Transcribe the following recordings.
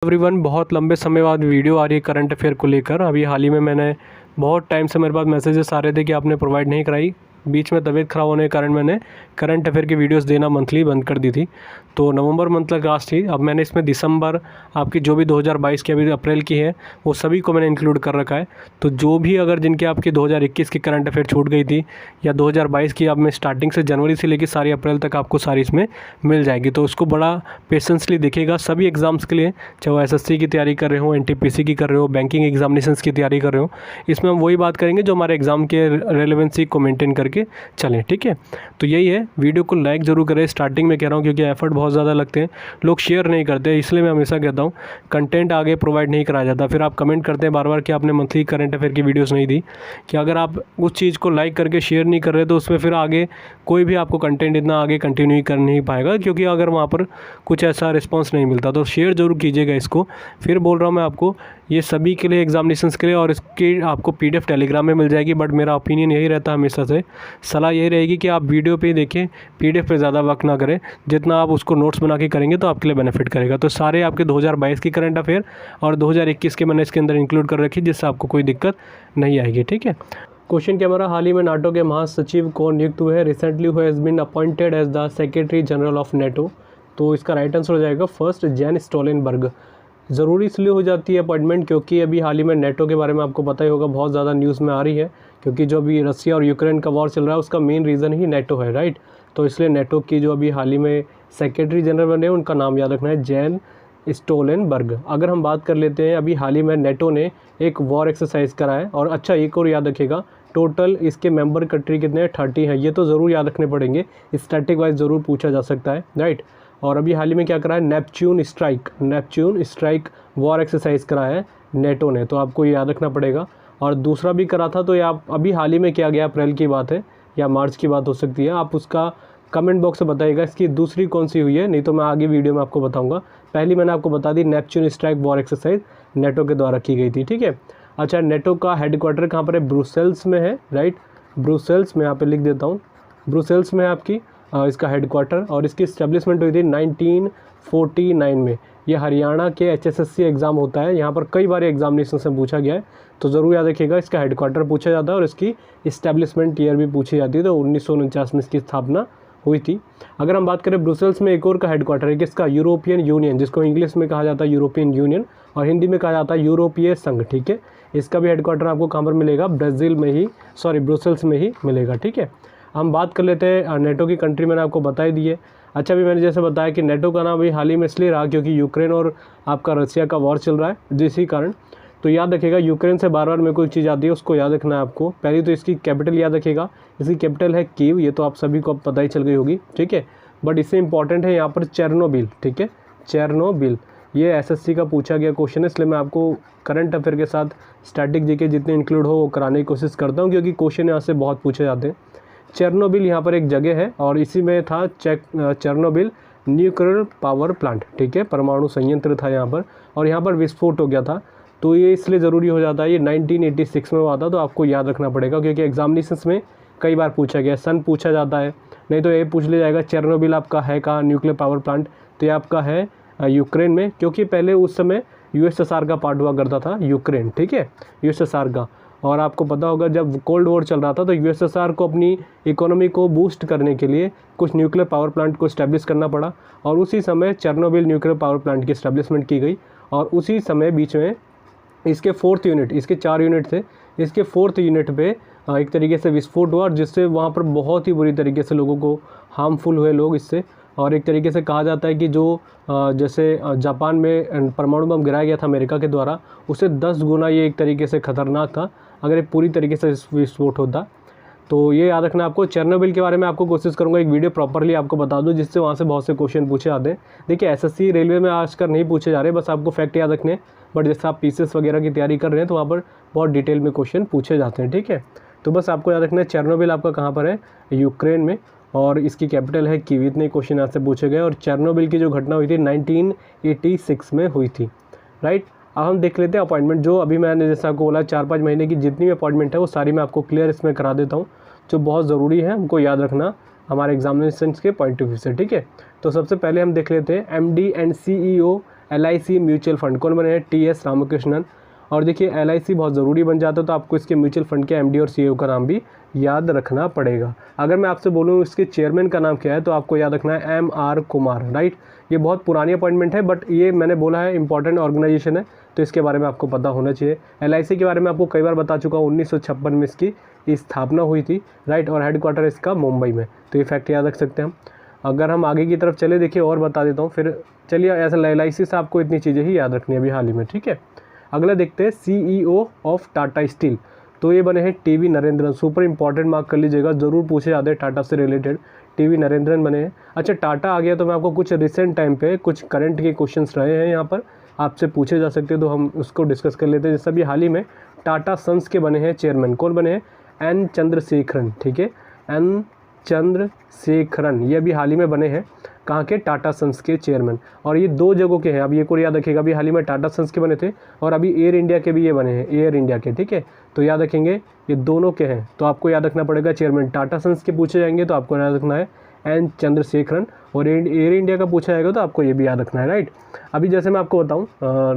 Everyone, बहुत लंबे समय बाद वीडियो आ रही है करंट अफेयर को लेकर। अभी हाल ही में मैंने बहुत टाइम से मेरे पास मैसेजेस आ रहे थे कि आपने प्रोवाइड नहीं कराई। बीच में तबीयत ख़राब होने के कारण मैंने करंट अफेयर की वीडियोस देना मंथली बंद कर दी थी। तो नवंबर मंथ तक लास्ट थी। अब मैंने इसमें दिसंबर आपकी जो भी 2022 की अभी अप्रैल की है वो सभी को मैंने इंक्लूड कर रखा है। तो जो भी अगर जिनकी आपकी 2021 की करंट अफेयर छूट गई थी या 2022 की, अब मैं स्टार्टिंग से जनवरी से लेकर सारी अप्रैल तक आपको सारी इसमें मिल जाएगी। तो उसको बड़ा पेशेंसली देखिएगा सभी एग्ज़ाम्स के लिए, चाहे वो एसएससी की तैयारी कर रहे हो, एनटीपीसी की कर रहे हो, बैंकिंग एग्जामिनेशंस की तैयारी कर रहे हो। इसमें हम वही बात करेंगे जो हमारे एग्ज़ाम के रेलेवेंसी को मेंटेन करके चलें, ठीक है। तो यही है, वीडियो को लाइक ज़रूर करें। स्टार्टिंग में कह रहा हूँ क्योंकि एफर्ट बहुत ज़्यादा लगते हैं, लोग शेयर नहीं करते, इसलिए मैं हमेशा कहता हूँ कंटेंट आगे प्रोवाइड नहीं कराया जाता। फिर आप कमेंट करते हैं बार बार कि आपने मंथली करंट अफेयर की वीडियोस नहीं दी। कि अगर आप उस चीज़ को लाइक करके शेयर नहीं कर रहे तो उसमें फिर आगे कोई भी आपको कंटेंट इतना आगे कंटिन्यू कर नहीं पाएगा, क्योंकि अगर वहाँ पर कुछ ऐसा रिस्पॉन्स नहीं मिलता। तो शेयर ज़रूर कीजिएगा इसको। फिर बोल रहा हूँ मैं आपको, ये सभी के लिए एग्जामिनेशंस के लिए, और इसकी आपको पीडीएफ टेलीग्राम में मिल जाएगी। बट मेरा ओपिनियन यही रहता है हमेशा से, सलाह यही रहेगी कि आप वीडियो पे देखें, पीडीएफ पे ज़्यादा वक्त ना करें। जितना आप उसको नोट्स बना के करेंगे तो आपके लिए बेनिफिट करेगा। तो सारे आपके 2022 की करंट अफेयर और 2021 के मैंने इसके अंदर इंक्लूड कर रखी, जिससे आपको कोई दिक्कत नहीं आएगी, ठीक है। क्वेश्चन क्या हमारा, हाल ही में नाटो के महासचिव कौन नियुक्त हुए हैं? Recently who has been appointed as the secretary general of NATO. तो इसका राइट आंसर हो जाएगा फर्स्ट, जेन स्टोलनबर्ग। ज़रूरी इसलिए हो जाती है अपॉइंटमेंट क्योंकि अभी हाल ही में नेटो के बारे में आपको पता ही होगा, बहुत ज़्यादा न्यूज़ में आ रही है। क्योंकि जो अभी रसिया और यूक्रेन का वॉर चल रहा है उसका मेन रीज़न ही नेटो है, राइट। तो इसलिए नेटो की जो अभी हाल ही में सेक्रेटरी जनरल बने हैं उनका नाम याद रखना है, जेन स्टोलनबर्ग। अगर हम बात कर लेते हैं, अभी हाल ही में नेटो ने एक वॉर एक्सरसाइज करा है। और अच्छा, एक और याद रखिएगा, टोटल इसके मेंबर कंट्री कितने हैं? 30 हैं। ये तो ज़रूर याद रखने पड़ेंगे, स्टैटिक वाइज ज़रूर पूछा जा सकता है, राइट। और अभी हाल ही में क्या करा है? नेपच्यून स्ट्राइक वॉर एक्सरसाइज करा है नेटो ने, तो आपको ये याद रखना पड़ेगा। और दूसरा भी करा था, तो ये आप अभी हाल ही में किया गया, अप्रैल की बात है या मार्च की बात हो सकती है। आप उसका कमेंट बॉक्स में बताइएगा इसकी दूसरी कौन सी हुई है, नहीं तो मैं आगे वीडियो में आपको बताऊंगा। पहली मैंने आपको बता दी, Neptune strike war exercise NATO के द्वारा की गई थी, ठीक है। अच्छा, नेटो का हेडक्वार्टर कहाँ पर है? ब्रुसेल्स में है, राइट। ब्रुसेल्स में, यहाँ पे लिख देता हूँ, ब्रुसेल्स में है आपकी इसका हेडक्वार्टर। और इसकी इस्टेब्लिशमेंट हुई थी 1949 में। ये हरियाणा के HSSC एग्ज़ाम होता है, यहाँ पर कई बार एग्जामिनेशन से पूछा गया है, तो ज़रूर याद रखिएगा। इसका हेडक्वार्टर पूछा जाता है और इसकी इस्टेब्लिशमेंट ईयर भी पूछी जाती है। तो 1949 में इसकी स्थापना हुई थी। अगर हम बात करें ब्रुसेल्स में एक और का हेडक्वार्टर है किसका? यूरोपियन यूनियन, जिसको इंग्लिश में कहा जाता है यूरोपियन यूनियन और हिंदी में कहा जाता है यूरोपीय संघ, ठीक है। इसका भी हेडक्वार्टर आपको कहाँ पर मिलेगा? ब्रुसेल्स में ही मिलेगा, ठीक है। हम बात कर लेते हैं नेटो की कंट्री, मैंने आपको बता ही दी है। अच्छा, अभी मैंने जैसे बताया कि नेटो का नाम अभी हाल ही में इसलिए रहा क्योंकि यूक्रेन और आपका रसिया का वॉर चल रहा है, जिसी कारण। तो याद रखिएगा, यूक्रेन से बार बार मेरे को एक चीज़ आती है, उसको याद रखना है आपको। पहली तो इसकी कैपिटल याद रखिएगा, इसकी कैपिटल है कीव, ये तो आप सभी को अब पता ही चल गई होगी, ठीक है। बट इससे इंपॉर्टेंट है यहाँ पर चेरनोबिल, ठीक है, चेरनोबिल। ये एसएससी का पूछा गया क्वेश्चन है, इसलिए मैं आपको करंट अफेयर के साथ स्टैटिक जीके जितने इंक्लूड हो वो कराने की कोशिश करता हूँ, क्योंकि क्वेश्चन यहाँ से बहुत पूछे जाते हैं। चेरनोबिल यहाँ पर एक जगह है और इसी में था चेरनोबिल न्यूक्लियर पावर प्लांट, ठीक है, परमाणु संयंत्र था यहाँ पर, और यहाँ पर विस्फोट हो गया था। तो ये इसलिए ज़रूरी हो जाता है, ये 1986 में हुआ था, तो आपको याद रखना पड़ेगा क्योंकि एग्जामिनेशंस में कई बार पूछा गया। सन पूछा जाता है, नहीं तो ये पूछ लिया जाएगा चेरनोबिल आपका है कहाँ न्यूक्लियर पावर प्लांट, तो ये आपका है यूक्रेन में, क्योंकि पहले उस समय यूएसएसआर का पार्ट हुआ करता था यूक्रेन, ठीक है, यूएसएसआर का। और आपको पता होगा जब कोल्ड वॉर चल रहा था तो यूएसएसआर को अपनी इकोनॉमी को बूस्ट करने के लिए कुछ न्यूक्लियर पावर प्लांट को इस्टेब्लिश करना पड़ा, और उसी समय चेरनोबिल न्यूक्लियर पावर प्लांट की इस्टेब्लिशमेंट की गई। और उसी समय बीच में इसके 4th यूनिट, इसके 4 यूनिट थे, इसके 4th यूनिट पे एक तरीके से विस्फोट हुआ, जिससे वहाँ पर बहुत ही बुरी तरीके से लोगों को हार्मफुल हुए लोग इससे। और एक तरीके से कहा जाता है कि जो जैसे जापान में परमाणु बम गिराया गया था अमेरिका के द्वारा, उससे 10 गुना ये एक तरीके से ख़तरनाक था अगर ये पूरी तरीके से विस्फोट होता। तो ये याद रखना आपको। चेरनोबिल के बारे में आपको कोशिश करूँगा एक वीडियो प्रॉपरली आपको बता दूँ, जिससे वहाँ से बहुत से क्वेश्चन पूछे जाते हैं। देखिए, एसएससी रेलवे में आजकल नहीं पूछे जा रहे, बस आपको फैक्ट याद रखने। बट जैसे आप पीसीएस वगैरह की तैयारी कर रहे हैं तो वहाँ पर बहुत डिटेल में क्वेश्चन पूछे जाते हैं, ठीक है। तो बस आपको याद रखना है चेरनोबिल आपका कहाँ पर है? यूक्रेन में, और इसकी कैपिटल है कीव। इतने क्वेश्चन यहाँ से पूछे गए। और चेरनोबिल की जो घटना हुई थी 1986 में हुई थी, राइट। अब हम देख लेते हैं अपॉइंटमेंट, जो अभी मैंने जैसे आपको बोला 4-5 महीने की जितनी भी अपॉइंटमेंट है वो सारी मैं आपको क्लियर इसमें करा देता हूँ, जो बहुत ज़रूरी है हमको याद रखना हमारे एग्जामिनेशन के पॉइंट ऑफ व्यू से, ठीक है। तो सबसे पहले हम देख लेते हैं MD and CEO LIC mutual fund कौन बने हैं? TS रामकृष्णन। और देखिए LIC बहुत ज़रूरी बन जाता है तो आपको इसके म्यूचुअल फंड के MD और CEO का नाम भी याद रखना पड़ेगा। अगर मैं आपसे बोलूँ इसके चेयरमैन का नाम क्या है तो आपको याद रखना है MR कुमार, राइट। ये बहुत पुरानी अपॉइंटमेंट है बट ये मैंने बोला है इंपॉर्टेंट ऑर्गेनाइजेशन है तो इसके बारे में आपको पता होना चाहिए। LIC के बारे में आपको कई बार बता चुका हूँ, 1956 में इसकी स्थापना हुई थी, राइट। और हेडक्वार्टर इसका मुंबई में, तो ये फैक्ट याद रख सकते हैं हम। अगर हम आगे की तरफ चले, देखिए और बता देता हूँ फिर। चलिए ऐसा LIC से आपको इतनी चीज़ें ही याद रखनी है अभी हाल ही में, ठीक है। अगला देखते हैं CEO ऑफ टाटा स्टील, तो ये बने हैं TV Narendran. Super important, mark कर लीजिएगा, ज़रूर पूछे जाते हैं टाटा से रिलेटेड, TV नरेंद्रन बने हैं। अच्छा टाटा आ गया तो मैं आपको कुछ रिसेंट टाइम पे कुछ करंट के क्वेश्चंस रहे हैं यहाँ पर आपसे पूछे जा सकते हैं, तो हम उसको डिस्कस कर लेते हैं। जैसे अभी हाल ही में टाटा सन्स के बने हैं चेयरमैन, कौन बने हैं? N चंद्रशेखरन, ठीक है, N चंद्रशेखरन, ये अभी हाल ही में बने हैं कहाँ के? टाटा सन्स के चेयरमैन। और ये 2 जगहों के हैं, अब ये को याद रखिएगा, अभी हाल ही में टाटा सन्स के बने थे और अभी एयर इंडिया के भी ये बने हैं, एयर इंडिया के, ठीक है। तो याद रखेंगे ये दोनों के हैं, तो आपको याद रखना पड़ेगा चेयरमैन। टाटा सन्स के पूछे जाएंगे तो आपको याद रखना है N चंद्रशेखरन, और एयर इंडिया का पूछा जाएगा तो आपको ये भी याद रखना है, राइट। अभी जैसे मैं आपको बताऊँ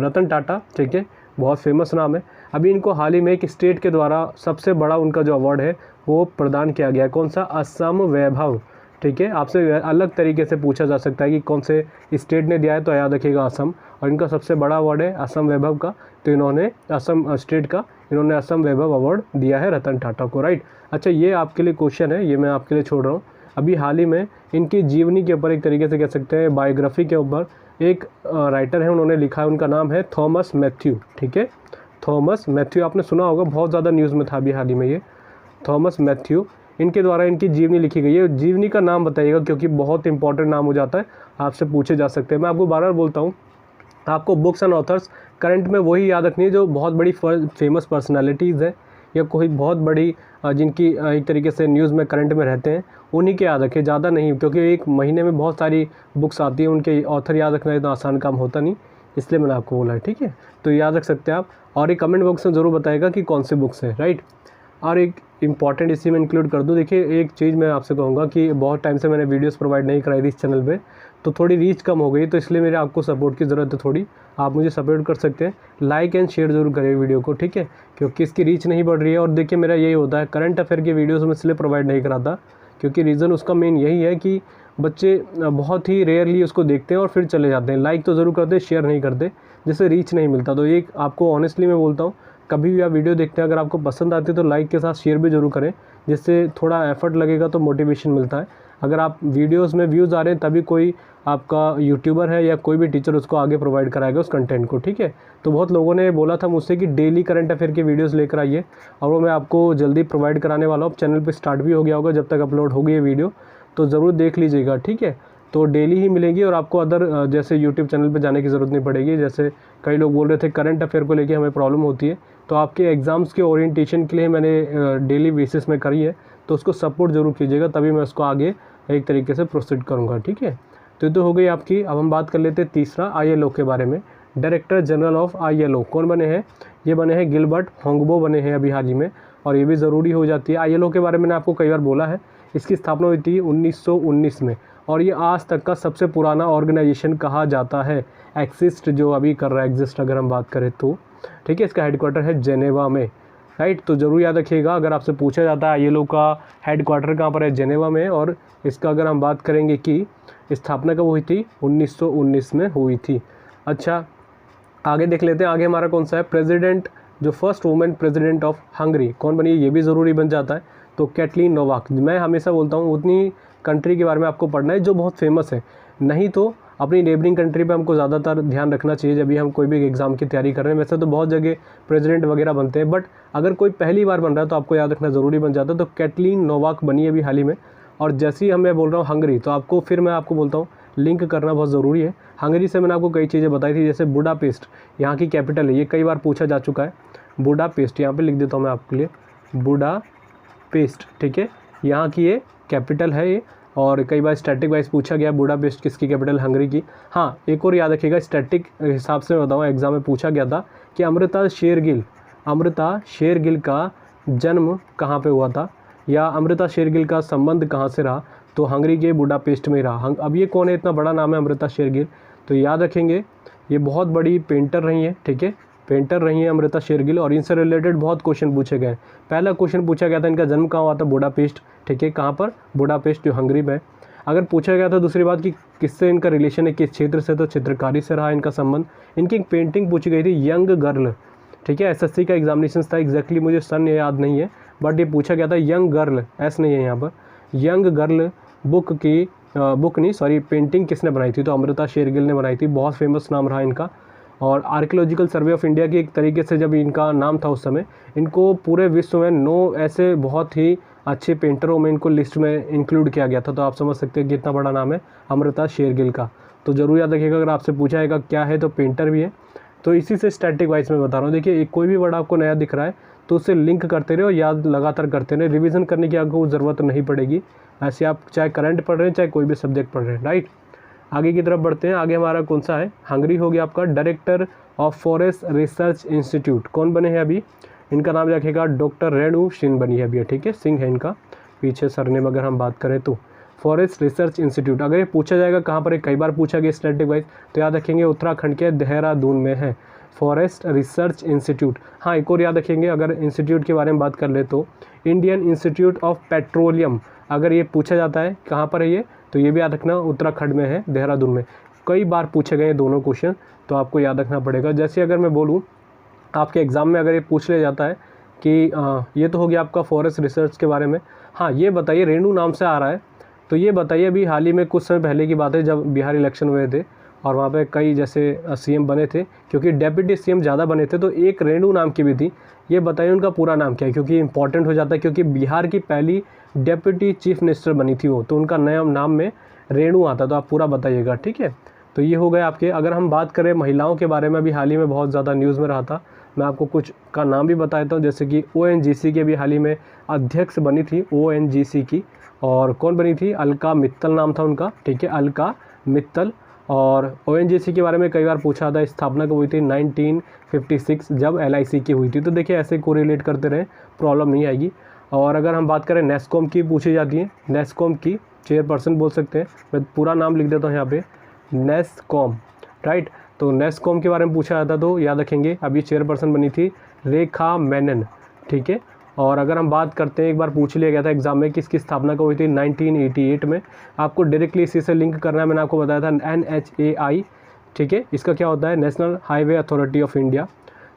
रतन टाटा, ठीक है, बहुत फेमस नाम है। अभी इनको हाल ही में एक स्टेट के द्वारा सबसे बड़ा उनका जो अवार्ड है वो प्रदान किया गया है, कौन सा? असम वैभव, ठीक है। आपसे अलग तरीके से पूछा जा सकता है कि कौन से स्टेट ने दिया है, तो याद रखिएगा असम, और इनका सबसे बड़ा अवार्ड है असम वैभव का, तो इन्होंने असम स्टेट का इन्होंने असम वैभव अवार्ड दिया है रतन टाटा को, राइट। अच्छा ये आपके लिए क्वेश्चन है, ये मैं आपके लिए छोड़ रहा हूँ। अभी हाल ही में इनकी जीवनी के ऊपर एक तरीके से कह सकते हैं बायोग्राफी के ऊपर एक राइटर है, उन्होंने लिखा है, उनका नाम है थॉमस मैथ्यू, ठीक है। थॉमस मैथ्यू आपने सुना होगा, बहुत ज़्यादा न्यूज़ में था अभी हाल ही में ये थॉमस मैथ्यू, इनके द्वारा इनकी जीवनी लिखी गई है। जीवनी का नाम बताइएगा क्योंकि बहुत इंपॉर्टेंट नाम हो जाता है, आपसे पूछे जा सकते हैं। मैं आपको बार बार बोलता हूँ, आपको बुक्स एंड ऑथर्स करंट में वही याद रखनी है जो बहुत बड़ी फेमस पर्सनालिटीज़ है या कोई बहुत बड़ी जिनकी एक तरीके से न्यूज़ में करंट में रहते हैं, उन्हीं के याद रखें, ज़्यादा नहीं, क्योंकि एक महीने में बहुत सारी बुक्स आती हैं, उनके ऑथर याद रखना इतना आसान काम होता नहीं, इसलिए मैंने आपको बोला है, ठीक है। तो याद रख सकते हैं आप, और एक कमेंट बॉक्स में ज़रूर बताएगा कि कौन सी बुक्स है, राइट। और एक इम्पॉर्टेंट इसी में इंक्लूड कर दूँ, देखिए एक चीज़ मैं आपसे कहूँगा कि बहुत टाइम से मैंने वीडियोस प्रोवाइड नहीं कराई थी इस चैनल पे, तो थोड़ी रीच कम हो गई, तो इसलिए मेरे आपको सपोर्ट की ज़रूरत है थोड़ी, आप मुझे सपोर्ट कर सकते हैं, लाइक एंड शेयर ज़रूर करें वीडियो को, ठीक है, क्योंकि इसकी रीच नहीं बढ़ रही है। और देखिए मेरा यही होता है, करंट अफेयर की वीडियोज़ में इसलिए प्रोवाइड नहीं कराता क्योंकि रीज़न उसका मेन यही है कि बच्चे बहुत ही रेयरली उसको देखते हैं और फिर चले जाते हैं, लाइक तो ज़रूर करते, शेयर नहीं करते, जिससे रीच नहीं मिलता। तो एक आपको ऑनेस्टली मैं बोलता हूँ, कभी भी आप वीडियो देखते हैं अगर आपको पसंद आती है तो लाइक के साथ शेयर भी ज़रूर करें, जिससे थोड़ा एफर्ट लगेगा तो मोटिवेशन मिलता है। अगर आप वीडियोस में व्यूज़ आ रहे हैं तभी कोई आपका यूट्यूबर है या कोई भी टीचर उसको आगे प्रोवाइड कराएगा उस कंटेंट को, ठीक है। तो बहुत लोगों ने बोला था मुझसे कि डेली करंट अफेयर की वीडियोस लेकर आइए, और वो मैं आपको जल्दी प्रोवाइड कराने वाला हूँ। चैनल पे स्टार्ट भी हो गया होगा, जब तक अपलोड होगी ये वीडियो तो ज़रूर देख लीजिएगा, ठीक है। तो डेली ही मिलेगी और आपको अदर जैसे यूट्यूब चैनल पे जाने की ज़रूरत नहीं पड़ेगी। जैसे कई लोग बोल रहे थे करंट अफेयर को लेके हमें प्रॉब्लम होती है, तो आपके एग्ज़ाम्स के ओरिएंटेशन के लिए मैंने डेली बेसिस में करी है, तो उसको सपोर्ट ज़रूर कीजिएगा, तभी मैं उसको आगे एक तरीके से प्रोसीड करूँगा, ठीक है। तो ये तो हो गई आपकी। अब हम बात कर लेते हैं तीसरा ILO के बारे में। डायरेक्टर जनरल ऑफ ILO कौन बने हैं? ये बने हैं गिलबर्ट होंगबो बने हैं अभी हाल ही में, और ये भी ज़रूरी हो जाती है। ILO के बारे में मैंने आपको कई बार बोला है, इसकी स्थापना हुई थी 1919 में, और ये आज तक का सबसे पुराना ऑर्गेनाइजेशन कहा जाता है। एग्जिस्ट जो अभी कर रहा है, एग्जिस्ट अगर हम बात करें तो, ठीक है। इसका हेडक्वार्टर है जेनेवा में, राइट। तो ज़रूर याद रखिएगा, अगर आपसे पूछा जाता है ILO का हेडक्वार्टर कहाँ पर है, जेनेवा में, और इसका अगर हम बात करेंगे कि स्थापना कब हुई थी, 1919 में हुई थी। अच्छा आगे देख लेते हैं, आगे हमारा कौन सा है, प्रेसिडेंट, जो first women president of Hungary कौन बनी, ये भी ज़रूरी बन जाता है। तो कैटलीन नोवाक। मैं हमेशा बोलता हूँ उतनी कंट्री के बारे में आपको पढ़ना है जो बहुत फेमस है, नहीं तो अपनी नेबरिंग कंट्री पे हमको ज़्यादातर ध्यान रखना चाहिए जब भी हम कोई भी एग्ज़ाम की तैयारी कर रहे हैं। वैसे तो बहुत जगह प्रेसिडेंट वगैरह बनते हैं, बट अगर कोई पहली बार बन रहा है तो आपको याद रखना ज़रूरी बन जाता है। तो कैटलीन नोवाक बनी है अभी हाल ही में। और जैसे ही मैं बोल रहा हूँ हंगरी, तो आपको फिर मैं आपको बोलता हूँ लिंक करना बहुत ज़रूरी है। हंगरी से मैंने आपको कई चीज़ें बताई थी, जैसे बुडापेस्ट यहाँ की कैपिटल है, ये कई बार पूछा जा चुका है। बुडापेस्ट यहाँ पे लिख देता हूँ मैं आपके लिए, बुडापेस्ट, ठीक है, यहाँ की ये कैपिटल है ये, और कई बार स्टैटिक वाइज पूछा गया बुडापेस्ट किसकी कैपिटल, हंगरी की। हाँ एक और याद रखिएगा, स्टैटिक हिसाब से मैं बताऊँ, एग्जाम में पूछा गया था कि अमृता शेरगिल का जन्म कहाँ पे हुआ था, या अमृता शेरगिल का संबंध कहाँ से रहा, तो हंगरी के बुडापेस्ट में रहा। अब ये कौन है, इतना बड़ा नाम है अमृता शेरगिल, तो याद रखेंगे ये बहुत बड़ी पेंटर रही हैं, ठीक है, पेंटर रही हैं अमृता शेरगिल, और इनसे रिलेटेड बहुत क्वेश्चन पूछे गए। पहला क्वेश्चन पूछा गया था इनका जन्म कहाँ हुआ था, बुडापेस्ट, ठीक है, कहाँ पर, बुडापेस्ट जो हंगरी में। अगर पूछा गया था दूसरी बात कि किससे इनका रिलेशन है, किस क्षेत्र से, तो चित्रकारी से रहा इनका संबंध। इनकी एक पेंटिंग पूछी गई थी यंग गर्ल, ठीक है, एसएससी का एग्जामिनेशन था, एग्जैक्टली मुझे सन याद नहीं है, बट ये पूछा गया था यंग गर्ल, एस नहीं है यहाँ पर, यंग गर्ल पेंटिंग किसने बनाई थी, तो अमृता शेरगिल ने बनाई थी, बहुत फेमस नाम रहा इनका। और आर्कियोलॉजिकल सर्वे ऑफ इंडिया की एक तरीके से जब इनका नाम था उस समय, इनको पूरे विश्व में 9 ऐसे बहुत ही अच्छे पेंटरों में इनको लिस्ट में इंक्लूड किया गया था। तो आप समझ सकते हैं कि कितना बड़ा नाम है अमृता शेरगिल का। तो ज़रूर याद रखिएगा, अगर आपसे पूछा जाएगा क्या है तो पेंटर भी है। तो इसी से स्टैटिक वाइज में बता रहा हूँ। देखिए कोई भी वर्ड आपको नया दिख रहा है तो उससे लिंक करते रहे और याद लगातार करते रहे, रिवीजन करने की आपको ज़रूरत नहीं पड़ेगी। ऐसे आप चाहे करंट पढ़ रहे हैं चाहे कोई भी सब्जेक्ट पढ़ रहे हैं, राइट। आगे की तरफ बढ़ते हैं। आगे हमारा कौन सा है, हंगरी हो गया आपका। Director of forest research institute कौन बने हैं अभी, इनका नाम रखेगा डॉक्टर रेणु सिंह बनी है अभी, ठीक है, सिंह है इनका पीछे सरनेम अगर हम बात करें तो। फॉरेस्ट रिसर्च इंस्टीट्यूट अगर ये पूछा जाएगा कहाँ पर है, कई बार पूछा गया स्टैटिक वाइज, तो याद रखेंगे उत्तराखंड के देहरादून में है फॉरेस्ट रिसर्च इंस्टीट्यूट। हाँ एक और याद रखेंगे, अगर इंस्टीट्यूट के बारे में बात कर ले तो इंडियन इंस्टीट्यूट ऑफ पेट्रोलियम, अगर ये पूछा जाता है कहाँ पर है ये, तो ये भी याद रखना उत्तराखंड में है, देहरादून में। कई बार पूछे गए दोनों क्वेश्चन, तो आपको याद रखना पड़ेगा। जैसे अगर मैं बोलूँ आपके एग्ज़ाम में अगर ये पूछ लिया जाता है कि ये तो हो गया आपका फॉरेस्ट रिसर्च के बारे में, हाँ ये बताइए रेणु नाम से आ रहा है, तो ये बताइए अभी हाल ही में कुछ समय पहले की बात है जब बिहार इलेक्शन हुए थे और वहाँ पे कई जैसे सीएम बने थे, क्योंकि डेप्यूटी सीएम ज़्यादा बने थे, तो एक रेणु नाम की भी थी। ये बताइए उनका पूरा नाम क्या है, क्योंकि इंपॉर्टेंट हो जाता है, क्योंकि बिहार की पहली डेप्यूटी चीफ मिनिस्टर बनी थी वो, तो उनका नया नाम में रेणु आता, तो आप पूरा बताइएगा, ठीक है। तो ये हो गए आपके। अगर हम बात करें महिलाओं के बारे में, अभी हाल ही में बहुत ज़्यादा न्यूज़ में रहा था, मैं आपको कुछ का नाम भी बताता हूँ। जैसे कि ONGC के भी हाल ही में अध्यक्ष बनी थी ONGC की, और कौन बनी थी, अलका मित्तल नाम था उनका, ठीक है, अलका मित्तल। और ONGC के बारे में कई बार पूछा था, स्थापना कब हुई थी, 1956 जब LIC की हुई थी। तो देखिए ऐसे कोरिलेट करते रहे, प्रॉब्लम नहीं आएगी। और अगर हम बात करें नेस्कॉम की पूछी जाती है, नेस्कॉम की चेयरपर्सन बोल सकते हैं, मैं पूरा नाम लिख देता हूँ यहाँ पे, नेस्कॉम, राइट। तो नेस्कॉम के बारे में पूछा जाता तो याद रखेंगे अभी चेयरपर्सन बनी थी रेखा मेनन, ठीक है। और अगर हम बात करते हैं, एक बार पूछ लिया गया था एग्जाम में किसकी स्थापना कब हुई थी, 1988 में। आपको डायरेक्टली इसी से लिंक करना है, मैंने आपको बताया था NHAI, ठीक है, इसका क्या होता है, national highway authority of India.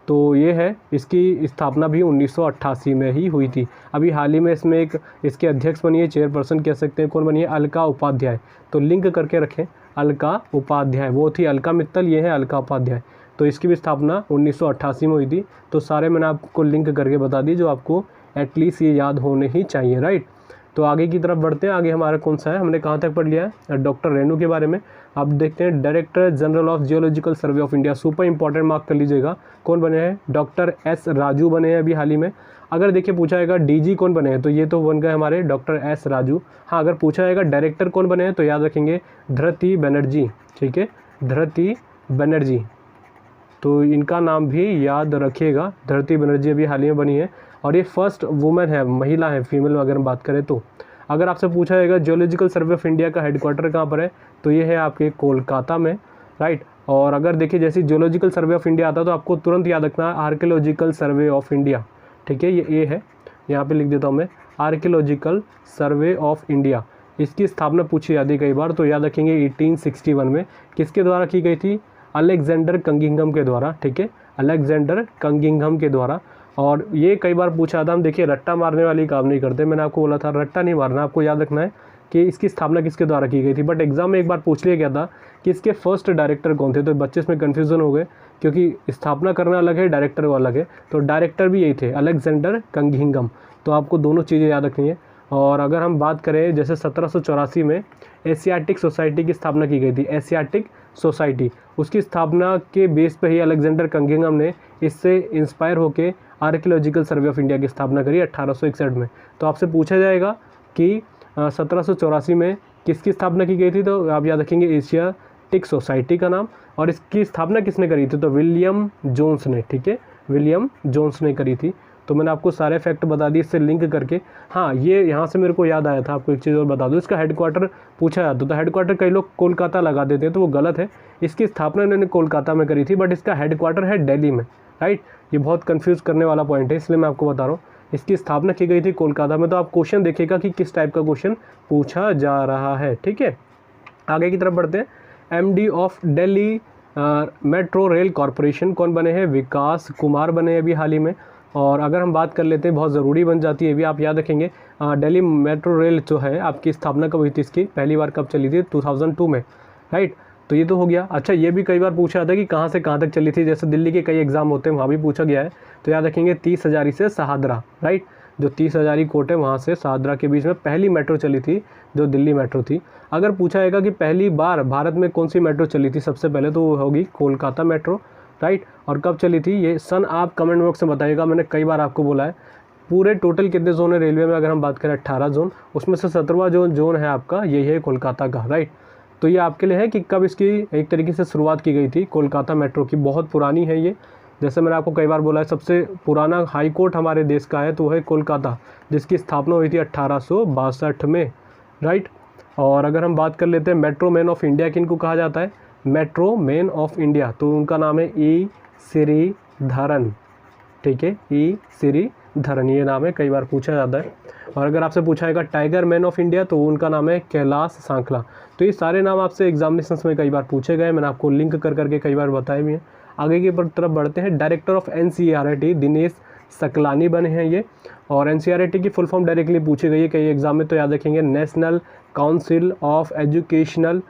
तो ये है, इसकी स्थापना भी 1988 में ही हुई थी। अभी हाल ही में इसमें एक इसके अध्यक्ष बनी है, चेयरपर्सन कह सकते हैं, कौन बनी है, अलका उपाध्याय। तो लिंक करके रखें, अलका उपाध्याय, वो थी अलका मित्तल, ये है अलका उपाध्याय। तो इसकी भी स्थापना 1988 में हुई थी। तो सारे मैंने आपको लिंक करके बता दी जो आपको एटलीस्ट ये याद होने ही चाहिए, राइट। तो आगे की तरफ बढ़ते हैं। आगे हमारा कौन सा है, हमने कहाँ तक पढ़ लिया है, डॉक्टर रेणु के बारे में। अब देखते हैं director general of geological survey of India, super important mark कर लीजिएगा, कौन बने हैं, डॉक्टर S राजू बने हैं अभी हाल ही में। अगर देखिए पूछा जाएगा DG कौन बने हैं, तो ये तो बन गए हमारे डॉक्टर S राजू। हाँ अगर पूछा जाएगा डायरेक्टर कौन बने हैं, तो याद रखेंगे धृति बनर्जी, ठीक है, धृति बनर्जी। तो इनका नाम भी याद रखिएगा, धृति बनर्जी अभी हाल ही में बनी है, और ये फर्स्ट वुमेन है, महिला है, फीमेल अगर हम बात करें तो। अगर आपसे पूछा जाएगा जियोलॉजिकल सर्वे ऑफ इंडिया का हेडक्वार्टर कहाँ पर है, तो ये है आपके कोलकाता में, राइट। और अगर देखिए जैसे जियोलॉजिकल सर्वे ऑफ इंडिया आता है तो आपको तुरंत याद रखना है आर्कियोलॉजिकल सर्वे ऑफ इंडिया, ठीक है, ये है, यहाँ पे लिख देता हूँ मैं, आर्कियोलॉजिकल सर्वे ऑफ इंडिया। इसकी स्थापना पूछी जाती है कई बार, तो याद रखेंगे 1861 में। किसके द्वारा की गई थी, अलेक्जेंडर कंगिंघम के द्वारा, ठीक है, अलेक्जेंडर कंगिंघम के द्वारा। और ये कई बार पूछा था, हम देखिए रट्टा मारने वाली काम नहीं करते, मैंने आपको बोला था रट्टा नहीं मारना, आपको याद रखना है कि इसकी स्थापना किसके द्वारा की गई थी। बट एग्जाम में एक बार पूछ लिया गया था कि इसके फर्स्ट डायरेक्टर कौन थे, तो बच्चे इसमें कन्फ्यूज़न हो गए, क्योंकि स्थापना करना अलग है, डायरेक्टर वो अलग है। तो डायरेक्टर भी यही थे, अलेक्जेंडर कंगिंघम। तो आपको दोनों चीज़ें याद रखनी है। और अगर हम बात करें जैसे 1784 में एशियाटिक सोसाइटी की स्थापना की गई थी, एशियाटिक सोसाइटी, उसकी स्थापना के बेस पे ही अलेक्जेंडर कंगिंघम ने इससे इंस्पायर होकर आर्कियोलॉजिकल सर्वे ऑफ इंडिया की स्थापना करी 1861 में। तो आपसे पूछा जाएगा कि 1784 में किसकी स्थापना की गई थी, तो आप याद रखेंगे एशियाटिक सोसाइटी का नाम। और इसकी स्थापना किसने करी थी, तो विलियम जोन्स ने, ठीक है, विलियम जोन्स ने करी थी। तो मैंने आपको सारे फैक्ट बता दिए इससे लिंक करके। हाँ, ये यहाँ से मेरे को याद आया था, आपको एक चीज़ और बता दूँ, इसका हेडक्वार्टर पूछा जाता था। हेडक्वार्टर कई लोग कोलकाता लगा देते हैं, तो वो गलत है। इसकी स्थापना इन्होंने कोलकाता में करी थी, बट इसका हेडक्वार्टर है दिल्ली में, राइट। ये बहुत कन्फ्यूज़ करने वाला पॉइंट है, इसलिए मैं आपको बता रहा हूँ। इसकी स्थापना की गई थी कोलकाता में। तो आप क्वेश्चन देखिएगा कि किस टाइप का क्वेश्चन पूछा जा रहा है, ठीक है। आगे की तरफ बढ़ते हैं। MD of Delhi metro rail corporation कौन बने हैं? विकास कुमार बने हैं अभी हाल ही में। और अगर हम बात कर लेते हैं, बहुत ज़रूरी बन जाती है भी, आप याद रखेंगे दिल्ली मेट्रो रेल जो है आपकी स्थापना कब हुई थी, इसकी पहली बार कब चली थी? 2002 में, राइट। तो ये तो हो गया। अच्छा, ये भी कई बार पूछा जाता है कि कहाँ से कहाँ तक चली थी, जैसे दिल्ली के कई एग्जाम होते हैं वहाँ भी पूछा गया है। तो याद रखेंगे 30 हज़ारी से शहादरा, राइट। जो 30 हज़ारी कोट है वहाँ से शहादरा के बीच में पहली मेट्रो चली थी, जो दिल्ली मेट्रो थी। अगर पूछा जाएगा कि पहली बार भारत में कौन सी मेट्रो चली थी सबसे पहले, तो वो होगी कोलकाता मेट्रो, राइट। और कब चली थी ये सन आप कमेंट बॉक्स में बताइएगा। मैंने कई बार आपको बोला है पूरे टोटल कितने जोन है रेलवे में, अगर हम बात करें 18 जोन, उसमें से 17वां जो जोन है आपका यही है कोलकाता का, राइट। तो ये आपके लिए है कि कब इसकी एक तरीके से शुरुआत की गई थी कोलकाता मेट्रो की। बहुत पुरानी है ये, जैसे मैंने आपको कई बार बोला है सबसे पुराना हाई कोर्ट हमारे देश का है तो है कोलकाता, जिसकी स्थापना हुई थी 1862 में, राइट। और अगर हम बात कर लेते हैं मेट्रो मैन ऑफ इंडिया किनको कहा जाता है? मेट्रो मैन ऑफ इंडिया, तो उनका नाम है ई श्रीधरन, ठीक है, ई श्रीधरन ये नाम है, कई बार पूछा जाता है। और अगर आपसे पूछा जाएगा टाइगर मैन ऑफ इंडिया, तो उनका नाम है कैलाश सांखला। तो ये सारे नाम आपसे एग्जामिनेशंस में कई बार पूछे गए, मैंने आपको लिंक कर करके कई बार बताए भी हैं। आगे की तरफ बढ़ते हैं। Director of NCERT Dinesh Saklani बने हैं ये। और एनसीईआरटी की फुल फॉर्म डायरेक्टली पूछी गई है कई एग्जाम में, तो याद रखेंगे national council of educational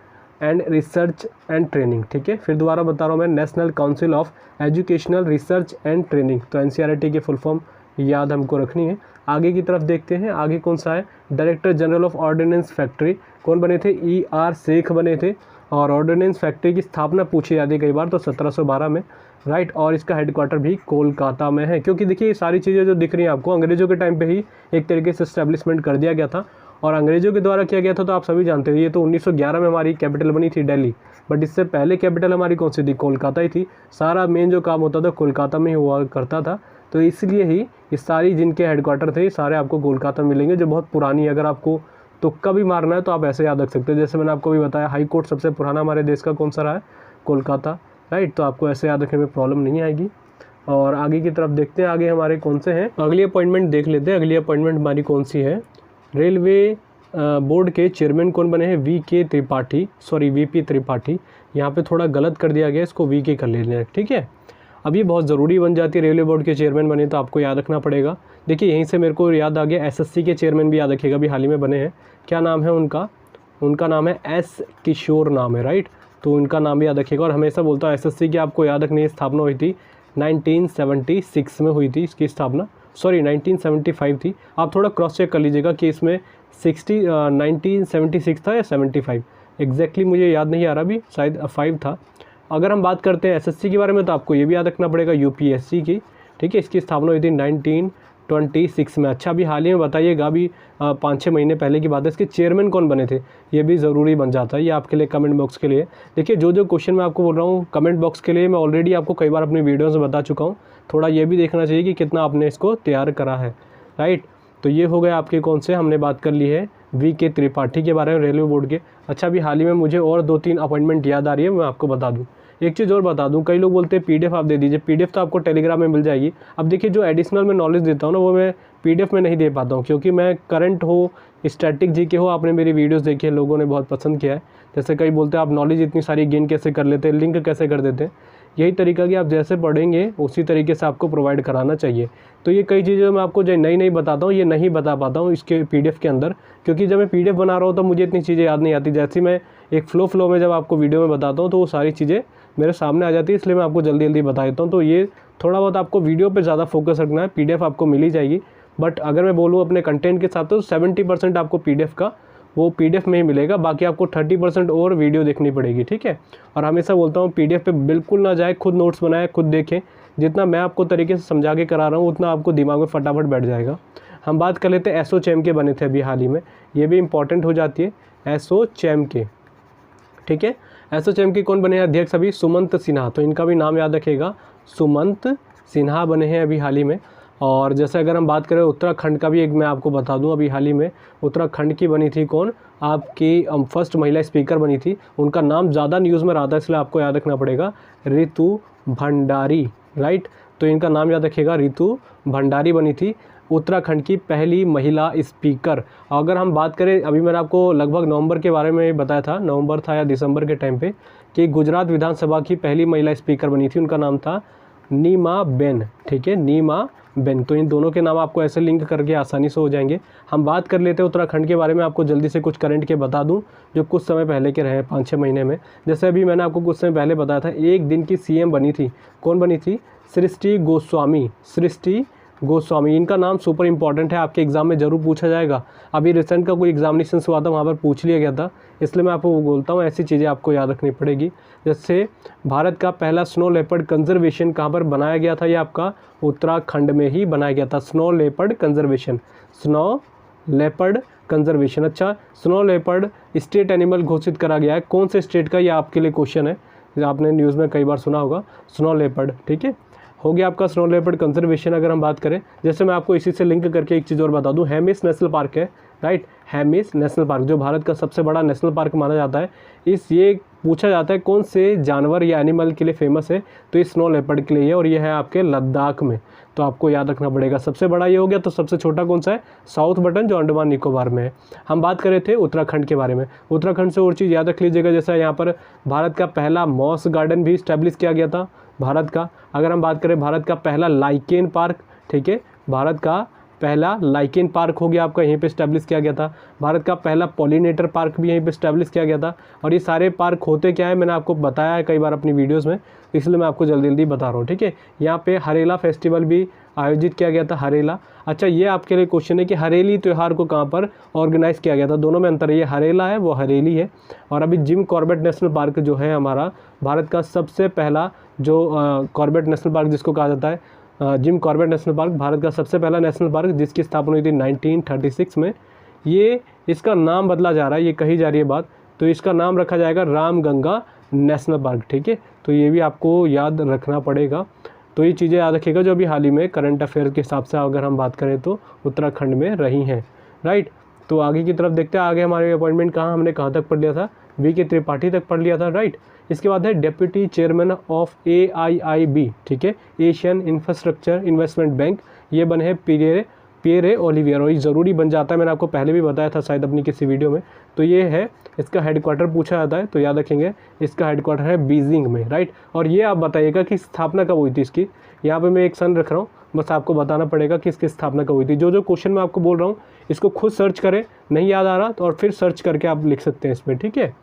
and research and training, ठीक है। फिर दोबारा बता रहा हूँ मैं, national council of educational research and training. तो एनसीईआरटी की फुल फॉर्म याद हमको रखनी है। आगे की तरफ देखते हैं, आगे कौन सा है? Director general of ordnance factory कौन बने थे? ER शेख बने थे। और ऑर्डिनेंस फैक्ट्री की स्थापना पूछी जाती है कई बार, तो 1712 में, राइट। और इसका हेडक्वार्टर भी कोलकाता में है, क्योंकि देखिए ये सारी चीज़ें जो दिख रही हैं आपको अंग्रेज़ों के टाइम पे ही एक तरीके से इस्टेब्लिशमेंट कर दिया गया था। और अंग्रेज़ों के द्वारा किया गया था, तो आप सभी जानते हो ये तो 1911 में हमारी कैपिटल बनी थी दिल्ली, बट इससे पहले कैपिटल हमारी कौन सी थी? कोलकाता ही थी। सारा मेन जो काम होता था कोलकाता में ही हुआ करता था। तो इसलिए ही ये सारी जिनके हेडक्वार्टर थे सारे आपको कोलकाता में मिलेंगे, जो बहुत पुरानी। अगर आपको तुक्का भी मारना है तो आप ऐसे याद रख सकते हो, जैसे मैंने आपको भी बताया हाई कोर्ट सबसे पुराना हमारे देश का कौन सा रहा है? कोलकाता, राइट। तो आपको ऐसे याद रखने में प्रॉब्लम नहीं आएगी। और आगे की तरफ देखते हैं, आगे हमारे कौन से हैं। अगली अपॉइंटमेंट देख लेते हैं, अगली अपॉइंटमेंट हमारी कौन सी है? रेलवे बोर्ड के चेयरमैन कौन बने हैं? VK Tripathi, sorry VP Tripathi. यहाँ पे थोड़ा गलत कर दिया गया, इसको VK कर लेना है, ठीक है। अब ये बहुत ज़रूरी बन जाती है, रेलवे बोर्ड के चेयरमैन बने तो आपको याद रखना पड़ेगा। देखिए यहीं से मेरे को याद आ गया, SSC के चेयरमैन भी याद रखिएगा, अभी हाल ही में बने हैं। क्या नाम है उनका? उनका नाम है S किशोर नाम है, राइट। तो उनका नाम भी याद रखिएगा। और हमेशा बोलता हूँ SSC की आपको याद रखनी है, स्थापना हुई थी 1976 में हुई थी इसकी स्थापना, सॉरी 1975 थी। आप थोड़ा क्रॉस चेक कर लीजिएगा कि इसमें 1976 था या 75, एग्जैक्टली मुझे याद नहीं आ रहा अभी, शायद 5 था। अगर हम बात करते हैं SSC के बारे में, तो आपको ये भी याद रखना पड़ेगा UPSC की, ठीक है। इसकी स्थापना हुई थी 1926 में। अच्छा, अभी हाल ही में बताइएगा, अभी 5-6 महीने पहले की बात है, इसके चेयरमैन कौन बने थे? ये भी ज़रूरी बन जाता है, ये आपके लिए कमेंट बॉक्स के लिए। देखिए जो जो क्वेश्चन मैं आपको बोल रहा हूँ कमेंट बॉक्स के लिए मैं ऑलरेडी आपको कई बार अपनी वीडियोज़ में बता चुका हूँ। थोड़ा ये भी देखना चाहिए कि कितना आपने इसको तैयार करा है, राइट। तो ये हो गए आपके कौन से, हमने बात कर ली है VK त्रिपाठी के बारे में, रेलवे बोर्ड के। अच्छा, अभी हाल ही में मुझे और 2-3 अपॉइंटमेंट याद आ रही है, मैं आपको बता दूं। एक चीज़ और बता दूं, कई लोग बोलते हैं PDF आप दे दीजिए। PDF तो आपको टेलीग्राम में मिल जाएगी। अब देखिए जो एडिशनल मैं नॉलेज देता हूँ ना, वो मैं PDF में नहीं दे पाता हूँ, क्योंकि मैं करंट हो, स्टैटिक GK हो, आपने मेरी वीडियोस देखी है, लोगों ने बहुत पसंद किया है। जैसे कई बोलते हैं आप नॉलेज इतनी सारी गेन कैसे कर लेते हैं, लिंक कैसे कर देते हैं। यही तरीका कि आप जैसे पढ़ेंगे उसी तरीके से आपको प्रोवाइड कराना चाहिए। तो ये कई चीज़ें मैं आपको जो नई बताता हूँ, ये नहीं बता पाता हूँ इसके PDF के अंदर, क्योंकि जब मैं PDF बना रहा हूँ तो मुझे इतनी चीज़ें याद नहीं आती। जैसे मैं एक फ्लो में जब आपको वीडियो में बताता हूँ तो वो सारी चीज़ें मेरे सामने आ जाती है, इसलिए मैं आपको जल्दी बता देता हूँ। तो ये थोड़ा बहुत आपको वीडियो पर ज़्यादा फोकस रखना है। PDF आपको मिल ही जाएगी, बट अगर मैं बोलूँ अपने कंटेंट के साथ तो 70% आपको PDF का वो PDF में ही मिलेगा, बाकी आपको 30% और वीडियो देखनी पड़ेगी, ठीक है। और हमेशा बोलता हूँ PDF पे बिल्कुल ना जाए, खुद नोट्स बनाए, खुद देखें। जितना मैं आपको तरीके से समझा के करा रहा हूँ उतना आपको दिमाग में फटाफट बैठ जाएगा। हम बात कर लेते हैं एसोचैम के बने थे अभी हाल ही में, ये भी इंपॉर्टेंट हो जाती है एसोचैम के, ठीक है। एसोचैम के कौन बने हैं अध्यक्ष? अभी सुमंत सिन्हा, तो इनका भी नाम याद रखिएगा, सुमंत सिन्हा बने हैं अभी हाल ही में। और जैसे अगर हम बात करें उत्तराखंड का भी एक मैं आपको बता दूं, अभी हाल ही में उत्तराखंड की बनी थी कौन, आपकी फर्स्ट महिला स्पीकर बनी थी, उनका नाम ज़्यादा न्यूज़ में रहा था इसलिए आपको याद रखना पड़ेगा, रितु भंडारी, राइट। तो इनका नाम याद रखिएगा, रितु भंडारी बनी थी उत्तराखंड की पहली महिला स्पीकर। अगर हम बात करें, अभी मैंने आपको लगभग नवंबर के बारे में बताया था, नवंबर था या दिसंबर के टाइम पे, कि गुजरात विधानसभा की पहली महिला स्पीकर बनी थी, उनका नाम था नीमा बेन, ठीक है, नीमा बेन। तो इन दोनों के नाम आपको ऐसे लिंक करके आसानी से हो जाएंगे। हम बात कर लेते हैं उत्तराखंड के बारे में, आपको जल्दी से कुछ करंट के बता दूं जो कुछ समय पहले के रहे 5-6 महीने में। जैसे अभी मैंने आपको कुछ समय पहले बताया था, एक दिन की सीएम बनी थी, कौन बनी थी, सृष्टि गोस्वामी, सृष्टि गोस्वामी। इनका नाम सुपर इंपॉर्टेंट है, आपके एग्जाम में जरूर पूछा जाएगा। अभी रिसेंट का कोई एग्जामिनेशन हुआ था, वहाँ पर पूछ लिया गया था, इसलिए मैं आपको बोलता हूँ ऐसी चीज़ें आपको याद रखनी पड़ेगी। जैसे भारत का पहला स्नो लेपर्ड कंजर्वेशन कहाँ पर बनाया गया था, ये आपका उत्तराखंड में ही बनाया गया था, snow leopard conservation, snow leopard conservation. अच्छा, स्नो लेपर्ड स्टेट एनिमल घोषित करा गया है, कौन से स्टेट का, ये आपके लिए क्वेश्चन है, आपने न्यूज़ में कई बार सुना होगा, स्नो लेपर्ड, ठीक है, हो गया आपका स्नो लेपर्ड कंजर्वेशन। अगर हम बात करें, जैसे मैं आपको इसी से लिंक करके एक चीज़ और बता दूं, हेमिस नेशनल पार्क है, राइट, हेमिस नेशनल पार्क जो भारत का सबसे बड़ा नेशनल पार्क माना जाता है, ये पूछा जाता है कौन से जानवर या एनिमल के लिए फेमस है, तो ये स्नो लेपर्ड के लिए है, और ये है आपके लद्दाख में। तो आपको याद रखना पड़ेगा, सबसे बड़ा ये हो गया, तो सबसे छोटा कौन सा है, साउथ बटन जो अंडमान निकोबार में है। हम बात कर रहे थे उत्तराखंड के बारे में, उत्तराखंड से और चीज़ याद रख लीजिएगा, जैसा यहाँ पर भारत का पहला मॉस गार्डन भी इस्टेब्लिश किया गया था भारत का। अगर हम बात करें भारत का पहला लाइकेन पार्क, ठीक है, भारत का पहला लाइकेन पार्क हो गया आपका, यहीं पे इस्टेब्लिश किया गया था। भारत का पहला पॉलिनेटर पार्क भी यहीं पे इस्टेब्लिश किया गया था। और ये सारे पार्क होते क्या है, मैंने आपको बताया है कई बार अपनी वीडियोस में, इसलिए मैं आपको जल्दी जल्दी बता रहा हूँ, ठीक है। यहाँ पे हरेला फेस्टिवल भी आयोजित किया गया था, हरेला। अच्छा, ये आपके लिए क्वेश्चन है कि हरेली त्यौहार को कहाँ पर ऑर्गेनाइज किया गया था, दोनों में अंतर है, ये हरेला है वो हरेली है। और अभी जिम कॉर्बेट नेशनल पार्क जो है हमारा भारत का सबसे पहला जो कॉर्बेट नेशनल पार्क जिसको कहा जाता है, Jim Corbett national park Bharat का सबसे पहला नेशनल पार्क जिसकी स्थापना हुई थी 1936 में। ये इसका नाम बदला जा रहा है, ये कही जा रही है बात, तो इसका नाम रखा जाएगा रामगंगा नेशनल पार्क, ठीक है। तो ये भी आपको याद रखना पड़ेगा। तो ये चीज़ें याद रखिएगा जो अभी हाल ही में करंट अफेयर के हिसाब से अगर हम बात करें तो उत्तराखंड में रही हैं, राइट। तो आगे की तरफ देखते हैं, आगे हमारे अपॉइंटमेंट कहाँ, हमने कहाँ तक पढ़ लिया था, वी.के. त्रिपाठी तक पढ़ लिया था, राइट। इसके बाद है डेप्यूटी चेयरमैन ऑफ AIIB, ठीक है, एशियन इंफ्रास्ट्रक्चर इन्वेस्टमेंट बैंक, ये बने हैं पियरे ओलिवियर, और ये ज़रूरी बन जाता है, मैंने आपको पहले भी बताया था शायद अपनी किसी वीडियो में। तो ये है, इसका हेडक्वार्टर पूछा जाता है, तो याद रखेंगे इसका हेडक्वार्टर है बीजिंग में, राइट। और ये आप बताइएगा कि स्थापना कब हुई थी इसकी, यहाँ पे मैं एक सन रख रहा हूँ, बस आपको बताना पड़ेगा कि इसकी स्थापना कब हुई थी। जो क्वेश्चन मैं आपको बोल रहा हूँ इसको खुद सर्च करें, नहीं याद आ रहा तो और फिर सर्च करके आप लिख सकते हैं इसमें, ठीक है।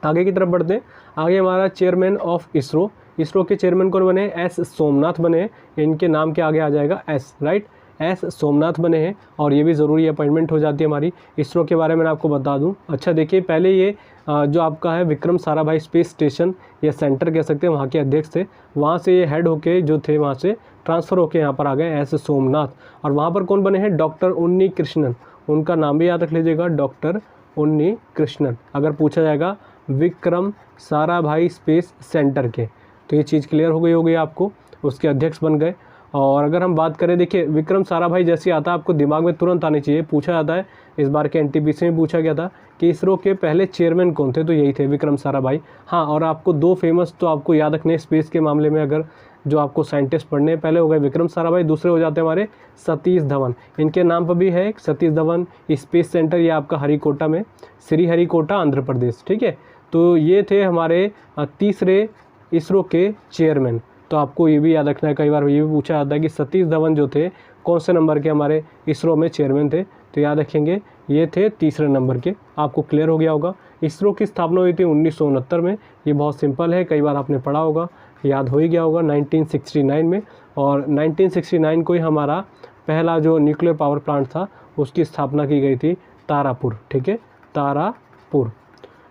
आगे की तरफ बढ़ते हैं, आगे हमारा चेयरमैन ऑफ इसरो, इसरो के चेयरमैन कौन बने हैं, एस सोमनाथ बने हैं, इनके नाम के आगे आ जाएगा एस, राइट, एस सोमनाथ बने हैं, और ये भी ज़रूरी अपॉइंटमेंट हो जाती है हमारी। इसरो के बारे में आपको बता दूं, अच्छा देखिए, पहले ये जो आपका है विक्रम साराभाई स्पेस स्टेशन या सेंटर कह सकते हैं, वहाँ के अध्यक्ष थे, वहाँ से ये हेड होके जो थे वहाँ से ट्रांसफ़र होके यहाँ पर आ गए एस सोमनाथ। और वहाँ पर कौन बने हैं, डॉक्टर उन्नी कृष्णन, उनका नाम भी याद रख लीजिएगा, डॉक्टर उन्नी कृष्णन। अगर पूछा जाएगा विक्रम साराभाई स्पेस सेंटर के, तो ये चीज़ क्लियर हो गई होगी आपको, उसके अध्यक्ष बन गए। और अगर हम बात करें, देखिए विक्रम साराभाई जैसे आता है आपको दिमाग में तुरंत आनी चाहिए, पूछा जाता है, इस बार के NTPC में पूछा गया था कि इसरो के पहले चेयरमैन कौन थे, तो यही थे विक्रम साराभाई। हाँ, और आपको दो फेमस तो आपको याद रखने स्पेस के मामले में, अगर जो आपको साइंटिस्ट पढ़ने, पहले हो गए विक्रम साराभाई, दूसरे हो जाते हैं हमारे सतीश धवन, इनके नाम पर भी है सतीश धवन स्पेस सेंटर, ये आपका हरिकोटा में, श्रीहरिकोटा आंध्र प्रदेश, ठीक है। तो ये थे हमारे तीसरे इसरो के चेयरमैन। तो आपको ये भी याद रखना है, कई बार ये भी पूछा जाता है कि सतीश धवन जो थे कौन से नंबर के हमारे इसरो में चेयरमैन थे, तो याद रखेंगे ये थे तीसरे नंबर के। आपको क्लियर हो गया होगा। इसरो की स्थापना हुई थी 1969 में, ये बहुत सिंपल है, कई बार आपने पढ़ा होगा, याद हो ही गया होगा, 1969 में। और 1969 को ही हमारा पहला जो न्यूक्लियर पावर प्लांट था उसकी स्थापना की गई थी तारापुर, ठीक है, तारापुर।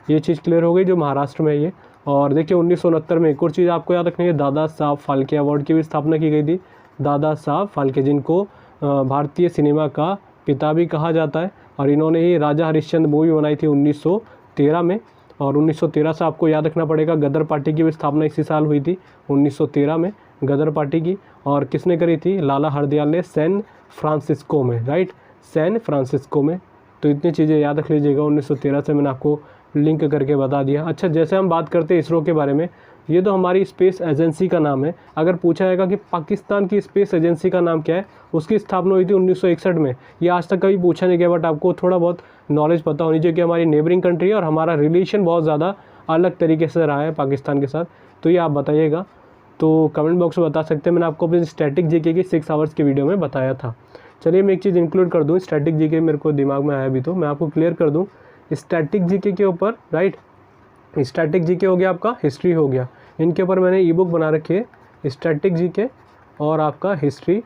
ये चीज़ क्लियर हो गई जो महाराष्ट्र में ये। और देखिए 1969 में एक और चीज़ आपको याद रखनी है, दादा साहब फाल्के अवार्ड की भी स्थापना की गई थी। दादा साहब फाल्के, जिनको भारतीय सिनेमा का पिता भी कहा जाता है, और इन्होंने ही राजा हरिश्चंद्र मूवी बनाई थी 1913 में। और 1913 से आपको याद रखना पड़ेगा, गदर पार्टी की भी स्थापना इसी साल हुई थी 1913 में, गदर पार्टी की। और किसने करी थी? लाला हरदयाल ने सैन फ्रांसिस्को में, राइट, सैन फ्रांसिस्को में। तो इतनी चीज़ें याद रख लीजिएगा। 1913 से मैंने आपको लिंक करके बता दिया। अच्छा, जैसे हम बात करते हैं इसरो के बारे में, ये तो हमारी स्पेस एजेंसी का नाम है। अगर पूछा जाएगा कि पाकिस्तान की स्पेस एजेंसी का नाम क्या है, उसकी स्थापना हुई थी 1961 में। ये आज तक कभी पूछा नहीं गया, बट आपको थोड़ा बहुत नॉलेज पता होनी चाहिए कि हमारी नेबरिंग कंट्री है और हमारा रिलेशन बहुत ज़्यादा अलग तरीके से रहा है पाकिस्तान के साथ। तो ये आप बताइएगा, तो कमेंट बॉक्स में बता सकते हैं। मैंने आपको अपनी स्टैटिक जीके की 6 आवर्स की वीडियो में बताया था। चलिए मैं एक चीज़ इंक्लूड कर दूँ, स्टैटिक जीके मेरे को दिमाग में आया अभी, तो मैं आपको क्लियर कर दूँ स्टैटिक जीके के ऊपर, राइट। स्टैटिक जीके हो गया, आपका हिस्ट्री हो गया, इनके ऊपर मैंने ई बुक बना रखी है। स्टैटिक जीके और आपका हिस्ट्री,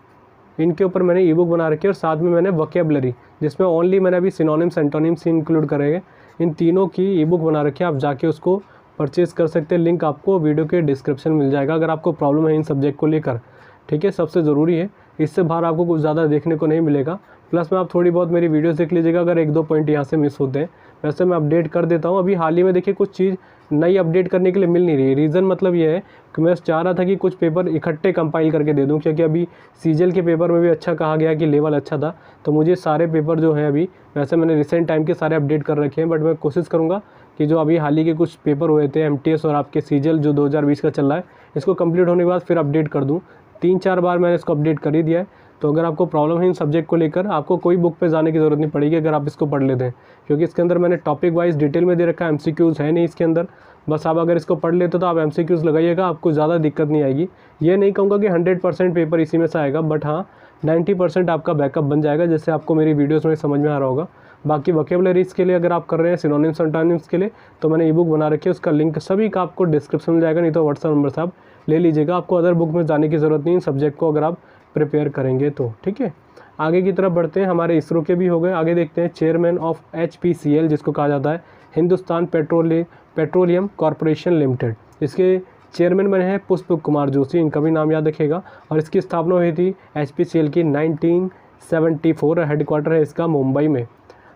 इनके ऊपर मैंने ई बुक बना रखी है। और साथ में मैंने वोकैबुलरी, जिसमें ओनली मैंने अभी सिनोनिम्स एंटोनिम्स इंक्लूड करेंगे, इन तीनों की ई बुक बना रखी है। आप जाके उसको परचेज कर सकते हैं, लिंक आपको वीडियो के डिस्क्रिप्शन मिल जाएगा अगर आपको प्रॉब्लम है इन सब्जेक्ट को लेकर, ठीक है। सबसे ज़रूरी है, इससे बाहर आपको कुछ ज़्यादा देखने को नहीं मिलेगा। प्लस में आप थोड़ी बहुत मेरी वीडियोस देख लीजिएगा अगर 1-2 पॉइंट यहाँ से मिस होते हैं। वैसे मैं अपडेट कर देता हूँ। अभी हाल ही में देखिए कुछ चीज़ नई अपडेट करने के लिए मिल नहीं रही। रीज़न मतलब ये है कि मैं चाह रहा था कि कुछ पेपर इकट्ठे कंपाइल करके दे दूँ, क्योंकि अभी सीजीएल के पेपर में भी अच्छा कहा गया कि लेवल अच्छा था। तो मुझे सारे पेपर जो हैं अभी, वैसे मैंने रिसेंट टाइम के सारे अपडेट कर रखे हैं, बट मैं कोशिश करूँगा कि जो अभी हाल ही के कुछ पेपर हुए थे एमटीएस और आपके सीजीएल जो 2020 का चल रहा है, इसको कंप्लीट होने के बाद फिर अपडेट कर दूँ। 3-4 बार मैंने इसको अपडेट कर ही दिया है। तो अगर आपको प्रॉब्लम है इन सब्जेक्ट को लेकर, आपको कोई बुक पे जाने की ज़रूरत नहीं पड़ेगी अगर आप इसको पढ़ लेते हैं, क्योंकि इसके अंदर मैंने टॉपिक वाइज डिटेल में दे रखा है। एमसीक्यूज़ है नहीं इसके अंदर, बस आप अगर इसको पढ़ लेते तो आप एमसीक्यूज़ लगाइएगा, आपको ज़्यादा दिक्कत नहीं आएगी। ये नहीं कहूँगा कि 100% पेपर इसी में से आएगा, बट हाँ 90% आपका बैकअप बन जाएगा, जैसे आपको मेरी वीडियोज़ में समझ में आ रहा होगा। बाकी वोकैबुलरीज़ के लिए अगर आप कर रहे हैं सिनोनिम्स एंटोनिम्स के लिए, तो मैंने ई बुक बना रखी है, उसका लिंक सभी का आपको डिस्क्रिप्शन में जाएगा, नहीं तो व्हाट्सअप नंबर से आप ले लीजिएगा। आपको अदर बुक में जाने की ज़रूरत नहीं इन सब्जेक्ट को अगर आप प्रिपेयर करेंगे तो, ठीक है। आगे की तरफ बढ़ते हैं, हमारे इसरो के भी हो गए। आगे देखते हैं चेयरमैन ऑफ HPCL, जिसको कहा जाता है हिंदुस्तान पेट्रोलियम कॉरपोरेशन लिमिटेड। इसके चेयरमैन बने हैं पुष्प कुमार जोशी, इनका भी नाम याद रखिएगा। और इसकी स्थापना हुई थी HPCL की 1974, हेडक्वार्टर है इसका मुंबई में।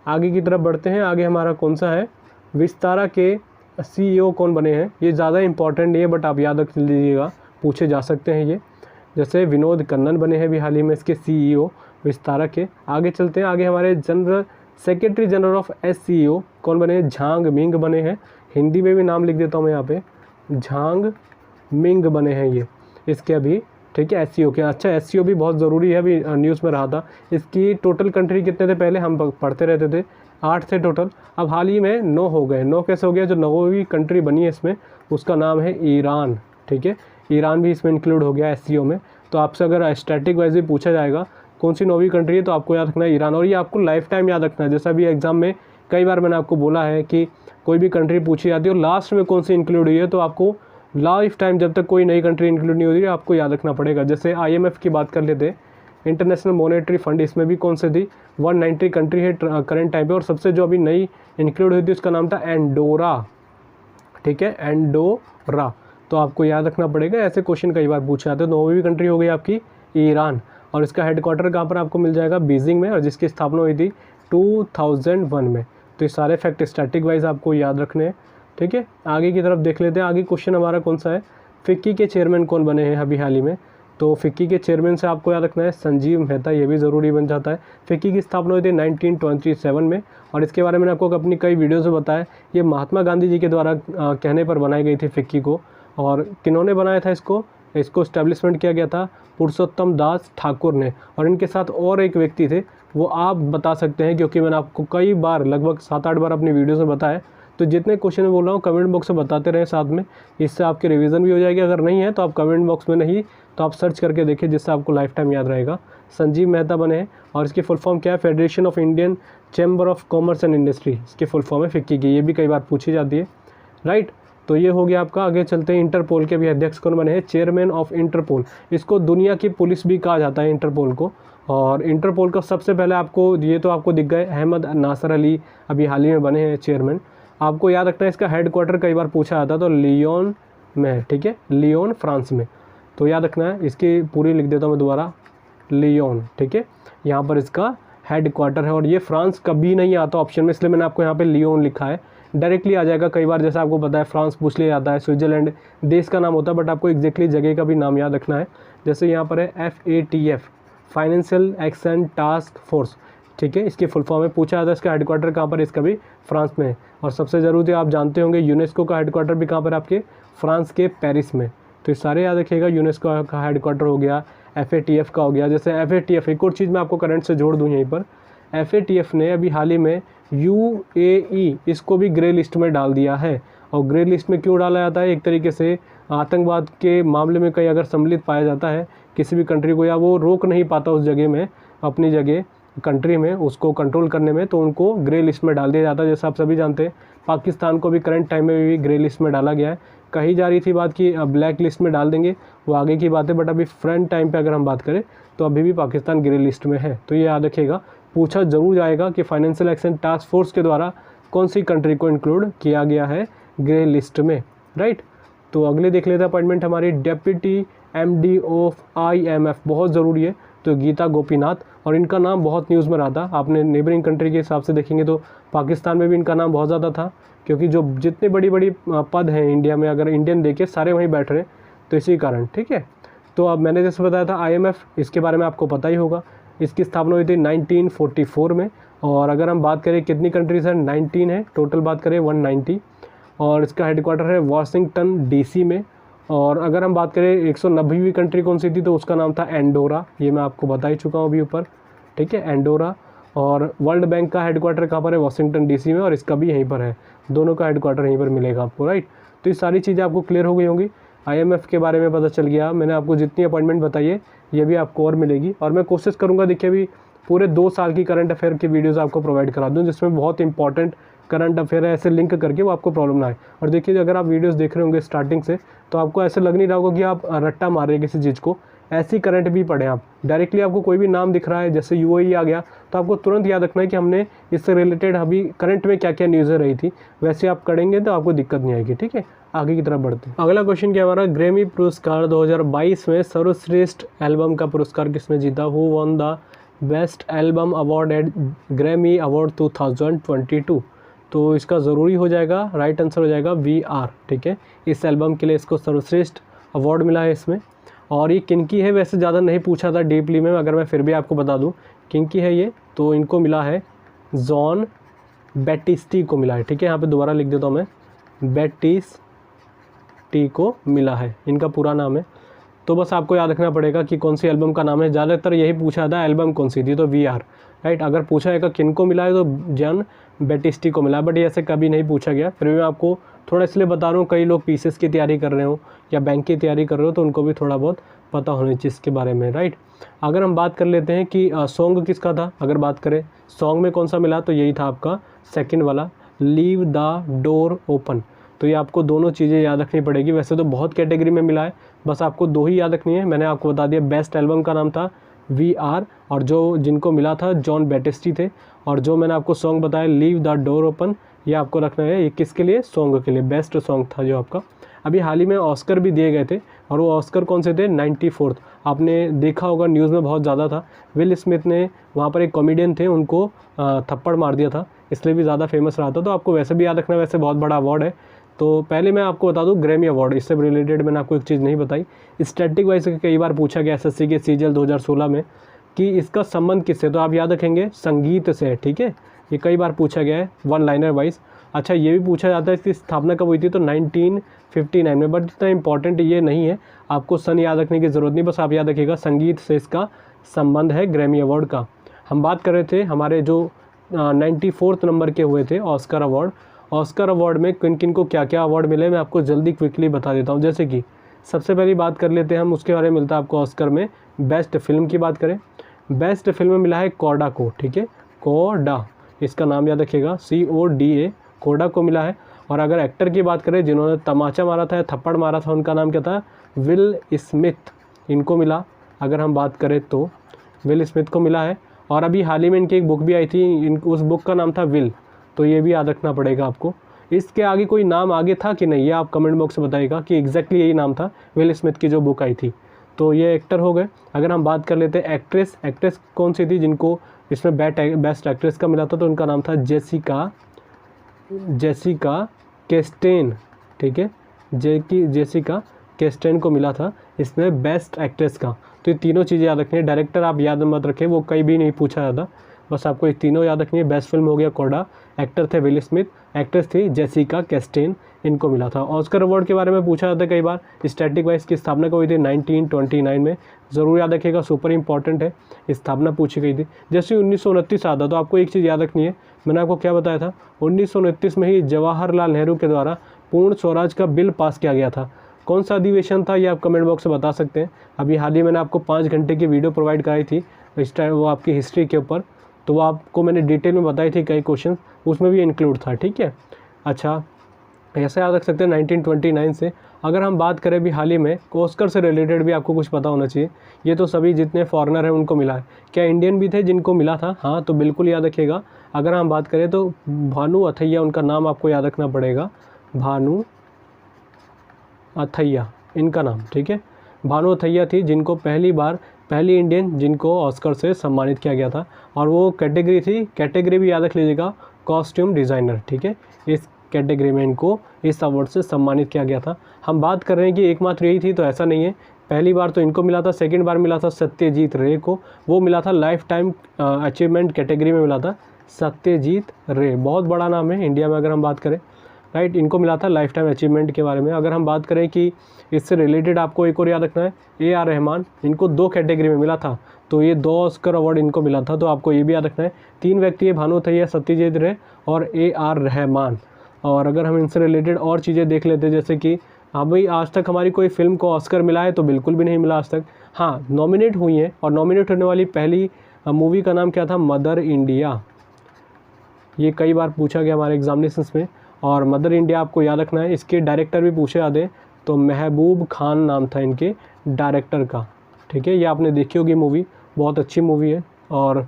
आगे की तरफ बढ़ते हैं, आगे हमारा कौन सा है, विस्तारा के CEO कौन बने हैं। ये ज़्यादा इंपॉर्टेंट नहीं है, बट आप याद रख लीजिएगा, पूछे जा सकते हैं ये। जैसे विनोद कन्नन बने हैं अभी हाल ही में इसके CEO विस्तारा के। आगे चलते हैं, आगे हमारे सेक्रेटरी जनरल ऑफ SCO कौन बने हैं, झांग मिंग बने हैं। हिंदी में भी नाम लिख देता हूँ मैं यहाँ पे, झांग मिंग बने हैं ये इसके अभी, ठीक है, SCO के। अच्छा, SCO भी बहुत ज़रूरी है, अभी न्यूज़ में रहा था। इसकी टोटल कंट्री कितने थे, पहले हम पढ़ते रहते थे 8 थे टोटल, अब हाल ही में 9 हो गए। 9 कैसे हो गया, जो 9वीं कंट्री बनी है इसमें उसका नाम है ईरान, ठीक है। ईरान भी इसमें इंक्लूड हो गया SCO में। तो आपसे अगर स्टैटिक वाइज भी पूछा जाएगा कौन सी 9वीं कंट्री है, तो आपको याद रखना है ईरान। और ये आपको लाइफ टाइम याद रखना है, जैसा भी एग्जाम में कई बार मैंने आपको बोला है कि कोई भी कंट्री पूछी जाती है और लास्ट में कौन सी इंक्लूड हुई है, तो आपको लाइफ टाइम जब तक कोई नई कंट्री इंक्लूड नहीं होती है आपको याद रखना पड़ेगा। जैसे IMF की बात कर लेते, इंटरनेशनल मॉनेटरी फंड, इसमें भी कौन सी थी, 190 कंट्री है करंट टाइम पे। और सबसे जो अभी नई इंक्लूड हुई थी उसका नाम था एंडोरा, ठीक है, एंडोरा। तो आपको याद रखना पड़ेगा, ऐसे क्वेश्चन कई बार पूछे जाते हैं। 9वीं कंट्री हो गई आपकी ईरान, और इसका हेडक्वार्टर कहाँ पर आपको मिल जाएगा, बीजिंग में, और जिसकी स्थापना हुई थी 2001 में। तो ये सारे फैक्ट स्टैटिक वाइज आपको याद रखने हैं, ठीक है। आगे की तरफ देख लेते हैं, आगे क्वेश्चन हमारा कौन सा है, फिक्की के चेयरमैन कौन बने हैं अभी हाल ही में। तो फिक्की के चेयरमैन से आपको याद रखना है संजीव मेहता, ये भी ज़रूरी बन जाता है। फिक्की की स्थापना हुई थी 1927 में, और इसके बारे में आपको अपनी कई वीडियोज़ में बताया। ये महात्मा गांधी जी के द्वारा कहने पर बनाई गई थी फिक्की को। और किन्होंने बनाया था इसको इस्टेब्लिशमेंट किया गया था पुरुषोत्तम दास ठाकुर ने। और इनके साथ और एक व्यक्ति थे, वो आप बता सकते हैं, क्योंकि मैंने आपको कई बार लगभग 7-8 बार अपनी वीडियोज़ में बताया। तो जितने क्वेश्चन मैं बोल रहा हूँ कमेंट बॉक्स में बताते रहें साथ में, इससे आपकी रिवीजन भी हो जाएगी। अगर नहीं है तो आप कमेंट बॉक्स में नहीं तो आप सर्च करके देखिए, जिससे आपको लाइफ टाइम याद रहेगा। संजीव मेहता बने हैं, और इसकी फुल फॉर्म क्या है, federation of Indian chamber of commerce and industry, इसकी फुल फॉर्म है फिक्की की। ये भी कई बार पूछी जाती है, राइट। तो ये हो गया आपका। आगे चलते हैं, इंटरपोल के भी अध्यक्ष कौन बने हैं, चेयरमैन ऑफ इंटरपोल। इसको दुनिया की पुलिस भी कहा जाता है इंटरपोल को। और इंटरपोल का सबसे पहले आपको ये तो आपको दिख गए, अहमद नासर अली अभी हाल ही में बने हैं चेयरमैन। आपको याद रखना है इसका हेडक्वार्टर कई बार पूछा जाता है, तो लियोन में है, ठीक है, लियोन फ्रांस में। तो याद रखना है, इसकी पूरी लिख देता हूँ मैं दोबारा, लियोन, ठीक है, यहाँ पर इसका हेडक्वार्टर है। और ये फ्रांस कभी नहीं आता ऑप्शन में, इसलिए मैंने आपको यहाँ पे लियोन लिखा है। डायरेक्टली आ जाएगा। कई बार जैसे आपको पता है फ्रांस पूछ लिया जाता है, स्विट्ज़रलैंड देश का नाम होता है, बट आपको एग्जैक्टली जगह का भी नाम याद रखना है। जैसे यहाँ पर है FATF, financial action task force, ठीक है, इसकी फुल फॉर्म में पूछा जाता है इसका हेडक्वार्टर कहाँ पर, इसका भी फ्रांस में है। और सबसे ज़रूरी आप जानते होंगे यूनेस्को का हेडक्वार्टर भी कहाँ पर आपके फ्रांस के पेरिस में। तो ये सारे याद रखिएगा। यूनेस्को का हेडक्वार्टर हो गया, FATF का हो गया। जैसे FATF, एक और चीज़ मैं आपको करंट से जोड़ दूँ यहीं पर, FATF ने अभी हाल ही में UAE इसको भी ग्रे लिस्ट में डाल दिया है। और ग्रे लिस्ट में क्यों डाला जाता है, एक तरीके से आतंकवाद के मामले में कहीं अगर सम्मिलित पाया जाता है किसी भी कंट्री को, या वो रोक नहीं पाता उस जगह में, अपनी जगह कंट्री में उसको कंट्रोल करने में, तो उनको ग्रे लिस्ट में डाल दिया जाता है। जैसे आप सभी जानते हैं पाकिस्तान को भी करंट टाइम में भी ग्रे लिस्ट में डाला गया है। कही जा रही थी बात कि ब्लैक लिस्ट में डाल देंगे, वो आगे की बात है, बट अभी फ्रंट टाइम पे अगर हम बात करें तो अभी भी पाकिस्तान ग्रे लिस्ट में है। तो ये याद रखिएगा, पूछा जरूर जाएगा कि फाइनेंशियल एक्शन टास्क फोर्स के द्वारा कौन सी कंट्री को इंक्लूड किया गया है ग्रे लिस्ट में, राइट। तो अगले देख लेते हैं अपॉइंटमेंट हमारी डेप्यूटी MD ऑफ IMF, बहुत ज़रूरी है, तो गीता गोपीनाथ। और इनका नाम बहुत न्यूज़ में रहा था, आपने नेबरिंग कंट्री के हिसाब से देखेंगे तो पाकिस्तान में भी इनका नाम बहुत ज़्यादा था, क्योंकि जो जितने बड़ी बड़ी पद हैं इंडिया में, अगर इंडियन देखे सारे वहीं बैठ रहे हैं, तो इसी कारण, ठीक है। तो अब मैंने जैसे बताया था IMF, इसके बारे में आपको पता ही होगा। इसकी स्थापना हुई थी 1944 में। और अगर हम बात करें कितनी कंट्रीज़ हैं, 19 है टोटल, बात करें 190। और इसका हेडक्वार्टर है वाशिंगटन DC में। और अगर हम बात करें 190वीं कंट्री कौन सी थी, तो उसका नाम था एंडोरा, ये मैं आपको बता ही चुका हूँ अभी ऊपर, ठीक है, एंडोरा। और वर्ल्ड बैंक का हेडक्वार्टर कहाँ पर है, वाशिंगटन DC में, और इसका भी यहीं पर है, दोनों का हेडक्वार्टर यहीं पर मिलेगा आपको, राइट। तो ये सारी चीज़ें आपको क्लियर हो गई होंगी। IMF के बारे में पता चल गया, मैंने आपको जितनी अपॉइंटमेंट बताई है ये भी आपको और मिलेगी। और मैं कोशिश करूँगा, देखिए अभी पूरे 2 साल की करंट अफेयर की वीडियोज़ आपको प्रोवाइड करा दूँ, जिसमें बहुत इंपॉर्टेंट करंट अफेयर है, ऐसे लिंक करके वो आपको प्रॉब्लम ना आए। और देखिए अगर आप वीडियोस देख रहे होंगे स्टार्टिंग से, तो आपको ऐसे लग नहीं रहा होगा कि आप रट्टा मार रहे हैं किसी चीज़ को, ऐसी करंट भी पढ़ें आप। डायरेक्टली आपको कोई भी नाम दिख रहा है, जैसे UAE आ गया, तो आपको तुरंत याद रखना है कि हमने इससे रिलेटेड अभी करंट में क्या क्या न्यूज़ें रही थी, वैसे आप करेंगे तो आपको दिक्कत नहीं आएगी, ठीक है। आगे की तरफ बढ़ते हैं। अगला क्वेश्चन क्या हमारा, ग्रैमी पुरस्कार 2022 में सर्वश्रेष्ठ एल्बम का पुरस्कार किसने जीता, who won the best album award eight Grammy award 2022। तो इसका ज़रूरी हो जाएगा, राइट आंसर हो जाएगा VR, ठीक है। इस एल्बम के लिए इसको सर्वश्रेष्ठ अवार्ड मिला है इसमें। और ये किनकी है, वैसे ज़्यादा नहीं पूछा था डीपली में, अगर मैं फिर भी आपको बता दूं किनकी है ये, तो इनको मिला है जॉन बैटिस्टी को मिला है, ठीक है। यहाँ पे दोबारा लिख देता हूँ मैं, बैटिस्टी को मिला है, इनका पूरा नाम है। तो बस आपको याद रखना पड़ेगा कि कौन सी एल्बम का नाम है। ज़्यादातर यही पूछा था एल्बम कौन सी थी, तो VR, राइट। अगर पूछा जाएगा किन को मिला है तो जॉन बैटिस्टी को मिला, बट ये ऐसे कभी नहीं पूछा गया। फिर भी मैं आपको थोड़ा इसलिए बता रहा हूँ, कई लोग पीसीएस की तैयारी कर रहे हो या बैंक की तैयारी कर रहे हो, तो उनको भी थोड़ा बहुत पता होनी चाहिए इसके बारे में, राइट। अगर हम बात कर लेते हैं कि सॉन्ग किसका था, अगर बात करें सॉन्ग में कौन सा मिला, तो यही था आपका सेकंड वाला, लीव द डोर ओपन। तो ये आपको दोनों चीज़ें याद रखनी पड़ेगी। वैसे तो बहुत कैटेगरी में मिला है, बस आपको 2 ही याद रखनी है। मैंने आपको बता दिया, बेस्ट एल्बम का नाम था VR, और जो जिनको मिला था जॉन बैटिस्टी थे। और जो मैंने आपको सॉन्ग बताया लीव द डोर ओपन, ये आपको रखना है, ये किसके लिए, सॉन्ग के लिए, बेस्ट सॉन्ग था जो आपका। अभी हाल ही में ऑस्कर भी दिए गए थे, और वो ऑस्कर कौन से थे, 94th। आपने देखा होगा न्यूज़ में बहुत ज़्यादा था, विल स्मिथ ने वहाँ पर एक कॉमेडियन थे, उनको थप्पड़ मार दिया था, इसलिए भी ज़्यादा फेमस रहा था। तो आपको वैसे भी याद रखना, वैसे बहुत बड़ा अवार्ड है। तो पहले मैं आपको बता दूं ग्रैमी अवार्ड, इससे रिलेटेड मैंने आपको एक चीज़ नहीं बताई, स्टैटिक वाइज कई बार पूछा गया SSC के CGL 2016 में कि इसका संबंध किससे, तो आप याद रखेंगे संगीत से, ठीक है। ये कई बार पूछा गया है 1 लाइनर वाइज। अच्छा, ये भी पूछा जाता है इसकी स्थापना कब हुई थी, तो 1959 में, बट इतना इंपॉर्टेंट ये नहीं है, आपको सन याद रखने की ज़रूरत नहीं, बस आप याद रखिएगा संगीत से इसका संबंध है ग्रैमी अवार्ड का। हम बात कर रहे थे हमारे जो 94th नंबर के हुए थे ऑस्कर अवार्ड। ऑस्कर अवार्ड में किन किन को क्या क्या अवार्ड मिले, मैं आपको जल्दी क्विकली बता देता हूँ। जैसे कि सबसे पहली बात कर लेते हैं हम, उसके बारे में मिलता है आपको ऑस्कर में, बेस्ट फिल्म की बात करें, बेस्ट फिल्म में मिला है कोडा को, ठीक है, कोडा, इसका नाम याद रखिएगा, CODA, कोडा को मिला है। और अगर एक्टर की बात करें जिन्होंने तमाचा मारा था या थप्पड़ मारा था, उनका नाम क्या था, विल स्मिथ, इनको मिला। अगर हम बात करें तो विल स्मिथ को मिला है। और अभी हाल ही में इनकी एक बुक भी आई थी, उस बुक का नाम था विल, तो ये भी याद रखना पड़ेगा आपको। इसके आगे कोई नाम आगे था कि नहीं, ये आप कमेंट बॉक्स में बताइएगा कि एग्जैक्टली यही नाम था विल स्मिथ की जो बुक आई थी। तो ये एक्टर हो गए। अगर हम बात कर लेते हैं एक्ट्रेस, एक्ट्रेस कौन सी थी जिनको इसमें बेस्ट एक्ट्रेस का मिला था, तो उनका नाम था जेसिका जेसिका चेस्टेन, ठीक है, जेसिका चेस्टेन को मिला था इसमें बेस्ट एक्ट्रेस का। तो ये तीनों चीज़ें याद रखनी है। डायरेक्टर आप याद मत रखें, वो कहीं भी नहीं पूछा जाता, बस आपको ये तीनों याद रखनी है। बेस्ट फिल्म हो गया कोडा, एक्टर थे विल स्मिथ, एक्ट्रेस थी जेसिका चेस्टेन, इनको मिला था। ऑस्कर अवार्ड के बारे में पूछा जाता है कई बार। स्टैटिक वाइज की स्थापना हुई थी 1929 में, ज़रूर याद रखिएगा, सुपर इंपॉर्टेंट है, स्थापना पूछी गई थी। जैसे 1929 आता तो आपको एक चीज़ याद रखनी है, मैंने आपको क्या बताया था, 1929 में ही जवाहरलाल नेहरू के द्वारा पूर्ण स्वराज का बिल पास किया गया था। कौन सा अधिवेशन था ये आप कमेंट बॉक्स में बता सकते हैं। अभी हाल ही मैंने आपको 5 घंटे की वीडियो प्रोवाइड कराई थी वो आपकी हिस्ट्री के ऊपर, तो वो आपको मैंने डिटेल में बताई थी, कई क्वेश्चन उसमें भी इंक्लूड था, ठीक है। अच्छा, ऐसा याद रख सकते हैं 1929 से। अगर हम बात करें भी हाल ही में, ऑस्कर से रिलेटेड भी आपको कुछ पता होना चाहिए। ये तो सभी जितने फॉरेनर हैं उनको मिला है, क्या इंडियन भी थे जिनको मिला था? हाँ, तो बिल्कुल याद रखिएगा। अगर हम बात करें तो भानु अथैया, उनका नाम आपको याद रखना पड़ेगा, भानु अथैया इनका नाम, ठीक है। भानु अथैया थी जिनको पहली इंडियन जिनको ऑस्कर से सम्मानित किया गया था, और वो कैटेगरी भी याद रख लीजिएगा, कॉस्ट्यूम डिज़ाइनर, ठीक है। इस कैटेगरी में इनको इस अवार्ड से सम्मानित किया गया था। हम बात कर रहे हैं कि एकमात्र यही थी, तो ऐसा नहीं है। पहली बार तो इनको मिला था, सेकंड बार मिला था सत्यजीत रे को, वो मिला था लाइफ टाइम अचीवमेंट कैटेगरी में मिला था सत्यजीत रे, बहुत बड़ा नाम है इंडिया में अगर हम बात करें, राइट। इनको मिला था लाइफ टाइम अचीवमेंट के बारे में। अगर हम बात करें कि इससे रिलेटेड आपको एक और याद रखना है, AR रहमान, इनको 2 कैटेगरी में मिला था, तो ये 2 ऑस्कर अवार्ड इनको मिला था, तो आपको ये भी याद रखना है। 3 व्यक्ति है, भानु अथैया, सत्यजीत रे और AR रहमान। और अगर हम इनसे रिलेटेड और चीज़ें देख लेते हैं, जैसे कि हाँ भाई, आज तक हमारी कोई फिल्म को ऑस्कर मिला है? तो बिल्कुल भी नहीं मिला आज तक। हाँ, नॉमिनेट हुई है, और नॉमिनेट होने वाली पहली मूवी का नाम क्या था? Mother India. ये कई बार पूछा गया हमारे एग्जामिनेशंस में, और मदर इंडिया आपको याद रखना है। इसके डायरेक्टर भी पूछे जाते हैं, तो महबूब खान नाम था इनके डायरेक्टर का, ठीक है। ये आपने देखी होगी मूवी, बहुत अच्छी मूवी है। और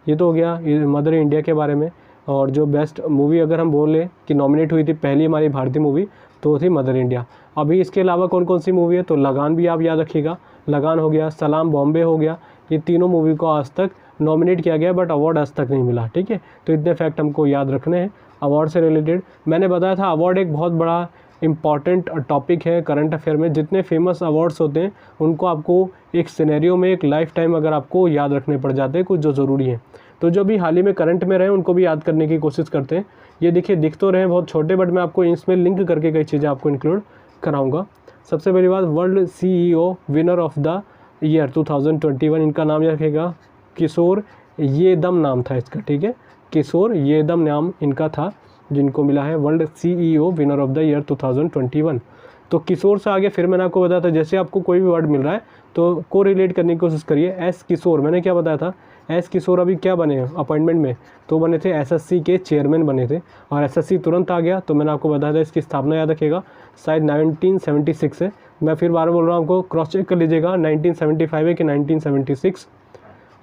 ये तो हो गया मदर इंडिया के बारे में। और जो बेस्ट मूवी अगर हम बोलें कि नॉमिनेट हुई थी पहली हमारी भारतीय मूवी, तो थी मदर इंडिया। अभी इसके अलावा कौन कौन सी मूवी है? तो लगान भी आप याद रखिएगा, लगान हो गया, सलाम बॉम्बे हो गया। ये तीनों मूवी को आज तक नॉमिनेट किया गया, बट अवार्ड आज तक नहीं मिला, ठीक है। तो इतने फैक्ट हमको याद रखने हैं अवार्ड से रिलेटेड। मैंने बताया था अवार्ड एक बहुत बड़ा इम्पॉर्टेंट टॉपिक है करंट अफेयर में। जितने फेमस अवार्ड्स होते हैं उनको आपको एक सिनेरियो में एक लाइफ टाइम अगर आपको याद रखने पड़ जाते हैं कुछ जो ज़रूरी है। तो जो भी हाल ही में करंट में रहे उनको भी याद करने की कोशिश करते हैं। ये देखिए, दिख तो रहे हैं बहुत छोटे, बट मैं आपको इसमें लिंक करके कई चीज़ें आपको इंक्लूड कराऊंगा। सबसे पहली बात, world CEO winner of the year 2021, इनका नाम रखेगा किशोर येदम नाम था इसका, ठीक है। किशोर येदम नाम इनका था, जिनको मिला है world CEO winner of the year 2021। तो किशोर से आगे फिर मैंने आपको बताया था, जैसे आपको कोई भी वर्ड मिल रहा है तो को रिलेट करने की कोशिश करिए। S किशोर, मैंने क्या बताया था, S किशोर अभी क्या बने अपॉइंटमेंट में? तो बने थे SSC के चेयरमैन बने थे, और SSC तुरंत आ गया। तो मैंने आपको बताया था इसकी स्थापना याद रखिएगा, शायद 1976 है। मैं फिर बार बोल रहा हूँ, आपको क्रॉस चेक कर लीजिएगा 1975 है कि 1976।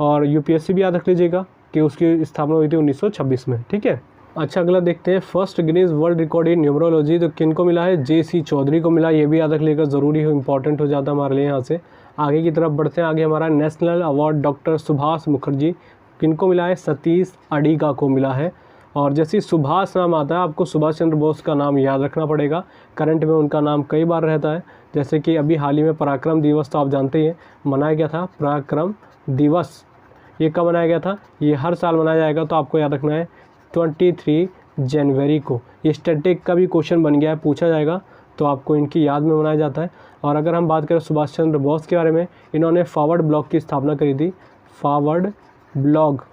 और UPSC भी याद रख लीजिएगा कि उसकी स्थापना हुई थी 1926 में, ठीक है। अच्छा, अगला देखते हैं, first Guinness world record in numerology, तो किन को मिला है? JC चौधरी को मिला। ये भी याद रख लीजिएगा, ज़रूरी हो, इंपॉर्टेंट हो जाता है हमारे लिए। यहाँ से आगे की तरफ बढ़ते हैं। आगे हमारा national award doctor Subhash Mukherjee, किनको मिला है? सतीश अडिगा को मिला है। और जैसे सुभाष नाम आता है, आपको सुभाष चंद्र बोस का नाम याद रखना पड़ेगा। करंट में उनका नाम कई बार रहता है, जैसे कि अभी हाल ही में पराक्रम दिवस तो आप जानते ही हैं, मनाया गया था पराक्रम दिवस। ये कब मनाया गया था? ये हर साल मनाया जाएगा, तो आपको याद रखना है 23 जनवरी को। ये स्टैटिक का भी क्वेश्चन बन गया है, पूछा जाएगा, तो आपको इनकी याद में मनाया जाता है। और अगर हम बात करें सुभाष चंद्र बोस के बारे में, इन्होंने फॉरवर्ड ब्लॉक की स्थापना करी थी, फॉरवर्ड ब्लॉक,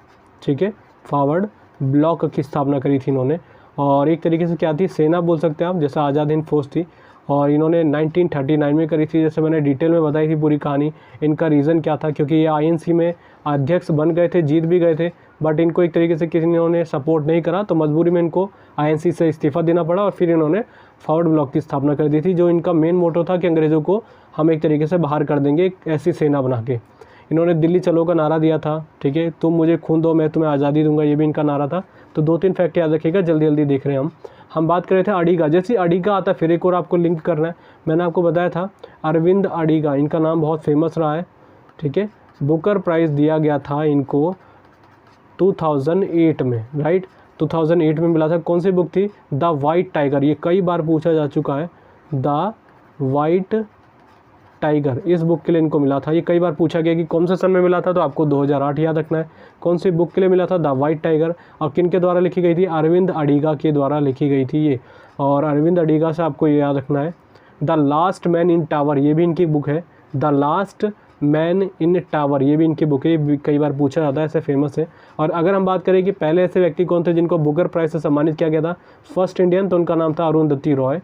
ठीक है, फॉरवर्ड ब्लॉक की स्थापना करी थी इन्होंने। और एक तरीके से क्या थी, सेना बोल सकते हैं आप, जैसा आज़ाद हिंद फौज थी। और इन्होंने 1939 में करी थी, जैसे मैंने डिटेल में बताई थी पूरी कहानी। इनका रीज़न क्या था, क्योंकि ये INC में अध्यक्ष बन गए थे, जीत भी गए थे, बट इनको एक तरीके से किसी ने सपोर्ट नहीं करा, तो मजबूरी में इनको INC से इस्तीफा देना पड़ा, और फिर इन्होंने फॉरवर्ड ब्लॉक की स्थापना कर दी थी, जो इनका मेन मोटो था कि अंग्रेज़ों को हम एक तरीके से बाहर कर देंगे, एक ऐसी सेना बना के। इन्होंने दिल्ली चलो का नारा दिया था, ठीक है, तुम मुझे खून दो मैं तुम्हें आज़ादी दूंगा, ये भी इनका नारा था। तो 2-3 फैक्ट याद रखिएगा, जल्दी जल्दी देख रहे हैं हम बात कर रहे थे अडिगा। जैसे अडिगा आता है, फिर एक और आपको लिंक करना है। मैंने आपको बताया था अरविंद अडिगा, इनका नाम बहुत फेमस रहा है, ठीक है। बुकर प्राइज़ दिया गया था इनको 2008 में, राइट। 2008 में मिला था। कौन सी बुक थी? The white tiger. ये कई बार पूछा जा चुका है, द वाइट टाइगर, इस बुक के लिए इनको मिला था। ये कई बार पूछा गया कि कौन से सन में मिला था, तो आपको 2008 याद रखना है। कौन सी बुक के लिए मिला था? The white tiger. और किन के द्वारा लिखी गई थी? अरविंद अडिगा के द्वारा लिखी गई थी ये। और अरविंद अडिगा से आपको ये याद रखना है। The last man in tower, ये भी इनकी बुक है। The last man in tower, ये भी इनकी बुक है। ये कई बार पूछा जाता है, ऐसे फेमस है। और अगर हम बात करें कि पहले ऐसे व्यक्ति कौन थे जिनको बुकर प्राइज से सम्मानित किया गया था, फर्स्ट इंडियन, तो उनका नाम था अरुंधति रॉय।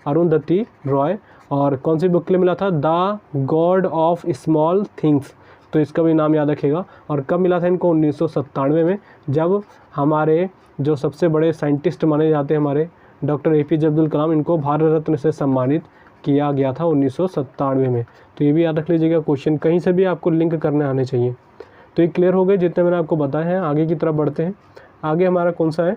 अरुंधति रॉय। और कौन सी बुक के लिए मिला था? The God of small things, तो इसका भी नाम याद रखिएगा। और कब मिला था इनको? 1997 में, जब हमारे जो सबसे बड़े साइंटिस्ट माने जाते हैं हमारे डॉक्टर APJ अब्दुल कलाम, इनको भारत रत्न से सम्मानित किया गया था 1997 में। तो ये भी याद रख लीजिएगा, क्वेश्चन कहीं से भी आपको लिंक करने आने चाहिए। तो ये क्लियर हो गए जितने मैंने आपको बताए हैं। आगे की तरफ बढ़ते हैं। आगे हमारा कौन सा है?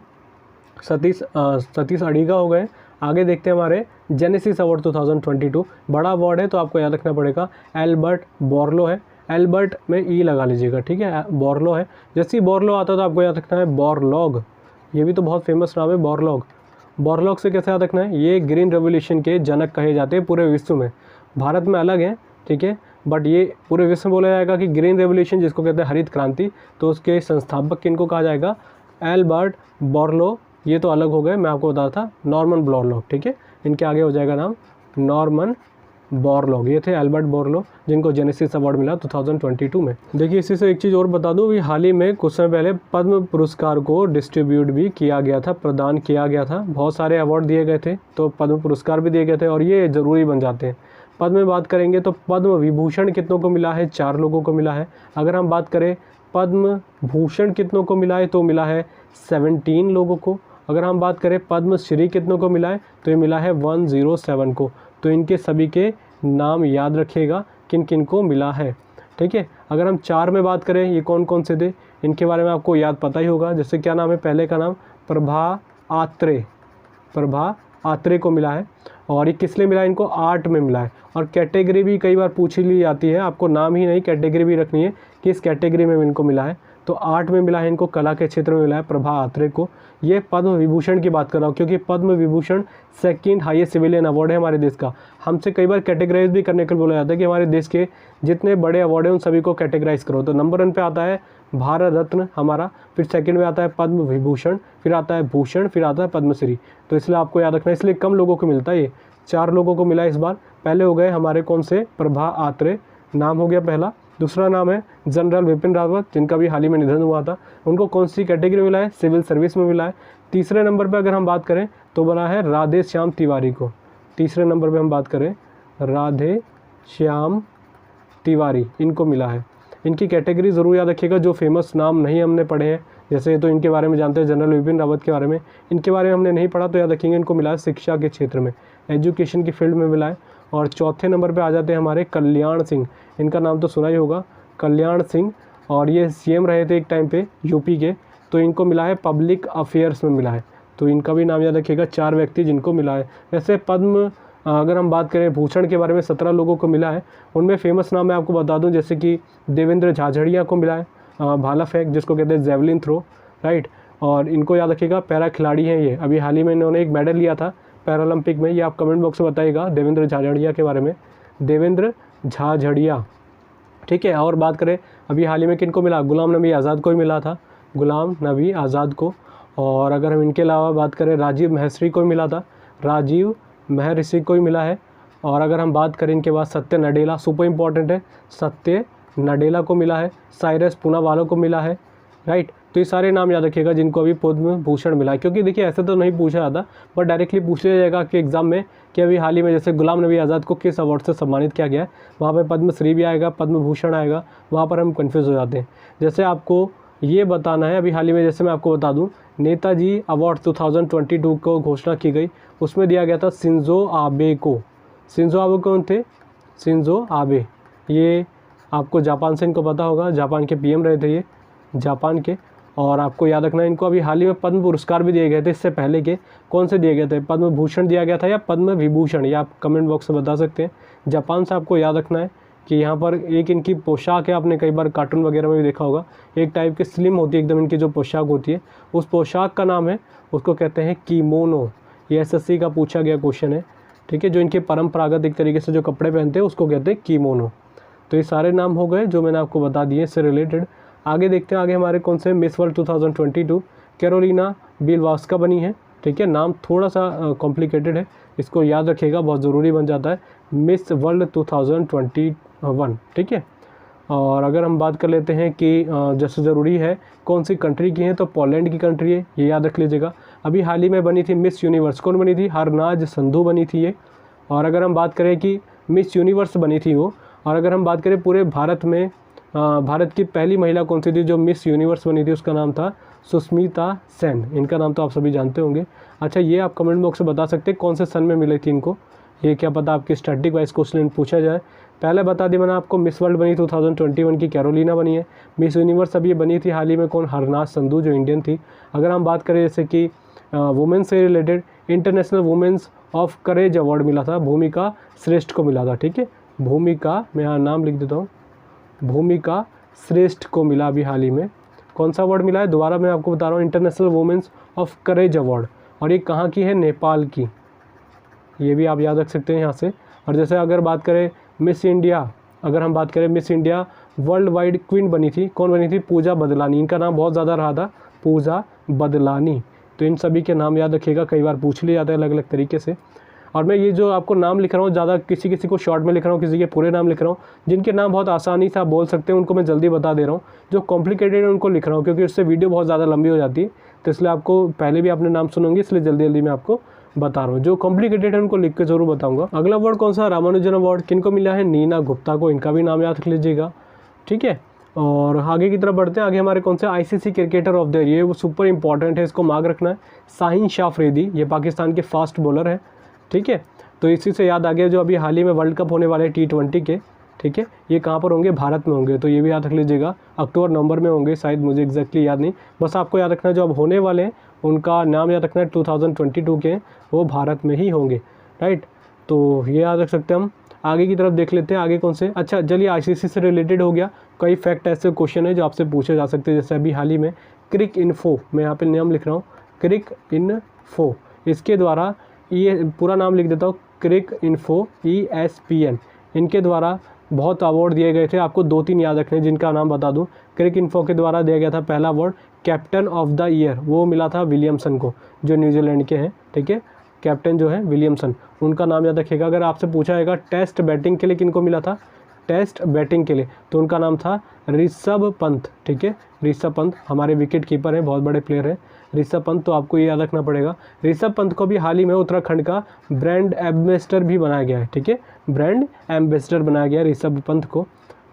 सतीश अडिगा हो गए। आगे देखते हैं हमारे जेनेसिस अवार्ड 2022, बड़ा अवार्ड है तो आपको याद रखना पड़ेगा। एल्बर्ट बोरलो है। एल्बर्ट में ई लगा लीजिएगा, ठीक है। बोरलो है। जैसे ही बोरलो आता है तो आपको याद रखना है बोरलॉग, ये भी तो बहुत फेमस नाम है बोरलॉग। बोरलॉग से कैसे याद रखना है? ये ग्रीन रेवोल्यूशन के जनक कहे जाते हैं पूरे विश्व में। भारत में अलग है, ठीक है, बट ये पूरे विश्व में बोला जाएगा कि ग्रीन रेवोल्यूशन, जिसको कहते हैं हरित क्रांति, तो उसके संस्थापक किनको कहा जाएगा? Albert Borlaug. ये तो अलग हो गए, मैं आपको बताया था नॉर्मन बोरलॉग, ठीक है। इनके आगे हो जाएगा नाम नॉर्मन बोरलॉग। ये थे एल्बर्ट बोरलो, जिनको जेनेसिस अवार्ड मिला 2022 में। देखिए इसी से एक चीज़ और बता दूं, अभी हाल ही में कुछ समय पहले पद्म पुरस्कार को डिस्ट्रीब्यूट भी किया गया था, प्रदान किया गया था। बहुत सारे अवार्ड दिए गए थे, तो पद्म पुरस्कार भी दिए गए थे और ये ज़रूरी बन जाते हैं। पद्म में बात करेंगे तो पद्म विभूषण कितनों को मिला है? 4 लोगों को मिला है। अगर हम बात करें पद्म भूषण कितनों को मिला है, तो मिला है 17 लोगों को। अगर हम बात करें पद्म श्री कितनों को मिला है, तो ये मिला है 107 को। तो इनके सभी के नाम याद रखिएगा किन किन को मिला है, ठीक है। अगर हम 4 में बात करें, ये कौन कौन से थे, इनके बारे में आपको याद पता ही होगा। जैसे क्या नाम है? पहले का नाम प्रभा आत्रे, प्रभा आत्रे को मिला है। और ये किस लिए मिला है? इनको आर्ट में मिला है। और कैटेगरी भी कई बार पूछ ली जाती है, आपको नाम ही नहीं कैटेगरी भी रखनी है, किस कैटेगरी में इनको मिला है। तो आर्ट में मिला है इनको, कला के क्षेत्र में मिला है प्रभा आत्रे को। ये पद्म विभूषण की बात कर रहा हूँ, क्योंकि Padma Vibhushan second highest civilian award है हमारे देश का। हमसे कई बार कैटेगराइज भी करने के लिए बोला जाता है कि हमारे देश के जितने बड़े अवार्ड हैं उन सभी को कैटेगराइज करो। तो नंबर 1 पे आता है भारत रत्न हमारा, फिर सेकंड में आता है पद्म विभूषण, फिर आता है भूषण, फिर आता है पद्मश्री। तो इसलिए आपको याद रखना है, इसलिए कम लोगों को मिलता है। ये 4 लोगों को मिला इस बार। पहले हो गए हमारे कौन से? प्रभा आत्रे, नाम हो गया पहला। दूसरा नाम है जनरल विपिन रावत, जिनका भी हाल ही में निधन हुआ था। उनको कौन सी कैटेगरी मिला है? सिविल सर्विस में मिला है। तीसरे नंबर पे अगर हम बात करें तो बना है राधे श्याम तिवारी को। तीसरे नंबर पे हम बात करें राधे श्याम तिवारी, इनको मिला है। इनकी कैटेगरी ज़रूर याद रखिएगा, जो फेमस नाम नहीं हमने पढ़े हैं, जैसे तो इनके बारे में जानते हैं जनरल विपिन रावत के बारे में, इनके बारे में हमने नहीं पढ़ा तो याद रखेंगे इनको मिला है शिक्षा के क्षेत्र में, एजुकेशन की फील्ड में मिला है। और चौथे नंबर पे आ जाते हैं हमारे कल्याण सिंह, इनका नाम तो सुना ही होगा, कल्याण सिंह। और ये CM रहे थे एक टाइम पे यूपी के, तो इनको मिला है पब्लिक अफेयर्स में मिला है। तो इनका भी नाम याद रखिएगा, 4 व्यक्ति जिनको मिला है। वैसे पद्म अगर हम बात करें भूषण के बारे में 17 लोगों को मिला है। उनमें फेमस नाम मैं आपको बता दूं, जैसे कि देवेंद्र झाझड़िया को मिला है भाला फेंक, जिसको कहते हैं जेवलिन थ्रो, राइट। और इनको याद रखिएगा, पैरा खिलाड़ी हैं ये, अभी हाल ही में इन्होंने एक मेडल लिया था पैरालंपिक में। ये आप कमेंट बॉक्स में बताइएगा देवेंद्र झाझड़िया के बारे में, देवेंद्र झाझड़िया, ठीक है। और बात करें अभी हाल ही में किनको मिला, गुलाम नबी आज़ाद को ही मिला था, गुलाम नबी आज़ाद को। और अगर हम इनके अलावा बात करें राजीव महर्षि को मिला था, राजीव महर्षि को ही मिला है। और अगर हम बात करें इनके बाद सत्य नडेला, सुपर इम्पॉर्टेंट है, सत्य नडेला को मिला है, साइरस पूनावाला को मिला है, राइट। तो ये सारे नाम याद रखिएगा जिनको अभी पद्म भूषण मिला है, क्योंकि देखिए ऐसे तो नहीं पूछा जाता, बट डायरेक्टली पूछ लिया जाएगा कि एग्जाम में कि अभी हाल ही में जैसे गुलाम नबी आज़ाद को किस अवार्ड से सम्मानित किया गया है, वहाँ पे पद्मश्री भी आएगा, पद्म भूषण आएगा, वहाँ पर हम कन्फ्यूज़ हो जाते हैं। जैसे आपको ये बताना है, अभी हाल ही में जैसे मैं आपको बता दूँ, नेताजी अवार्ड 2022 को घोषणा की गई, उसमें दिया गया था शिंजो आबे को। शिंजो आबे कौन थे? शिंजो आबे, ये आपको जापान से इनको पता होगा, जापान के PM रहे थे ये, जापान के। और आपको याद रखना है इनको अभी हाल ही में पद्म पुरस्कार भी दिए गए थे, इससे पहले के कौन से दिए गए थे, पद्म भूषण दिया गया था या पद्म विभूषण, या आप कमेंट बॉक्स में बता सकते हैं। जापान से आपको याद रखना है कि यहाँ पर एक इनकी पोशाक है, आपने कई बार कार्टून वगैरह में भी देखा होगा, एक टाइप की स्लिम होती है एकदम इनकी जो पोशाक होती है, उस पोशाक का नाम है, उसको कहते हैं कीमोनो। ये एसएससी का पूछा गया क्वेश्चन है, ठीक है। जो इनके परंपरागत एक तरीके से जो कपड़े पहनते हैं उसको कहते हैं कीमोनो। तो ये सारे नाम हो गए जो मैंने आपको बता दिए इससे रिलेटेड। आगे देखते हैं, आगे हमारे कौन से मिस वर्ल्ड 2022 कैरोलिना बिलवास्का बनी है, ठीक है। नाम थोड़ा सा कॉम्प्लिकेटेड है, इसको याद रखिएगा, बहुत ज़रूरी बन जाता है, मिस वर्ल्ड 2021, ठीक है। और अगर हम बात कर लेते हैं कि जैसे ज़रूरी है कौन सी कंट्री की है, तो पोलैंड की कंट्री है, ये याद रख लीजिएगा। अभी हाल ही में बनी थी मिस यूनिवर्स, कौन बनी थी? हरनाज संधू बनी थी ये। और अगर हम बात करें कि मिस यूनिवर्स बनी थी वो, और अगर हम बात करें पूरे भारत में भारत की पहली महिला कौन सी थी जो मिस यूनिवर्स बनी थी, उसका नाम था सुष्मिता सेन। इनका नाम तो आप सभी जानते होंगे। अच्छा, ये आप कमेंट बॉक्स में बता सकते हैं कौन से सन में मिली थी इनको, ये क्या पता आपकी स्टैटिक वाइज क्वेश्चन पूछा जाए। पहले बता दिया मैंने आपको, मिस वर्ल्ड बनी 2021 की कैरोलिना बनी है। मिस यूनिवर्स अभी बनी थी हाल ही में कौन? हरनाज संधू जो इंडियन थी। अगर हम बात करें जैसे कि वुमेंस से related, international women's of courage award मिला था, भूमिका श्रेष्ठ को मिला था, ठीक है। भूमिका, मैं यहाँ नाम लिख देता हूँ, भूमिका श्रेष्ठ को मिला अभी हाल ही में। कौन सा अवार्ड मिला है दोबारा मैं आपको बता रहा हूँ, international women's of courage award. और ये कहाँ की है? नेपाल की, ये भी आप याद रख सकते हैं यहाँ से। और जैसे अगर बात करें मिस इंडिया, अगर हम बात करें miss India world wide queen बनी थी, कौन बनी थी? पूजा बदलानी। इनका नाम बहुत ज़्यादा रहा था, पूजा बदलानी। तो इन सभी के नाम याद रखिएगा, कई बार पूछ लिए जाते हैं अलग अलग तरीके से। और मैं ये जो आपको नाम लिख रहा हूँ, ज़्यादा किसी किसी को शॉर्ट में लिख रहा हूँ, किसी के पूरे नाम लिख रहा हूँ। जिनके नाम बहुत आसानी से आप बोल सकते हैं उनको मैं जल्दी बता दे रहा हूँ, जो कॉम्प्लिकेटेड है उनको लिख रहा हूँ, क्योंकि उससे वीडियो बहुत ज़्यादा लंबी हो जाती है। तो इसलिए आपको पहले भी आपने नाम सुनेंगे, इसलिए जल्दी जल्दी मैं आपको बता रहा हूँ। जो कॉम्प्लिकेटेड है उनको लिख के जरूर बताऊँगा। अगला अवार्ड कौन सा? रामानुजन अवार्ड। किनको मिला है? नीना गुप्ता को। इनका भी नाम याद रख लीजिएगा, ठीक है। और आगे की तरफ बढ़ते हैं। आगे हमारे कौन से? ICC cricketer of the year, ये वो सुपर इंपॉर्टेंट है, इसको मार्क रखना है। शाहीन शाह अफरीदी, ये पाकिस्तान के फास्ट बॉलर है, ठीक है। तो इसी से याद आ गया, जो अभी हाल ही में वर्ल्ड कप होने वाले T20 के, ठीक है, ये कहाँ पर होंगे? भारत में होंगे। तो ये भी याद रख लीजिएगा, अक्टूबर नवंबर में होंगे शायद, मुझे एग्जैक्टली याद नहीं। बस आपको याद रखना है जो अब होने वाले हैं उनका नाम याद रखना है, 2022 के, वो भारत में ही होंगे, राइट। तो ये याद रख सकते हैं हम। आगे की तरफ देख लेते हैं, आगे कौन से? अच्छा चलिए, आईसीसी से रिलेटेड हो गया। कई फैक्ट ऐसे क्वेश्चन है जो आपसे पूछे जा सकते हैं, जैसे अभी हाल ही में क्रिक इन्फो, मैं यहाँ पे नाम लिख रहा हूँ, क्रिक इन्फो, इसके द्वारा, ये पूरा नाम लिख देता हूँ, क्रिक इन्फो ESPN, इनके द्वारा बहुत अवार्ड दिए गए थे। आपको 2-3 याद रखने, जिनका नाम बता दूं। क्रिक इन्फो के द्वारा दिया गया था पहला award captain of the year, वो मिला था विलियमसन को, जो न्यूजीलैंड के हैं, ठीक है। कैप्टन जो है विलियमसन, उनका नाम याद रखिएगा। अगर आपसे पूछा जाएगा टेस्ट बैटिंग के लिए किनको मिला था, टेस्ट बैटिंग के लिए, तो उनका नाम था ऋषभ पंत, ठीक है। ऋषभ पंत हमारे विकेट कीपर हैं, बहुत बड़े प्लेयर हैं ऋषभ पंत, तो आपको ये याद रखना पड़ेगा। ऋषभ पंत को भी हाल ही में उत्तराखंड का ब्रांड एम्बेसडर भी बनाया गया है, ठीक है। ब्रांड एम्बेसडर बनाया गया है ऋषभ पंत को।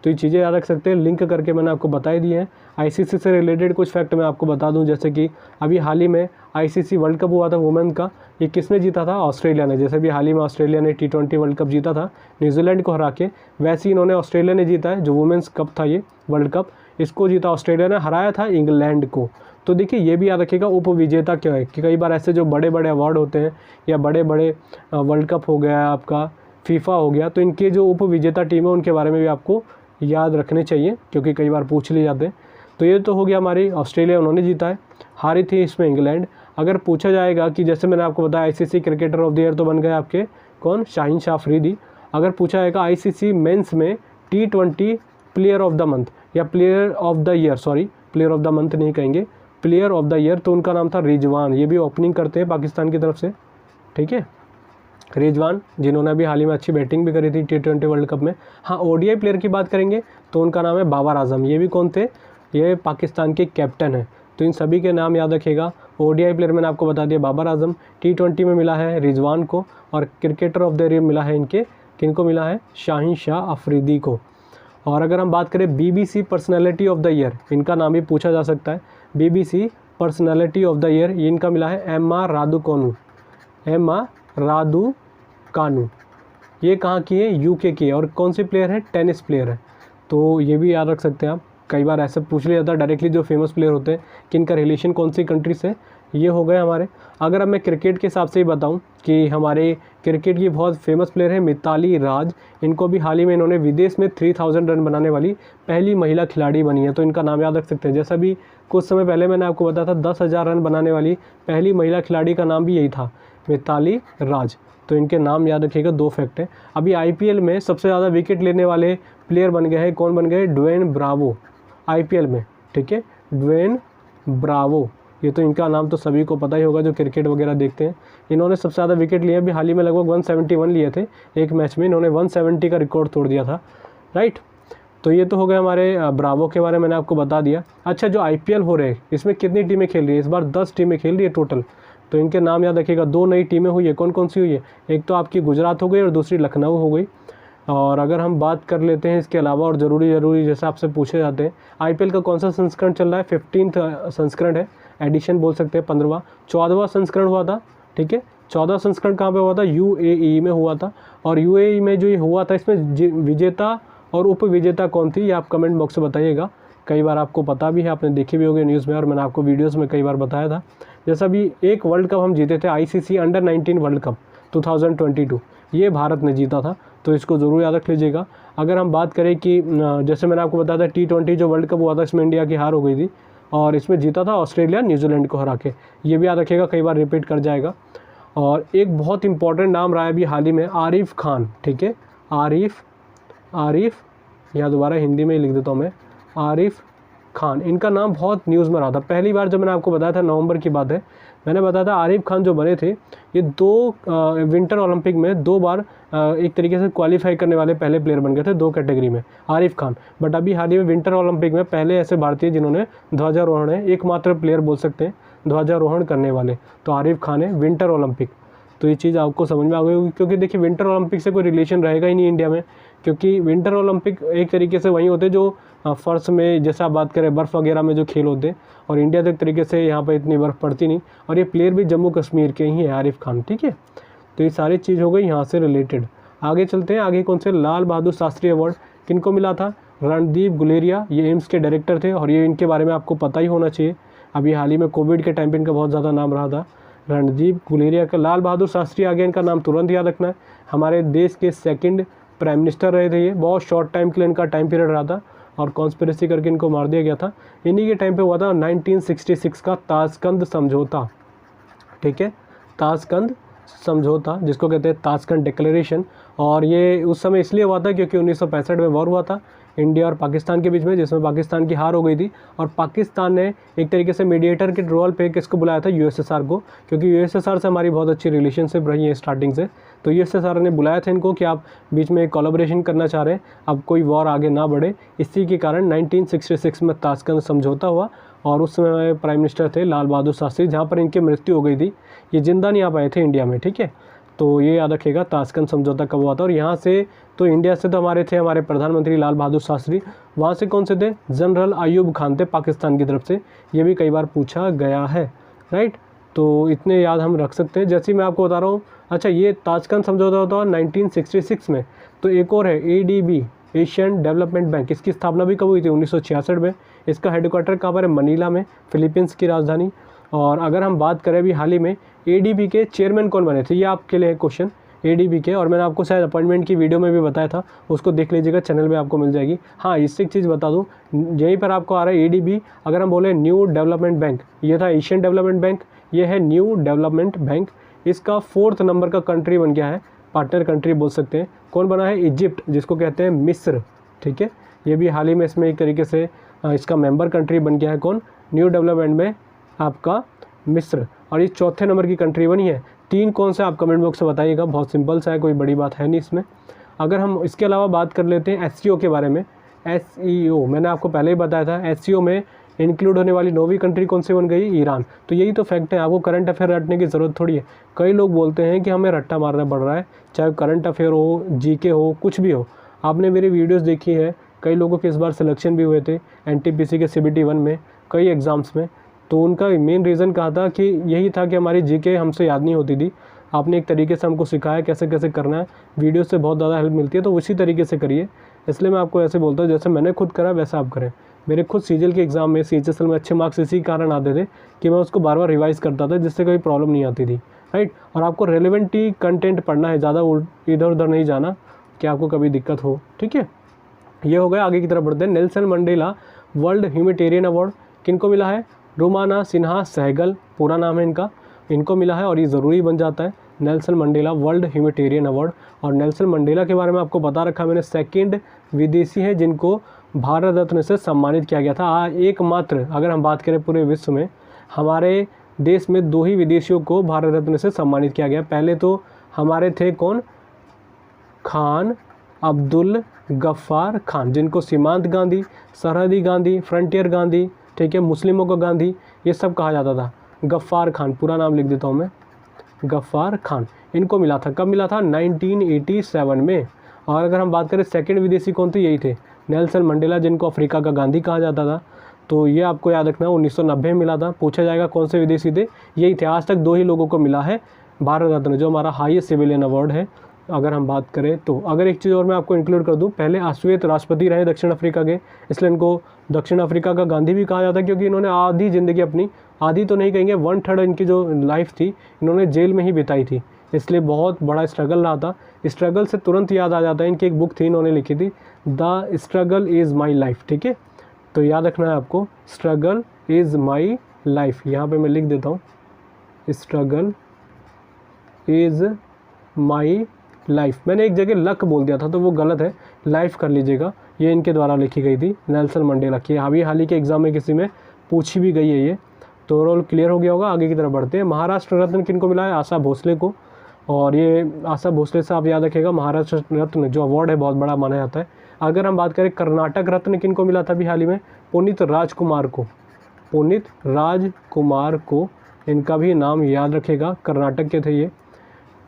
तो ये चीज़ें याद रख सकते हैं, लिंक करके मैंने आपको बता ही दी है। आईसीसी से रिलेटेड कुछ फैक्ट मैं आपको बता दूं, जैसे कि अभी हाल ही में आईसीसी वर्ल्ड कप हुआ था वुमेन का, ये किसने जीता था? ऑस्ट्रेलिया ने। जैसे भी हाल ही में ऑस्ट्रेलिया ने T20 वर्ल्ड कप जीता था न्यूजीलैंड को हरा के, वैसे ही इन्होंने ऑस्ट्रेलिया ने जीता है, जो वुमेंस कप था ये वर्ल्ड कप, इसको जीता ऑस्ट्रेलिया ने, हराया था इंग्लैंड को। तो देखिए ये भी याद रखिएगा, उपविजेता क्या है, कि कई बार ऐसे जो बड़े बड़े अवार्ड होते हैं, या बड़े बड़े वर्ल्ड कप हो गया आपका, फीफा हो गया, तो इनके जो उपविजेता टीम है उनके बारे में भी आपको याद रखने चाहिए, क्योंकि कई बार पूछ लिए जाते हैं। तो ये तो हो गया हमारी ऑस्ट्रेलिया, उन्होंने जीता है, हारी थी इसमें इंग्लैंड। अगर पूछा जाएगा कि जैसे मैंने आपको बताया ICC cricketer of the year, तो बन गए आपके कौन? शाहीन शाह अफरीदी। अगर पूछा जाएगा आईसीसी मेंस में T20 player of the month, या player of the year, sorry player of the month नहीं कहेंगे, प्लेयर ऑफ द ईयर, तो उनका नाम था रिजवान। ये भी ओपनिंग करते हैं पाकिस्तान की तरफ से, ठीक है। रिजवान, जिन्होंने अभी हाल ही में अच्छी बैटिंग भी करी थी T20 वर्ल्ड कप में। हाँ, ODI प्लेयर की बात करेंगे तो उनका नाम है बाबर आजम। ये भी कौन थे? ये पाकिस्तान के कैप्टन हैं। तो इन सभी के नाम याद रखिएगा। ODI प्लेयर मैंने आपको बता दिया बाबर आजम, T20 में मिला है रिजवान को, और क्रिकेटर ऑफ द ईयर मिला है इनके, किनको मिला है? शाहीन शाह अफरीदी को। और अगर हम बात करें BBC personality of the year, इनका नाम भी पूछा जा सकता है, BBC personality of the year, ये इनका मिला है एम्मा रादुकोनू, एम्मा रादुकानू। ये कहाँ की है? UK की है। और कौन सी प्लेयर है? टेनिस प्लेयर है। तो ये भी याद रख सकते हैं आप, कई बार ऐसे पूछ लिया जाता है डायरेक्टली, जो फेमस प्लेयर होते हैं कि इनका रिलेशन कौन सी कंट्री से, ये हो गए हमारे। अगर अब मैं क्रिकेट के हिसाब से ही बताऊं कि हमारे क्रिकेट की बहुत फेमस प्लेयर है मिताली राज। इनको भी हाल ही में इन्होंने विदेश में 3000 रन बनाने वाली पहली महिला खिलाड़ी बनी है, तो इनका नाम याद रख सकते हैं। जैसा भी कुछ समय पहले मैंने आपको बताया था 10,000 रन बनाने वाली पहली महिला खिलाड़ी का नाम भी यही था, मिताली राज। तो इनके नाम याद रखिएगा, 2 फैक्ट है। अभी IPL में सबसे ज़्यादा विकेट लेने वाले प्लेयर बन गए हैं, कौन बन गए? ड्वेन ब्रावो IPL में, ठीक है, ड्वेन ब्रावो। ये तो इनका नाम तो सभी को पता ही होगा जो क्रिकेट वगैरह देखते हैं। इन्होंने सबसे ज़्यादा विकेट लिए, अभी हाल ही में लगभग 171 लिए थे एक मैच में, इन्होंने 170 का रिकॉर्ड तोड़ दिया था, राइट। तो ये तो हो गए हमारे ब्रावो के बारे में मैंने आपको बता दिया। अच्छा, जो IPL हो रहे हैं इसमें कितनी टीमें खेल रही है? इस बार 10 टीमें खेल रही है टोटल। तो इनके नाम याद रखिएगा। 2 नई टीमें हुई है, कौन कौन सी हुई है? एक तो आपकी गुजरात हो गई और दूसरी लखनऊ हो गई। और अगर हम बात कर लेते हैं इसके अलावा, और ज़रूरी जैसे आपसे पूछे जाते हैं, IPL का कौन सा संस्करण चल रहा है? 15th संस्करण है, एडिशन बोल सकते हैं, 15वां। 14वां संस्करण हुआ था, ठीक है। 14वां संस्करण कहाँ पे हुआ था? UAE में हुआ था। और UAE में जो ये हुआ था, इसमें विजेता और उप विजेता कौन थी, ये आप कमेंट बॉक्स में बताइएगा। कई बार आपको पता भी है, आपने देखी भी होगी न्यूज़ में, और मैंने आपको वीडियोज़ में कई बार बताया था। जैसा भी एक वर्ल्ड कप हम जीते थे, ICC अंडर-19 वर्ल्ड कप 2022, ये भारत ने जीता था, तो इसको ज़रूर याद रख लीजिएगा। अगर हम बात करें कि जैसे मैंने आपको बताया था T20 जो वर्ल्ड कप हुआ था, इसमें इंडिया की हार हो गई थी, और इसमें जीता था ऑस्ट्रेलिया न्यूजीलैंड को हरा के, ये भी याद रखिएगा, कई बार रिपीट कर जाएगा। और एक बहुत इंपॉर्टेंट नाम रहा है अभी हाल ही में, आरिफ खान, ठीक है, आरिफ या दोबारा हिंदी में ही लिख देता हूँ मैं, आरिफ खान। इनका नाम बहुत न्यूज़ में रहा था। पहली बार जब मैंने आपको बताया था, नवंबर की बात है, मैंने बताया था आरिफ खान जो बने थे, ये 2 विंटर ओलंपिक में 2 बार एक तरीके से क्वालिफाई करने वाले पहले प्लेयर बन गए थे 2 कैटेगरी में, आरिफ खान। बट अभी हाल ही में विंटर ओलंपिक में पहले ऐसे भारतीय जिन्होंने ध्वजारोहण है, एकमात्र प्लेयर बोल सकते हैं ध्वजारोहण करने वाले, तो आरिफ खान है विंटर ओलंपिक। तो ये चीज़ आपको समझ में आ गई होगी, क्योंकि देखिए विंटर ओलंपिक से कोई रिलेशन रहेगा ही नहीं इंडिया में, क्योंकि विंटर ओलंपिक एक तरीके से वही होते जो फर्श में, जैसे आप बात करें बर्फ़ वगैरह में जो खेल होते हैं, और इंडिया तो एक तरीके से यहाँ पर इतनी बर्फ़ पड़ती नहीं, और ये प्लेयर भी जम्मू कश्मीर के ही है, आरिफ खान, ठीक है। तो ये सारी चीज़ हो गई यहाँ से रिलेटेड। आगे चलते हैं, आगे कौन से? लाल बहादुर शास्त्री अवार्ड किनको मिला था? रणदीप गुलेरिया, ये एम्स के डायरेक्टर थे, और ये इनके बारे में आपको पता ही होना चाहिए। अभी हाल ही में कोविड के टाइम पे इनका बहुत ज़्यादा नाम रहा था, रणदीप गुलेरिया का। लाल बहादुर शास्त्री, आगे इनका नाम तुरंत याद रखना है, हमारे देश के 2nd प्राइम मिनिस्टर रहे थे ये। बहुत शॉर्ट टाइम के लिए इनका टाइम पीरियड रहा था, और कॉन्स्पिरेसी करके इनको मार दिया गया था। इन्हीं के टाइम पे हुआ था 1966 का ताशकंद समझौता, ठीक है, ताशकंद समझौता, जिसको कहते हैं ताशकंद डिक्लेरेशन। और ये उस समय इसलिए हुआ था क्योंकि 1965 में वॉर हुआ था इंडिया और पाकिस्तान के बीच में, जिसमें पाकिस्तान की हार हो गई थी, और पाकिस्तान ने एक तरीके से मीडिएटर के रोल पे किसको बुलाया था? USSR को, क्योंकि USSR से हमारी बहुत अच्छी रिलेशनशिप रही है स्टार्टिंग से। तो USSR ने बुलाया था इनको कि आप बीच में कोलैबोरेशन करना चाह रहे हैं, अब कोई वॉर आगे ना बढ़े। इसी के कारण 1966 में ताशकंद समझौता हुआ, और उस समय प्राइम मिनिस्टर थे लाल बहादुर शास्त्री, जहाँ पर इनकी मृत्यु हो गई थी। ये जिंदा नहीं आ पाए थे इंडिया में, ठीक है। तो ये याद रखिएगा ताशकंद समझौता कब हुआ था। और यहाँ से तो इंडिया से तो हमारे थे हमारे प्रधानमंत्री लाल बहादुर शास्त्री, वहाँ से कौन से थे? जनरल अयूब खान थे पाकिस्तान की तरफ से, ये भी कई बार पूछा गया है, राइट। तो इतने याद हम रख सकते हैं। जैसे मैं आपको बता रहा हूँ, अच्छा ये ताशकंद समझौता होता है 1966 में। तो एक और है ADB, एशियन डेवलपमेंट बैंक, इसकी स्थापना भी कब हुई थी? 1966 में। इसका हेडक्वार्टर कहाँ पर है? मनीला में, फिलीपींस की राजधानी। और अगर हम बात करें अभी हाल ही में ADB के चेयरमैन कौन बने थे, ये आपके लिए क्वेश्चन ADB के, और मैंने आपको शायद अपॉइंटमेंट की वीडियो में भी बताया था, उसको देख लीजिएगा, चैनल में आपको मिल जाएगी। हाँ, इससे एक चीज़ बता दूँ, यहीं पर आपको आ रहा है ADB। अगर हम बोले न्यू डेवलपमेंट बैंक, ये था एशियन डेवलपमेंट बैंक, ये है न्यू डेवलपमेंट बैंक। इसका 4th नंबर का कंट्री बन गया है, पार्टनर कंट्री बोल सकते हैं। कौन बना है? इजिप्ट, जिसको कहते हैं मिस्र, ठीक है। ये भी हाल ही में इसमें एक तरीके से इसका मेंबर कंट्री बन गया है। कौन? न्यू डेवलपमेंट में आपका मिस्र। और ये 4थे नंबर की कंट्री बनी है। 3 कौन से आप कमेंट बॉक्स में बताइएगा, बहुत सिंपल सा है, कोई बड़ी बात है नहीं इसमें। अगर हम इसके अलावा बात कर लेते हैं SCO के बारे में, SEO मैंने आपको पहले ही बताया था, SCO में इंक्लूड होने वाली 9वीं कंट्री कौन सी बन गई? ईरान। तो यही तो फैक्ट है, आपको करंट अफेयर रटने की ज़रूरत थोड़ी है। कई लोग बोलते हैं कि हमें रट्टा मारना पड़ रहा है, चाहे करंट अफेयर हो, GK हो, कुछ भी हो। आपने मेरी वीडियोज़ देखी है, कई लोगों के इस बार सिलेक्शन भी हुए थे NTPC के CBT 1 में, कई एग्ज़ाम्स में। तो उनका मेन रीज़न कहा था कि यही था कि हमारी GK हमसे याद नहीं होती थी। आपने एक तरीके से हमको सिखाया कैसे कैसे करना है, वीडियो से बहुत ज़्यादा हेल्प मिलती है, तो उसी तरीके से करिए। इसलिए मैं आपको ऐसे बोलता हूँ, जैसे मैंने खुद करा वैसा आप करें। मेरे खुद सीजीएल के एग्ज़ाम में सीएचएसएल में अच्छे मार्क्स इसी कारण आते थे कि मैं उसको बार बार रिवाइज़ करता था, जिससे कोई प्रॉब्लम नहीं आती थी, राइट। और आपको रेलेवेंट ही कंटेंट पढ़ना है, ज़्यादा इधर उधर नहीं जाना कि आपको कभी दिक्कत हो, ठीक है। ये हो गया। आगे की तरफ बढ़ते हैं। Nelson Mandela world humanitarian award किनको मिला है? रुमाना सिन्हा सहगल पूरा नाम है इनको मिला है, और ये ज़रूरी बन जाता है Nelson Mandela world humanitarian award. और नेल्सन मंडेला के बारे में आपको बता रखा मैंने, सेकंड विदेशी हैं जिनको भारत रत्न से सम्मानित किया गया था। एकमात्र, अगर हम बात करें पूरे विश्व में, हमारे देश में 2 ही विदेशियों को भारत रत्न से सम्मानित किया गया। पहले तो हमारे थे कौन? खान अब्दुल गफ्फार खान, जिनको सीमांत गांधी, सरहदी गांधी, फ्रंटियर गांधी, ठीक है, मुस्लिमों का गांधी, ये सब कहा जाता था। गफ्फार खान, पूरा नाम लिख देता हूँ मैं, गफ्फार खान, इनको मिला था। कब मिला था? 1987 में। और अगर हम बात करें सेकंड विदेशी कौन थे, यही थे नेल्सन मंडेला, जिनको अफ्रीका का गांधी कहा जाता था। तो ये आपको याद रखना, 1990 में मिला था। पूछा जाएगा कौन से विदेशी थे, यही थे। आज तक 2 ही लोगों को मिला है भारत रत्न, जो हमारा हाईएस्ट सिविलियन अवार्ड है अगर हम बात करें तो। अगर एक चीज़ और मैं आपको इंक्लूड कर दूं, पहले अश्वेत राष्ट्रपति रहे दक्षिण अफ्रीका के, इसलिए इनको दक्षिण अफ्रीका का गांधी भी कहा जाता है, क्योंकि इन्होंने आधी ज़िंदगी अपनी, आधी तो नहीं कहेंगे, 1/3 इनकी जो लाइफ थी इन्होंने जेल में ही बिताई थी, इसलिए बहुत बड़ा स्ट्रगल रहा था। स्ट्रगल से तुरंत याद आ जाता है, इनकी एक बुक थी इन्होंने लिखी थी, the struggle is my life, ठीक है। तो याद रखना है आपको, स्ट्रगल इज़ माई लाइफ, यहाँ पे मैं लिख देता हूँ, स्ट्रगल इज़ माई लाइफ। मैंने एक जगह लक बोल दिया था तो वो गलत है, लाइफ कर लीजिएगा। ये इनके द्वारा लिखी गई थी, नेल्सन मंडेला की। हाल ही के एग्ज़ाम में किसी में पूछी भी गई है ये, तो रोल क्लियर हो गया होगा। आगे की तरफ बढ़ते हैं। महाराष्ट्र रत्न किनको मिला है? आशा भोसले को। और ये आशा भोसले से आप याद रखिएगा, महाराष्ट्र रत्न जो अवार्ड है बहुत बड़ा माना जाता है। अगर हम बात करें कर्नाटक रत्न किनको मिला था अभी हाल ही में? पुनीत राजकुमार को, पुनीत राजकुमार को, इनका भी नाम याद रखेगा, कर्नाटक के थे ये।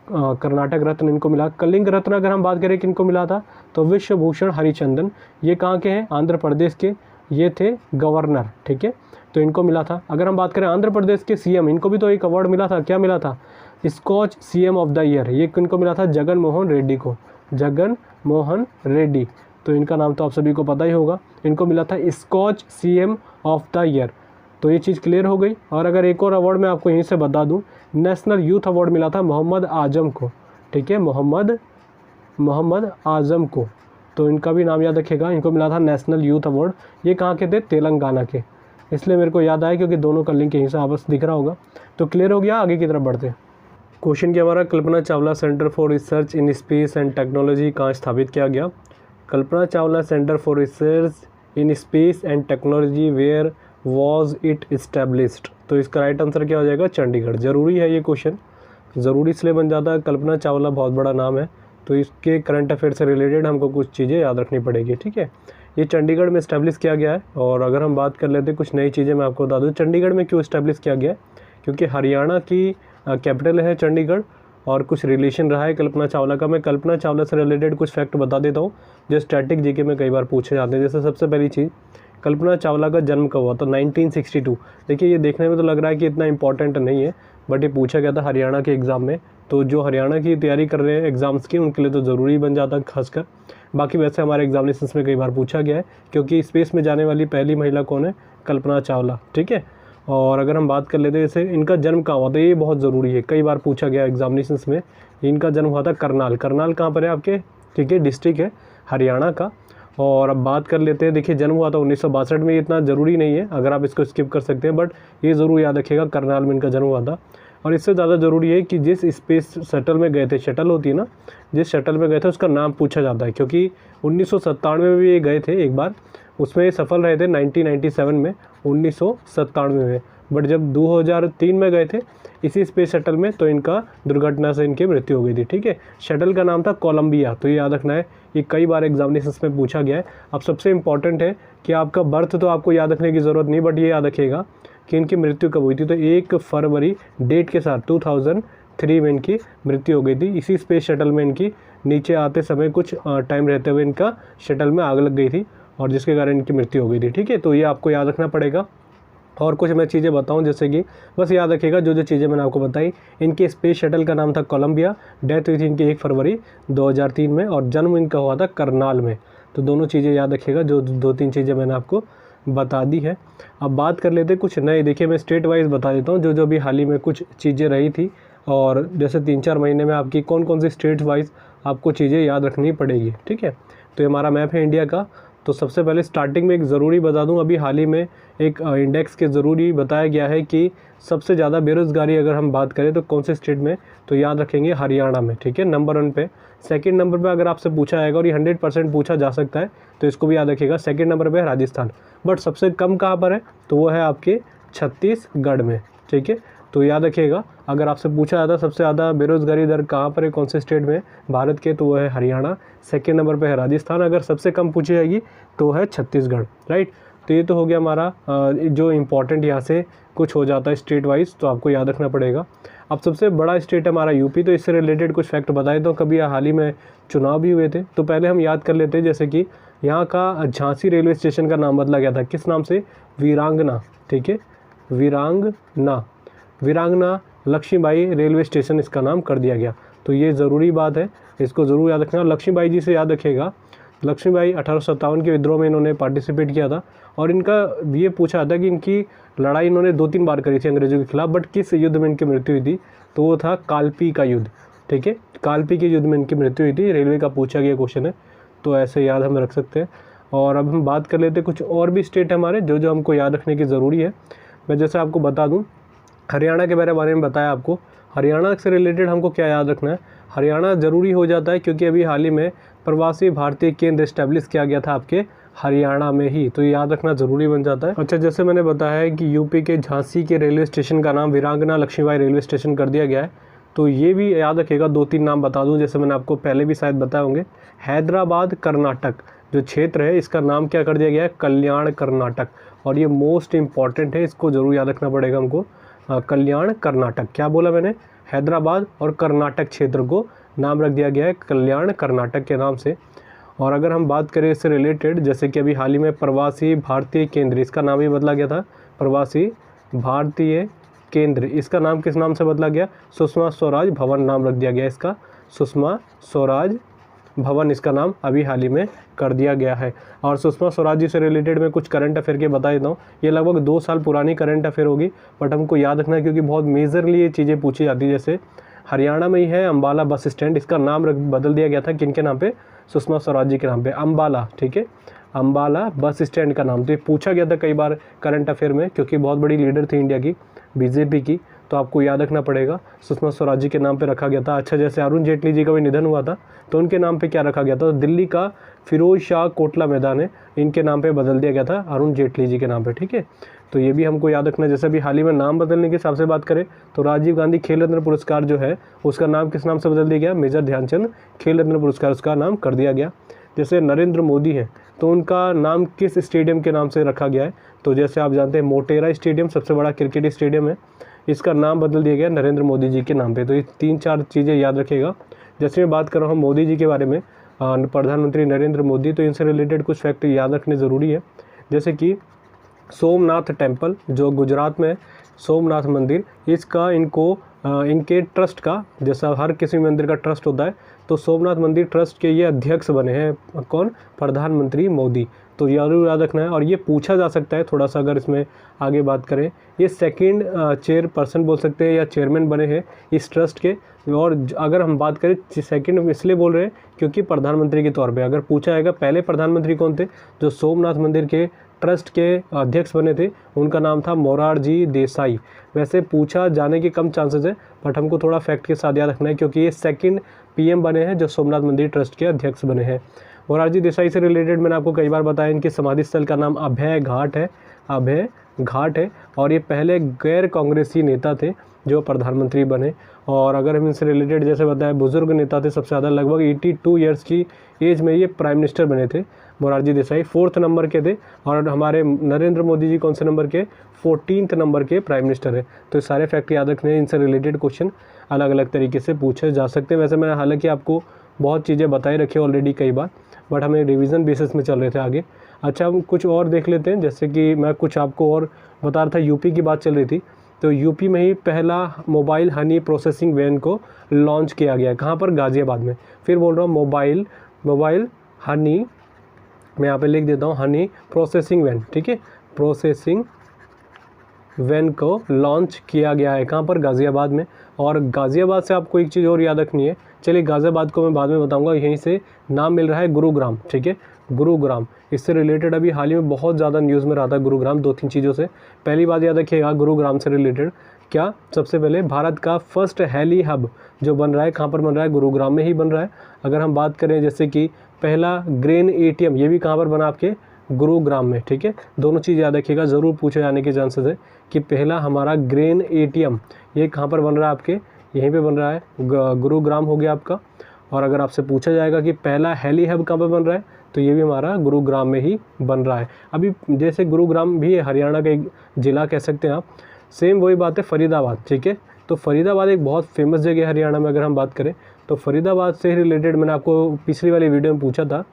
कर्नाटक रत्न इनको मिला। कलिंग रत्न अगर हम बात करें किनको मिला था, तो विश्वभूषण हरिचंदन, ये कहाँ के हैं? आंध्र प्रदेश के, ये थे गवर्नर, ठीक है, तो इनको मिला था। अगर हम बात करें आंध्र प्रदेश के सीएम, इनको भी तो एक अवार्ड मिला था, क्या मिला था? Skoch CM of the year, ये किनको मिला था? जगन मोहन रेड्डी को, जगन मोहन रेड्डी, तो इनका नाम तो आप सभी को पता ही होगा। इनको मिला था Skoch CM of the year, तो ये चीज़ क्लियर हो गई। और अगर एक और अवार्ड मैं आपको यहीं से बता दूं, नेशनल यूथ अवार्ड मिला था मोहम्मद आजम को, ठीक है, मोहम्मद आजम को, तो इनका भी नाम याद रखिएगा, इनको मिला था नेशनल यूथ अवार्ड। ये कहाँ के थे? तेलंगाना के, इसलिए मेरे को याद आया क्योंकि दोनों का लिंक यहीं से आपस दिख रहा होगा। तो क्लियर हो गया। आगे की तरफ बढ़ते हैं। क्वेश्चन क्या हमारा, Kalpana Chawla centre for research in space and technology कहाँ स्थापित किया गया? Kalpana Chawla centre for research in space and technology where was it established? तो इसका राइट आंसर क्या हो जाएगा? चंडीगढ़। ज़रूरी है ये क्वेश्चन, ज़रूरी इसलिए बन जाता है, कल्पना चावला बहुत बड़ा नाम है, तो इसके करंट अफेयर से रिलेटेड हमको कुछ चीज़ें याद रखनी पड़ेगी, ठीक है। ये चंडीगढ़ में इस्टेब्लिश किया गया है। और अगर हम बात कर लेते हैं कुछ नई चीज़ें, मैं आपको बता दूँ चंडीगढ़ में क्यों इस्टेब्लिश किया गया है, क्योंकि हरियाणा की कैपिटल है चंडीगढ़, और कुछ रिलेशन रहा है कल्पना चावला का। मैं कल्पना चावला से रिलेटेड कुछ फैक्ट बता देता हूँ जो स्टैटिक जीके में कई बार पूछे जाते हैं। जैसे सबसे पहली चीज़, कल्पना चावला का जन्म कब हुआ? तो 1962। देखिए ये देखने में तो लग रहा है कि इतना इंपॉर्टेंट नहीं है, बट ये पूछा गया था हरियाणा के एग्ज़ाम में, तो जो हरियाणा की तैयारी कर रहे हैं एग्ज़ाम्स की उनके लिए तो ज़रूरी बन जाता है खासकर। बाकी वैसे हमारे एग्जामिनेशंस में कई बार पूछा गया है, क्योंकि स्पेस में जाने वाली पहली महिला कौन है? कल्पना चावला, ठीक है। और अगर हम बात कर लेते हैं जैसे इनका जन्म कहाँ हुआ था, ये बहुत ज़रूरी है, कई बार पूछा गया एग्जामिनेशंस में। इनका जन्म हुआ था करनाल। करनाल कहाँ पर है आपके? ठीक है, डिस्ट्रिक्ट है हरियाणा का। और अब बात कर लेते हैं, देखिए जन्म हुआ था 1962 में, ये इतना ज़रूरी नहीं है, अगर आप इसको स्किप कर सकते हैं, बट ये ज़रूर याद रखिएगा करनाल में इनका जन्म हुआ था। और इससे ज़्यादा ज़रूरी है कि जिस स्पेस शटल में गए थे, शटल होती है ना, जिस शटल में गए थे उसका नाम पूछा जाता है, क्योंकि 1997 में भी ये गए थे एक बार, उसमें ये सफल रहे थे 1997 में, 1997 में। बट जब 2003 में गए थे इसी स्पेस शटल में, तो इनका दुर्घटना से इनकी मृत्यु हो गई थी, ठीक है। शटल का नाम था कोलंबिया, तो ये याद रखना है, ये कई बार एग्जामिनेशंस में पूछा गया है। अब सबसे इंपॉर्टेंट है कि आपका बर्थ तो आपको याद रखने की ज़रूरत नहीं, बट ये याद रखिएगा कि इनकी मृत्यु कब हुई थी। तो 1 फरवरी डेट के साथ 2003 में इनकी मृत्यु हो गई थी। इसी स्पेस शटल में इनकी नीचे आते समय कुछ टाइम रहते हुए इनका शटल में आग लग गई थी, और जिसके कारण इनकी मृत्यु हो गई थी, ठीक है। तो ये आपको याद रखना पड़ेगा। और कुछ मैं चीज़ें बताऊं, जैसे कि बस याद रखिएगा जो चीज़ें मैंने आपको बताई। इनके स्पेस शटल का नाम था कोलंबिया, डेथ हुई थी इनकी 1 फरवरी 2003 में, और जन्म इनका हुआ था करनाल में। तो दोनों चीज़ें याद रखिएगा, जो 2-3 चीज़ें मैंने आपको बता दी है। अब बात कर लेते कुछ नए। देखिए मैं स्टेट वाइज बता देता हूँ जो जो भी हाल ही में कुछ चीज़ें रही थी, और जैसे 3-4 महीने में आपकी कौन कौन सी स्टेट वाइज आपको चीज़ें याद रखनी पड़ेगी, ठीक है। तो ये हमारा मैप है इंडिया का। तो सबसे पहले स्टार्टिंग में एक ज़रूरी बता दूं, अभी हाल ही में एक इंडेक्स के ज़रूरी बताया गया है कि सबसे ज़्यादा बेरोज़गारी अगर हम बात करें तो कौन से स्टेट में, तो याद रखेंगे हरियाणा में, ठीक है, नंबर 1 पे। सेकंड नंबर पे अगर आपसे पूछा जाएगा, और ये 100% पूछा जा सकता है, तो इसको भी याद रखिएगा, सेकंड नंबर पे है राजस्थान। बट सबसे कम कहाँ पर है, तो वो है आपके छत्तीसगढ़ में, ठीक है। तो याद रखिएगा, अगर आपसे पूछा जाता सबसे ज़्यादा बेरोज़गारी दर कहाँ पर है, कौन से स्टेट में भारत के, तो वो है हरियाणा। सेकंड नंबर पे है राजस्थान। अगर सबसे कम पूछी जाएगी तो है छत्तीसगढ़, राइट। तो ये तो हो गया हमारा जो इम्पोर्टेंट यहाँ से कुछ हो जाता है स्टेट वाइज, तो आपको याद रखना पड़ेगा। अब सबसे बड़ा स्टेट है हमारा यूपी, तो इससे रिलेटेड कुछ फैक्ट बताए। तो कभी हाल ही में चुनाव भी हुए थे, तो पहले हम याद कर लेते हैं। जैसे कि यहाँ का झांसी रेलवे स्टेशन का नाम बदला गया था, किस नाम से, वीरांगना, ठीक है, वीरांगना लक्ष्मीबाई रेलवे स्टेशन इसका नाम कर दिया गया। तो ये ज़रूरी बात है, इसको ज़रूर याद रखना। लक्ष्मीबाई जी से याद रखिएगा, लक्ष्मीबाई 1857 के विद्रोह में इन्होंने पार्टिसिपेट किया था, और इनका ये पूछा था कि इनकी लड़ाई इन्होंने 2-3 बार करी थी अंग्रेज़ों के खिलाफ, बट किस युद्ध में इनकी मृत्यु हुई थी, तो वो था कालपी का युद्ध, ठीक है, कालपी के युद्ध में इनकी मृत्यु हुई थी। रेलवे का पूछा गया क्वेश्चन है, तो ऐसे याद हम रख सकते हैं। और अब हम बात कर लेते हैं कुछ और भी स्टेट हमारे जो जो हमको याद रखने की ज़रूरी है। मैं जैसे आपको बता दूँ, हरियाणा के बारे में बताया आपको। हरियाणा से रिलेटेड हमको क्या याद रखना है, हरियाणा ज़रूरी हो जाता है क्योंकि अभी हाल ही में प्रवासी भारतीय केंद्र इस्टेब्लिश किया गया था आपके हरियाणा में ही, तो याद रखना ज़रूरी बन जाता है। अच्छा, जैसे मैंने बताया है कि यूपी के झांसी के रेलवे स्टेशन का नाम वीरांगना लक्ष्मीबाई रेलवे स्टेशन कर दिया गया है, तो ये भी याद रखिएगा। 2-3 नाम बता दूँ, जैसे मैंने आपको पहले भी शायद बताए होंगे। हैदराबाद कर्नाटक जो क्षेत्र है, इसका नाम क्या कर दिया गया है, कल्याण कर्नाटक, और ये मोस्ट इम्पॉर्टेंट है, इसको ज़रूर याद रखना पड़ेगा हमको। कल्याण कर्नाटक, क्या बोला मैंने, हैदराबाद और कर्नाटक क्षेत्र को नाम रख दिया गया है कल्याण कर्नाटक के नाम से। और अगर हम बात करें इससे रिलेटेड, जैसे कि अभी हाल ही में प्रवासी भारतीय केंद्र, इसका नाम ही बदला गया था, प्रवासी भारतीय केंद्र, इसका नाम किस नाम से बदला गया, सुषमा स्वराज भवन नाम रख दिया गया इसका, सुषमा स्वराज भवन इसका नाम अभी हाल ही में कर दिया गया है। और सुषमा स्वराज जी से रिलेटेड मैं कुछ करंट अफेयर के बता देता हूँ। ये लगभग 2 साल पुरानी करंट अफेयर होगी, बट हमको याद रखना है क्योंकि बहुत मेजरली ये चीज़ें पूछी जाती है। जैसे हरियाणा में ही है अम्बाला बस स्टैंड, इसका नाम बदल दिया गया था किनके नाम पे, सुषमा स्वराज जी के नाम पे, अम्बाला, ठीक है, अम्बाला बस स्टैंड का नाम। तो ये पूछा गया था कई बार करंट अफेयर में, क्योंकि बहुत बड़ी लीडर थी इंडिया की, बीजेपी की, तो आपको याद रखना पड़ेगा, सुषमा स्वराज जी के नाम पे रखा गया था। अच्छा, जैसे अरुण जेटली जी का भी निधन हुआ था, तो उनके नाम पे क्या रखा गया था, तो दिल्ली का फिरोज शाह कोटला मैदान है, इनके नाम पे बदल दिया गया था अरुण जेटली जी के नाम पे, ठीक है। तो ये भी हमको याद रखना है। जैसे अभी हाल ही में नाम बदलने के हिसाब से बात करें, तो राजीव गांधी खेल रत्न पुरस्कार जो है, उसका नाम किस नाम से बदल दिया गया, मेजर ध्यानचंद खेल रत्न पुरस्कार उसका नाम कर दिया गया। जैसे नरेंद्र मोदी हैं, तो उनका नाम किस स्टेडियम के नाम से रखा गया है, तो जैसे आप जानते हैं मोटेरा स्टेडियम सबसे बड़ा क्रिकेट स्टेडियम है, इसका नाम बदल दिया गया नरेंद्र मोदी जी के नाम पे। तो ये 3-4 चीज़ें याद रखिएगा। जैसे मैं बात कर रहा हूँ मोदी जी के बारे में, प्रधानमंत्री नरेंद्र मोदी, तो इनसे रिलेटेड कुछ फैक्ट याद रखने ज़रूरी है। जैसे कि सोमनाथ टेम्पल जो गुजरात में है, सोमनाथ मंदिर, इसका इनके ट्रस्ट का, जैसा हर किसी मंदिर का ट्रस्ट होता है, तो सोमनाथ मंदिर ट्रस्ट के ये अध्यक्ष बने हैं कौन, प्रधानमंत्री मोदी। तो जरूर याद रखना है। और ये पूछा जा सकता है थोड़ा सा, अगर इसमें आगे बात करें, ये सेकंड चेयरपर्सन बोल सकते हैं या चेयरमैन बने हैं इस ट्रस्ट के। और अगर हम बात करें सेकंड इसलिए बोल रहे हैं क्योंकि प्रधानमंत्री के तौर पे अगर पूछा जाएगा, पहले प्रधानमंत्री कौन थे, जो सोमनाथ मंदिर के ट्रस्ट के अध्यक्ष बने थे, उनका नाम था मोरारजी देसाई। वैसे पूछा जाने के कम चांसेस है, बट हमको थोड़ा फैक्ट के साथ याद रखना है क्योंकि ये सेकंड पीएम बने हैं जो सोमनाथ मंदिर ट्रस्ट के अध्यक्ष बने हैं। मोरारजी देसाई से रिलेटेड मैंने आपको कई बार बताया, इनके समाधि स्थल का नाम अभय घाट है, अभय घाट है। और ये पहले गैर कांग्रेसी नेता थे जो प्रधानमंत्री बने। और अगर हम इनसे रिलेटेड जैसे बताया, बुजुर्ग नेता थे सबसे ज़्यादा, लगभग 82 ईयर्स की एज में ये प्राइम मिनिस्टर बने थे मोरारजी देसाई, 4th नंबर के थे। और हमारे नरेंद्र मोदी जी कौन से नंबर के, 14th नंबर के प्राइम मिनिस्टर है। तो सारे फैक्ट याद रखने हैं, इनसे रिलेटेड क्वेश्चन अलग अलग तरीके से पूछे जा सकते हैं। वैसे मैंने हालांकि आपको बहुत चीज़ें बताई रखी ऑलरेडी कई बार, बट हमें रिवीजन बेसिस में चल रहे थे आगे। अच्छा, हम कुछ और देख लेते हैं। जैसे कि मैं कुछ आपको और बता रहा था, यूपी की बात चल रही थी, तो यूपी में ही पहला मोबाइल हनी प्रोसेसिंग वैन को लॉन्च किया गया है। कहाँ पर, गाज़ियाबाद में। फिर बोल रहा हूँ मोबाइल हनी मैं यहाँ पे लिख देता हूँ हनी प्रोसेसिंग वैन, ठीक है, प्रोसेसिंग वैन को लॉन्च किया गया है कहाँ पर, गाज़ियाबाद में। और गाज़ियाबाद से आपको एक चीज़ और याद रखनी है, चलिए गाज़ियाबाद को मैं बाद में बताऊंगा, यहीं से नाम मिल रहा है गुरुग्राम, ठीक है, गुरुग्राम। इससे रिलेटेड अभी हाल ही में बहुत ज़्यादा न्यूज़ में रहा था गुरुग्राम, 2-3 चीज़ों से। पहली बात याद रखिएगा गुरुग्राम से रिलेटेड क्या, सबसे पहले भारत का फर्स्ट हेली हब जो बन रहा है कहाँ पर बन रहा है, गुरुग्राम में ही बन रहा है। अगर हम बात करें जैसे कि पहला ग्रेन ATM, ये भी कहाँ पर बना, आपके गुरुग्राम में, ठीक है। दोनों चीज़ याद रखिएगा, ज़रूर पूछे जाने के चांसेस है कि पहला हमारा ग्रेन ATM ये कहाँ पर बन रहा है, आपके यहीं पे बन रहा है, गुरुग्राम हो गया आपका। और अगर आपसे पूछा जाएगा कि पहला हेली हब कहाँ पर बन रहा है, तो ये भी हमारा गुरुग्राम में ही बन रहा है। अभी जैसे गुरुग्राम भी हरियाणा का एक ज़िला कह सकते हैं आप, सेम वही बात है फरीदाबाद, ठीक है। तो फरीदाबाद एक बहुत फेमस जगह है हरियाणा में। अगर हम बात करें तो फरीदाबाद से रिलेटेड मैंने आपको पिछली वाली वीडियो में पूछा था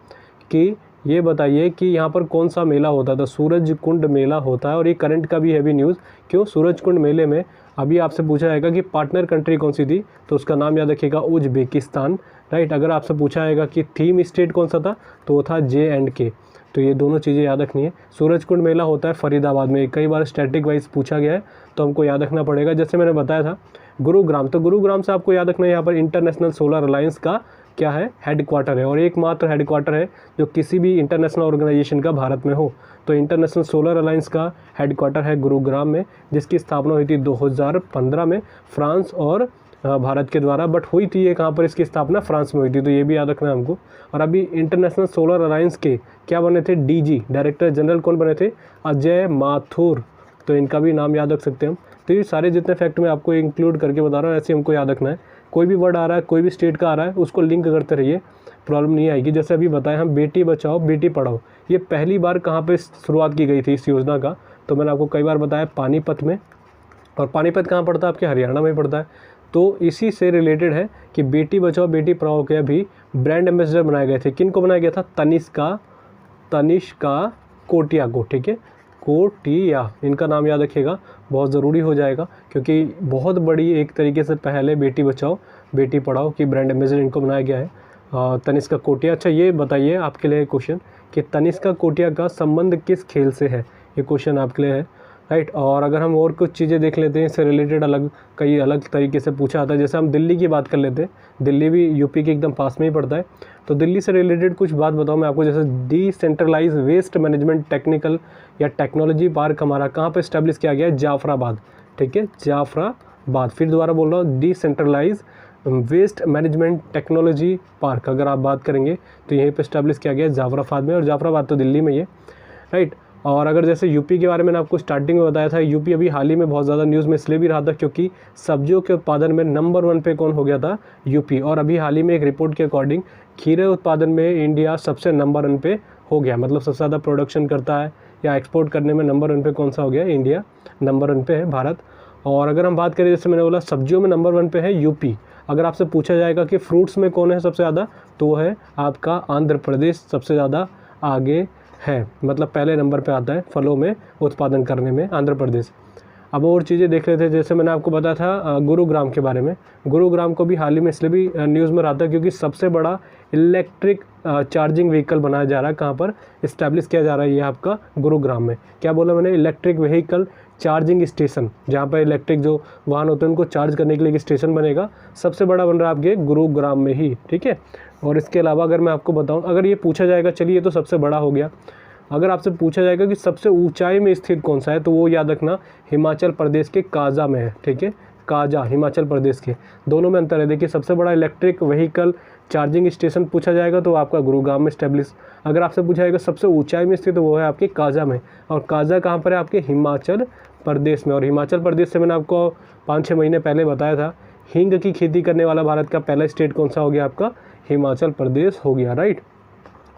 कि ये बताइए कि यहाँ पर कौन सा मेला होता था, सूरज कुंड मेला होता है। और ये करंट का भी है भी न्यूज़, क्यों, सूरज कुंड मेले में अभी आपसे पूछा जाएगा कि पार्टनर कंट्री कौन सी थी, तो उसका नाम याद रखिएगा उज्बेकिस्तान, राइट। अगर आपसे पूछा जाएगा कि थीम स्टेट कौन सा था, तो वो था J&K। तो ये दोनों चीज़ें याद रखनी है। सूरज कुंड मेला होता है फरीदाबाद में, कई बार स्टैटिक वाइज पूछा गया है तो हमको याद रखना पड़ेगा। जैसे मैंने बताया था गुरुग्राम, तो गुरुग्राम से आपको याद रखना है यहाँ पर इंटरनेशनल सोलर अलायंस का क्या है, हेडक्वार्टर है, और एकमात्र हेडक्वार्टर है जो किसी भी इंटरनेशनल ऑर्गेनाइजेशन का भारत में हो। तो इंटरनेशनल सोलर अलायंस का हेडक्वार्टर है गुरुग्राम में, जिसकी स्थापना हुई थी 2015 में फ्रांस और भारत के द्वारा, बट हुई थी ये कहाँ पर, इसकी स्थापना फ्रांस में हुई थी, तो ये भी याद रखना है हमको। और अभी इंटरनेशनल सोलर अलायंस के क्या बने थे, DG डायरेक्टर जनरल कौन बने थे, अजय माथुर, तो इनका भी नाम याद रख सकते हैं हम। तो ये सारे जितने फैक्ट मैं आपको इंक्लूड करके बता रहा हूँ, ऐसे हमको याद रखना है। कोई भी वर्ड आ रहा है, कोई भी स्टेट का आ रहा है, उसको लिंक करते रहिए, प्रॉब्लम नहीं आएगी। जैसे अभी बताया हम बेटी बचाओ बेटी पढ़ाओ, ये पहली बार कहाँ पे शुरुआत की गई थी इस योजना का, तो मैंने आपको कई बार बताया पानीपत में। और पानीपत कहाँ पड़ता है, आपके हरियाणा में पड़ता है। तो इसी से रिलेटेड है कि बेटी बचाओ बेटी पढ़ाओ के अभी ब्रांड एम्बेसडर बनाए गए थे। किन को बनाया गया था, तनिष्का कोटिया को, ठीक है, कोटिया, इनका नाम याद रखिएगा, बहुत ज़रूरी हो जाएगा, क्योंकि बहुत बड़ी एक तरीके से पहले बेटी बचाओ बेटी पढ़ाओ की ब्रांड एम्बेसडर इनको बनाया गया है, तनिष्का कोटिया। अच्छा ये बताइए आपके लिए क्वेश्चन कि तनिष्का कोटिया का संबंध किस खेल से है, ये क्वेश्चन आपके लिए है, राइट। और अगर हम और कुछ चीज़ें देख लेते हैं इससे रिलेटेड, कई अलग तरीके से पूछा आता है। जैसे हम दिल्ली की बात कर लेते हैं, दिल्ली भी यूपी के एकदम पास में ही पड़ता है, तो दिल्ली से रिलेटेड कुछ बात बताऊँ मैं आपको। जैसे डिसेंट्रलाइज वेस्ट मैनेजमेंट टेक्निकल या टेक्नोलॉजी पार्क हमारा कहाँ पर इस्टेब्लिश किया गया है, जाफराबाद, ठीक है, जाफराबाद। फिर दोबारा बोल रहा हूँ, decentralise waste management technology park अगर आप बात करेंगे तो यहीं पे इस्टेब्लिश किया गया है जाफराबाद में, और जाफराबाद तो दिल्ली में ही है, राइट। और अगर जैसे यूपी के बारे में आपको स्टार्टिंग में बताया था, यूपी अभी हाल ही में बहुत ज़्यादा न्यूज़ में इसलिए भी रहा था क्योंकि सब्जियों के उत्पादन में नंबर 1 पे कौन हो गया था, यूपी। और अभी हाल ही में एक रिपोर्ट के अकॉर्डिंग खीरे उत्पादन में इंडिया सबसे नंबर 1 पे हो गया, मतलब सबसे ज़्यादा प्रोडक्शन करता है या एक्सपोर्ट करने में नंबर 1 पे कौन सा हो गया, इंडिया नंबर 1 पे है, भारत। और अगर हम बात करें, जैसे मैंने बोला सब्जियों में नंबर 1 पे है यूपी। अगर आपसे पूछा जाएगा कि फ्रूट्स में कौन है सबसे ज़्यादा, तो वो है आपका आंध्र प्रदेश सबसे ज़्यादा आगे है, मतलब पहले नंबर पे आता है फलों में उत्पादन करने में आंध्र प्रदेश। अब और चीज़ें देख लेते हैं, जैसे मैंने आपको बताया था गुरुग्राम के बारे में। गुरुग्राम को भी हाल ही में इसलिए भी न्यूज़ में रहा था क्योंकि सबसे बड़ा इलेक्ट्रिक चार्जिंग व्हीकल बनाया जा रहा है, कहाँ पर इस्टेब्लिश किया जा रहा है, ये आपका गुरुग्राम में। क्या बोला मैंने, इलेक्ट्रिक व्हीकल चार्जिंग स्टेशन, जहाँ पर इलेक्ट्रिक जो वाहन होते हैं उनको चार्ज करने के लिए एक स्टेशन बनेगा, सबसे बड़ा बन रहा है आपके गुरुग्राम में ही, ठीक है। और इसके अलावा अगर मैं आपको बताऊं, अगर ये पूछा जाएगा, चलिए ये तो सबसे बड़ा हो गया, अगर आपसे पूछा जाएगा कि सबसे ऊंचाई में स्थित कौन सा है, तो वो याद रखना हिमाचल प्रदेश के काजा में है, ठीक है, काजा हिमाचल प्रदेश के। दोनों में अंतर है, देखिए सबसे बड़ा इलेक्ट्रिक व्हीकल चार्जिंग स्टेशन पूछा जाएगा तो आपका गुरुग्राम में स्टेब्लिश। अगर आपसे पूछा जाएगा सबसे ऊंचाई में स्थित, तो वो है आपके काजा में, और काजा कहाँ पर है, आपके हिमाचल प्रदेश में। और हिमाचल प्रदेश से मैंने आपको 5-6 महीने पहले बताया था, हींग की खेती करने वाला भारत का पहला स्टेट कौन सा हो गया, आपका हिमाचल प्रदेश हो गया, राइट।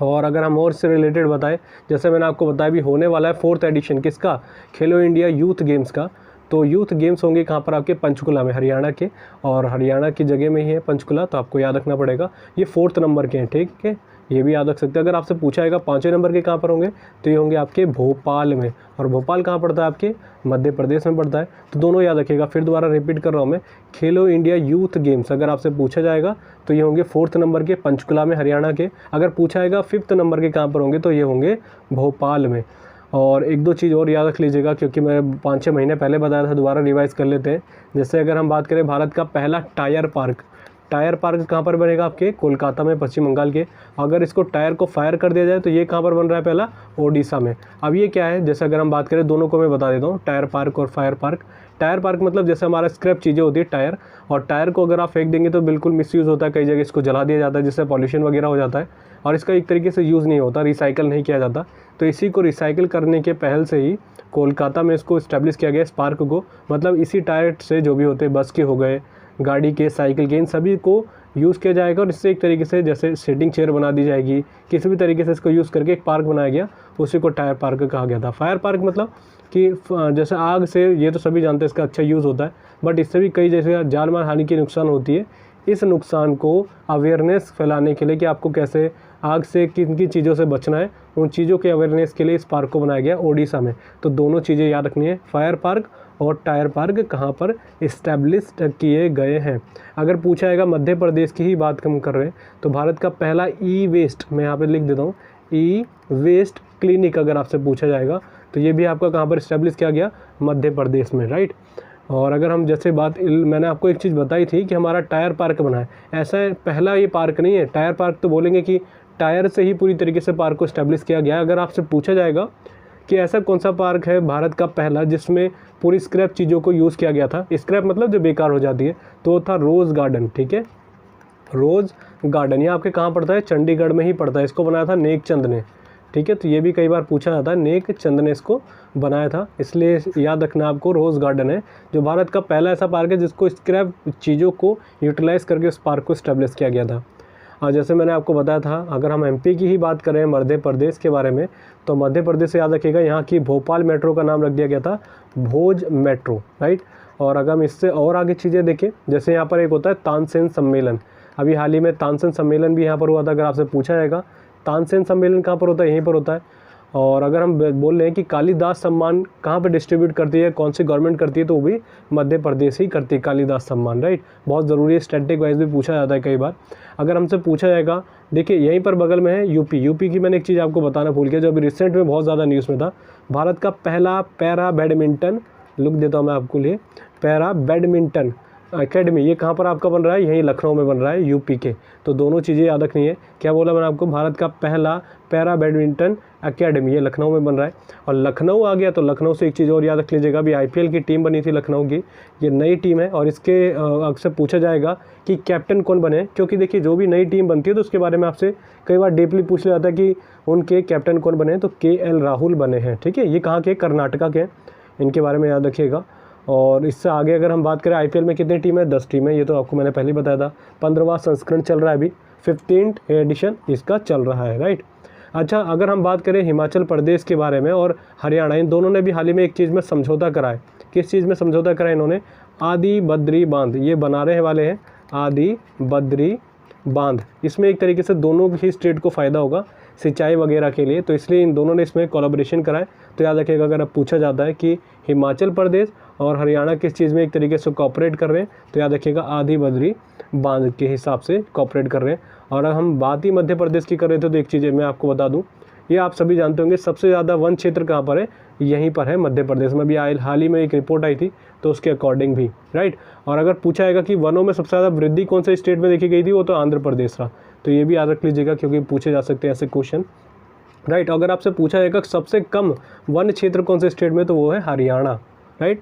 और अगर हम और से रिलेटेड बताएं, जैसे मैंने आपको बताया भी होने वाला है 4th एडिशन किसका, खेलो इंडिया यूथ गेम्स का। तो यूथ गेम्स होंगे कहाँ पर, आपके पंचकुला में, हरियाणा के, और हरियाणा की जगह में ही है पंचकुला, तो आपको याद रखना पड़ेगा। ये 4th नंबर के हैं, ठीक है, ये भी याद रख सकते हैं। अगर आपसे पूछा जाएगा 5वें नंबर के कहाँ पर होंगे, तो ये होंगे आपके भोपाल में। और भोपाल कहाँ पड़ता है, आपके मध्य प्रदेश में पड़ता है। तो दोनों याद रखिएगा। फिर दोबारा रिपीट कर रहा हूँ मैं, खेलो इंडिया यूथ गेम्स अगर आपसे पूछा जाएगा तो ये होंगे 4th नंबर के पंचकुला में, हरियाणा के। अगर पूछा जाएगा 5th नंबर के कहाँ पर होंगे, तो ये होंगे भोपाल में। और एक दो चीज़ और याद रख लीजिएगा, क्योंकि मैं 5-6 महीने पहले बताया था, दोबारा रिवाइज़ कर लेते हैं। जैसे अगर हम बात करें भारत का पहला टायर पार्क कहाँ पर बनेगा, आपके कोलकाता में, पश्चिम बंगाल के। अगर इसको टायर को फायर कर दिया जाए तो ये कहाँ पर बन रहा है, पहला ओडिशा में। अब ये क्या है, जैसे अगर हम बात करें, दोनों को मैं बता देता हूँ, टायर पार्क और फायर पार्क। टायर पार्क मतलब जैसे हमारा स्क्रैप चीज़ें होती है टायर, और टायर को अगर आप फेंक देंगे तो बिल्कुल मिसयूज़ होता है, कई जगह इसको जला दिया जाता है जिससे पॉल्यूशन वगैरह हो जाता है, और इसका एक तरीके से यूज़ नहीं होता, रिसाइकल नहीं किया जाता। तो इसी को रिसाइकिल करने के पहल से ही कोलकाता में इसको इस्टेब्लिश किया गया, इस पार्क को। मतलब इसी टायर से जो भी होते हैं, बस के हो गए, गाड़ी के, साइकिल के, इन सभी को यूज़ किया जाएगा। और इससे एक तरीके से जैसे सीटिंग चेयर बना दी जाएगी, किसी भी तरीके से इसको यूज़ करके एक पार्क बनाया गया, उसी को टायर पार्क कहा गया था। फायर पार्क मतलब कि जैसे आग से, ये तो सभी जानते हैं इसका अच्छा यूज़ होता है, बट इससे भी कई जैसे जान माल हानि की नुकसान होती है। इस नुकसान को अवेयरनेस फैलाने के लिए कि आपको कैसे आग से किन किन चीज़ों से बचना है, उन चीज़ों के अवेयरनेस के लिए इस पार्क को बनाया गया ओडिशा में। तो दोनों चीज़ें याद रखनी है, फायर पार्क और टायर पार्क कहाँ पर इस्टेब्लिश किए गए हैं। अगर पूछा जाएगा मध्य प्रदेश की ही बात हम कर रहे हैं, तो भारत का पहला ई वेस्ट, मैं यहाँ पे लिख देता हूँ, ई वेस्ट क्लिनिक अगर आपसे पूछा जाएगा तो ये भी आपका कहाँ पर इस्टेब्लिश किया गया, मध्य प्रदेश में, राइट। और अगर हम जैसे मैंने आपको एक चीज़ बताई थी कि हमारा टायर पार्क बना है, ऐसा पहला ये पार्क नहीं है। टायर पार्क तो बोलेंगे कि टायर से ही पूरी तरीके से पार्क को इस्टेब्लिश किया गया है। अगर आपसे पूछा जाएगा कि ऐसा कौन सा पार्क है भारत का पहला जिसमें पूरी स्क्रैप चीज़ों को यूज़ किया गया था, स्क्रैप मतलब जो बेकार हो जाती है, तो वो था रोज़ गार्डन, ठीक है। रोज़ गार्डन ये आपके कहाँ पड़ता है, चंडीगढ़ में ही पड़ता है। इसको बनाया था नेक चंद ने, ठीक है। तो ये भी कई बार पूछा जाता है, नेक चंद ने इसको बनाया था, इसलिए याद रखना आपको, रोज़ गार्डन है जो भारत का पहला ऐसा पार्क है जिसको स्क्रैप चीज़ों को यूटिलाइज़ करके उस पार्क को इस्टेब्लिश किया गया था। और जैसे मैंने आपको बताया था, अगर हम एमपी की ही बात करें, मध्य प्रदेश के बारे में, तो मध्य प्रदेश से याद रखिएगा, यहाँ की भोपाल मेट्रो का नाम रख दिया गया था भोज मेट्रो, राइट। और अगर हम इससे और आगे चीज़ें देखें, जैसे यहाँ पर एक होता है तानसेन सम्मेलन, अभी हाल ही में तानसेन सम्मेलन भी यहाँ पर हुआ था। अगर आपसे पूछा जाएगा तानसेन सम्मेलन कहाँ पर होता है, यहीं पर होता है। और अगर हम बोल रहे हैं कि कालिदास सम्मान कहाँ पे डिस्ट्रीब्यूट करती है, कौन सी गवर्नमेंट करती है, तो वो भी मध्य प्रदेश ही करती है, कालिदास सम्मान, राइट। बहुत ज़रूरी है, स्टैटिक वाइज भी पूछा जाता है कई बार। अगर हमसे पूछा जाएगा, देखिए यहीं पर बगल में है यूपी की मैंने एक चीज़ आपको बताना भूल गया, जो अभी रिसेंट में बहुत ज़्यादा न्यूज़ में था, भारत का पहला पैरा बैडमिंटन, लिख देता हूँ मैं आपको लिए, पैरा बैडमिंटन एकेडमी, ये कहाँ पर आपका बन रहा है, यहीं लखनऊ में बन रहा है, यूपी के। तो दोनों चीज़ें याद रखनी है। क्या बोला मैंने आपको, भारत का पहला पैरा बैडमिंटन एकेडमी, ये लखनऊ में बन रहा है। और लखनऊ आ गया तो लखनऊ से एक चीज़ और याद रख लीजिएगा, अभी आईपीएल की टीम बनी थी लखनऊ की, ये नई टीम है। और इसके अक्सर पूछा जाएगा कि कैप्टन कौन बने, क्योंकि देखिए जो भी नई टीम बनती है तो उसके बारे में आपसे कई बार डीपली पूछ लिया जाता है कि उनके कैप्टन कौन बने, तो KL राहुल बने हैं, ठीक है। ये कहाँ के, कर्नाटका के, इनके बारे में याद रखिएगा। और इससे आगे अगर हम बात करें, आईपीएल में कितनी टीम है, 10 टीम है, ये तो आपको मैंने पहले ही बताया था। 15वां संस्करण चल रहा है अभी, 15th एडिशन इसका चल रहा है, राइट। अच्छा, अगर हम बात करें हिमाचल प्रदेश के बारे में और हरियाणा, इन दोनों ने भी हाल ही में एक चीज़ में समझौता करा है। किस चीज़ में समझौता करा है इन्होंने, आदि बद्री बांध, ये बना रहे वाले हैं आदि बद्री बांध। इसमें एक तरीके से दोनों ही स्टेट को फ़ायदा होगा सिंचाई वगैरह के लिए, तो इसलिए इन दोनों ने इसमें कोलैबोरेशन करा है। तो याद रखिएगा, अगर अब पूछा जाता है कि हिमाचल प्रदेश और हरियाणा किस चीज़ में एक तरीके से कोऑपरेट कर रहे हैं, तो याद रखिएगा आदि बद्री बांध के हिसाब से कोऑपरेट कर रहे हैं। और अगर हम बात ही मध्य प्रदेश की कर रहे थे, तो एक चीज़ मैं आपको बता दूँ, ये आप सभी जानते होंगे, सबसे ज़्यादा वन क्षेत्र कहाँ पर है, यहीं पर है, मध्य प्रदेश में। भी हाल ही में एक रिपोर्ट आई थी, तो उसके अकॉर्डिंग भी, राइट। और अगर पूछा जाएगा कि वनों में सबसे ज़्यादा वृद्धि कौन से स्टेट में देखी गई थी, वो तो आंध्र प्रदेश रहा। तो ये भी याद रख लीजिएगा, क्योंकि पूछे जा सकते हैं ऐसे क्वेश्चन, राइट। अगर आपसे पूछा जाएगा सबसे कम वन क्षेत्र कौन से स्टेट में, तो वो है हरियाणा, राइट।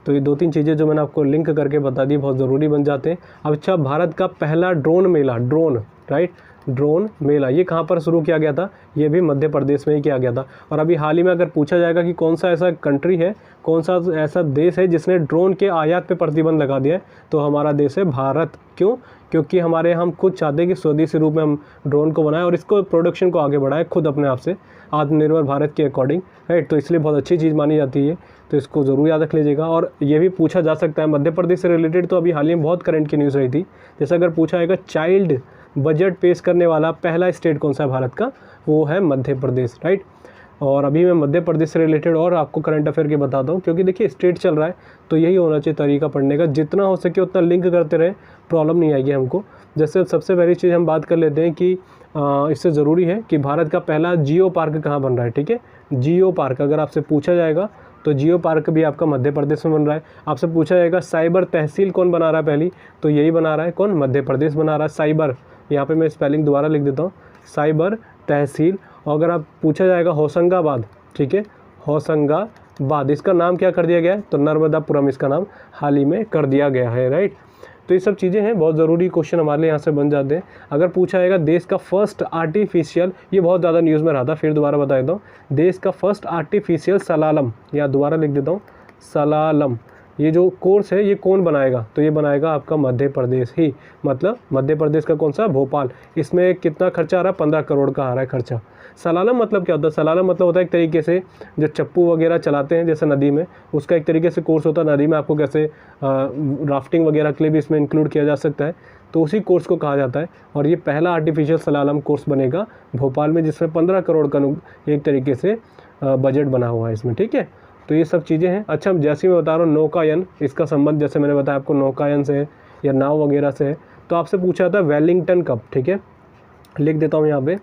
तो ये 2-3 चीज़ें जो मैंने आपको लिंक करके बता दी, बहुत ज़रूरी बन जाते हैं। अब अच्छा, भारत का पहला ड्रोन मेला, ड्रोन, राइट, ड्रोन मेला ये कहाँ पर शुरू किया गया था, ये भी मध्य प्रदेश में ही किया गया था। और अभी हाल ही में अगर पूछा जाएगा कि कौन सा ऐसा कंट्री है, कौन सा ऐसा देश है जिसने ड्रोन के आयात पे प्रतिबंध लगा दिया है, तो हमारा देश है भारत। क्यों, क्योंकि हमारे हम खुद चाहते हैं कि स्वदेशी रूप में हम ड्रोन को बनाएं और इसको प्रोडक्शन को आगे बढ़ाएं खुद अपने आप से, आत्मनिर्भर भारत के अकॉर्डिंग, राइट। तो इसलिए बहुत अच्छी चीज़ मानी जाती है, तो इसको ज़रूर याद रख लीजिएगा। और ये भी पूछा जा सकता है मध्य प्रदेश से रिलेटेड, तो अभी हाल ही में बहुत करंट की न्यूज़ रही थी, जैसे अगर पूछा जाएगा चाइल्ड बजट पेश करने वाला पहला स्टेट कौन सा है भारत का, वो है मध्य प्रदेश, राइट। और अभी मैं मध्य प्रदेश से रिलेटेड और आपको करंट अफेयर के बताता हूँ, क्योंकि देखिए स्टेट चल रहा है तो यही होना चाहिए तरीका पढ़ने का, जितना हो सके उतना लिंक करते रहे, प्रॉब्लम नहीं आएगी हमको। जैसे सबसे पहली चीज़ हम बात कर लेते हैं कि इससे ज़रूरी है कि भारत का पहला जियो पार्क कहाँ बन रहा है, ठीक है। जियो पार्क अगर आपसे पूछा जाएगा तो जियो पार्क भी आपका मध्य प्रदेश में बन रहा है। आपसे पूछा जाएगा साइबर तहसील कौन बना रहा है पहली, तो यही बना रहा है कौन, मध्य प्रदेश बना रहा है। साइबर, यहाँ पे मैं स्पेलिंग दोबारा लिख देता हूँ, साइबर तहसील। और अगर आप पूछा जाएगा होशंगाबाद, ठीक है, होशंगाबाद, इसका नाम क्या कर दिया गया है, तो नर्मदापुरम इसका नाम हाल ही में कर दिया गया है, राइट। तो ये सब चीज़ें हैं, बहुत ज़रूरी क्वेश्चन हमारे लिए यहाँ से बन जाते हैं। अगर पूछा जाएगा देश का फर्स्ट आर्टिफिशियल, ये बहुत ज़्यादा न्यूज़ में रहा था, फिर दोबारा बता देता हूँ, देश का फर्स्ट आर्टिफिशियल सलालम, या दोबारा लिख देता हूँ सलालम, ये जो कोर्स है ये कौन बनाएगा, तो ये बनाएगा आपका मध्य प्रदेश ही, मतलब मध्य प्रदेश का कौन सा, भोपाल। इसमें कितना खर्चा आ रहा है, 15 करोड़ का आ रहा है खर्चा। सलालम मतलब क्या होता है, सलालम मतलब होता है एक तरीके से जो चप्पू वगैरह चलाते हैं जैसे नदी में, उसका एक तरीके से कोर्स होता है। नदी में आपको कैसे राफ्टिंग वगैरह के लिए भी इसमें इंक्लूड किया जा सकता है, तो उसी कोर्स को कहा जाता है। और ये पहला आर्टिफिशियल सलालम कोर्स बनेगा भोपाल में, जिसमें 15 करोड़ का एक तरीके से बजट बना हुआ है इसमें, ठीक है। तो ये सब चीज़ें हैं। अच्छा, जैसे मैं बता रहा हूँ नौकायन, इसका संबंध जैसे मैंने बताया आपको नौकायन से है या नाव वगैरह से है। तो आपसे पूछा था वेलिंगटन कप, ठीक है, लिख देता हूँ यहाँ पे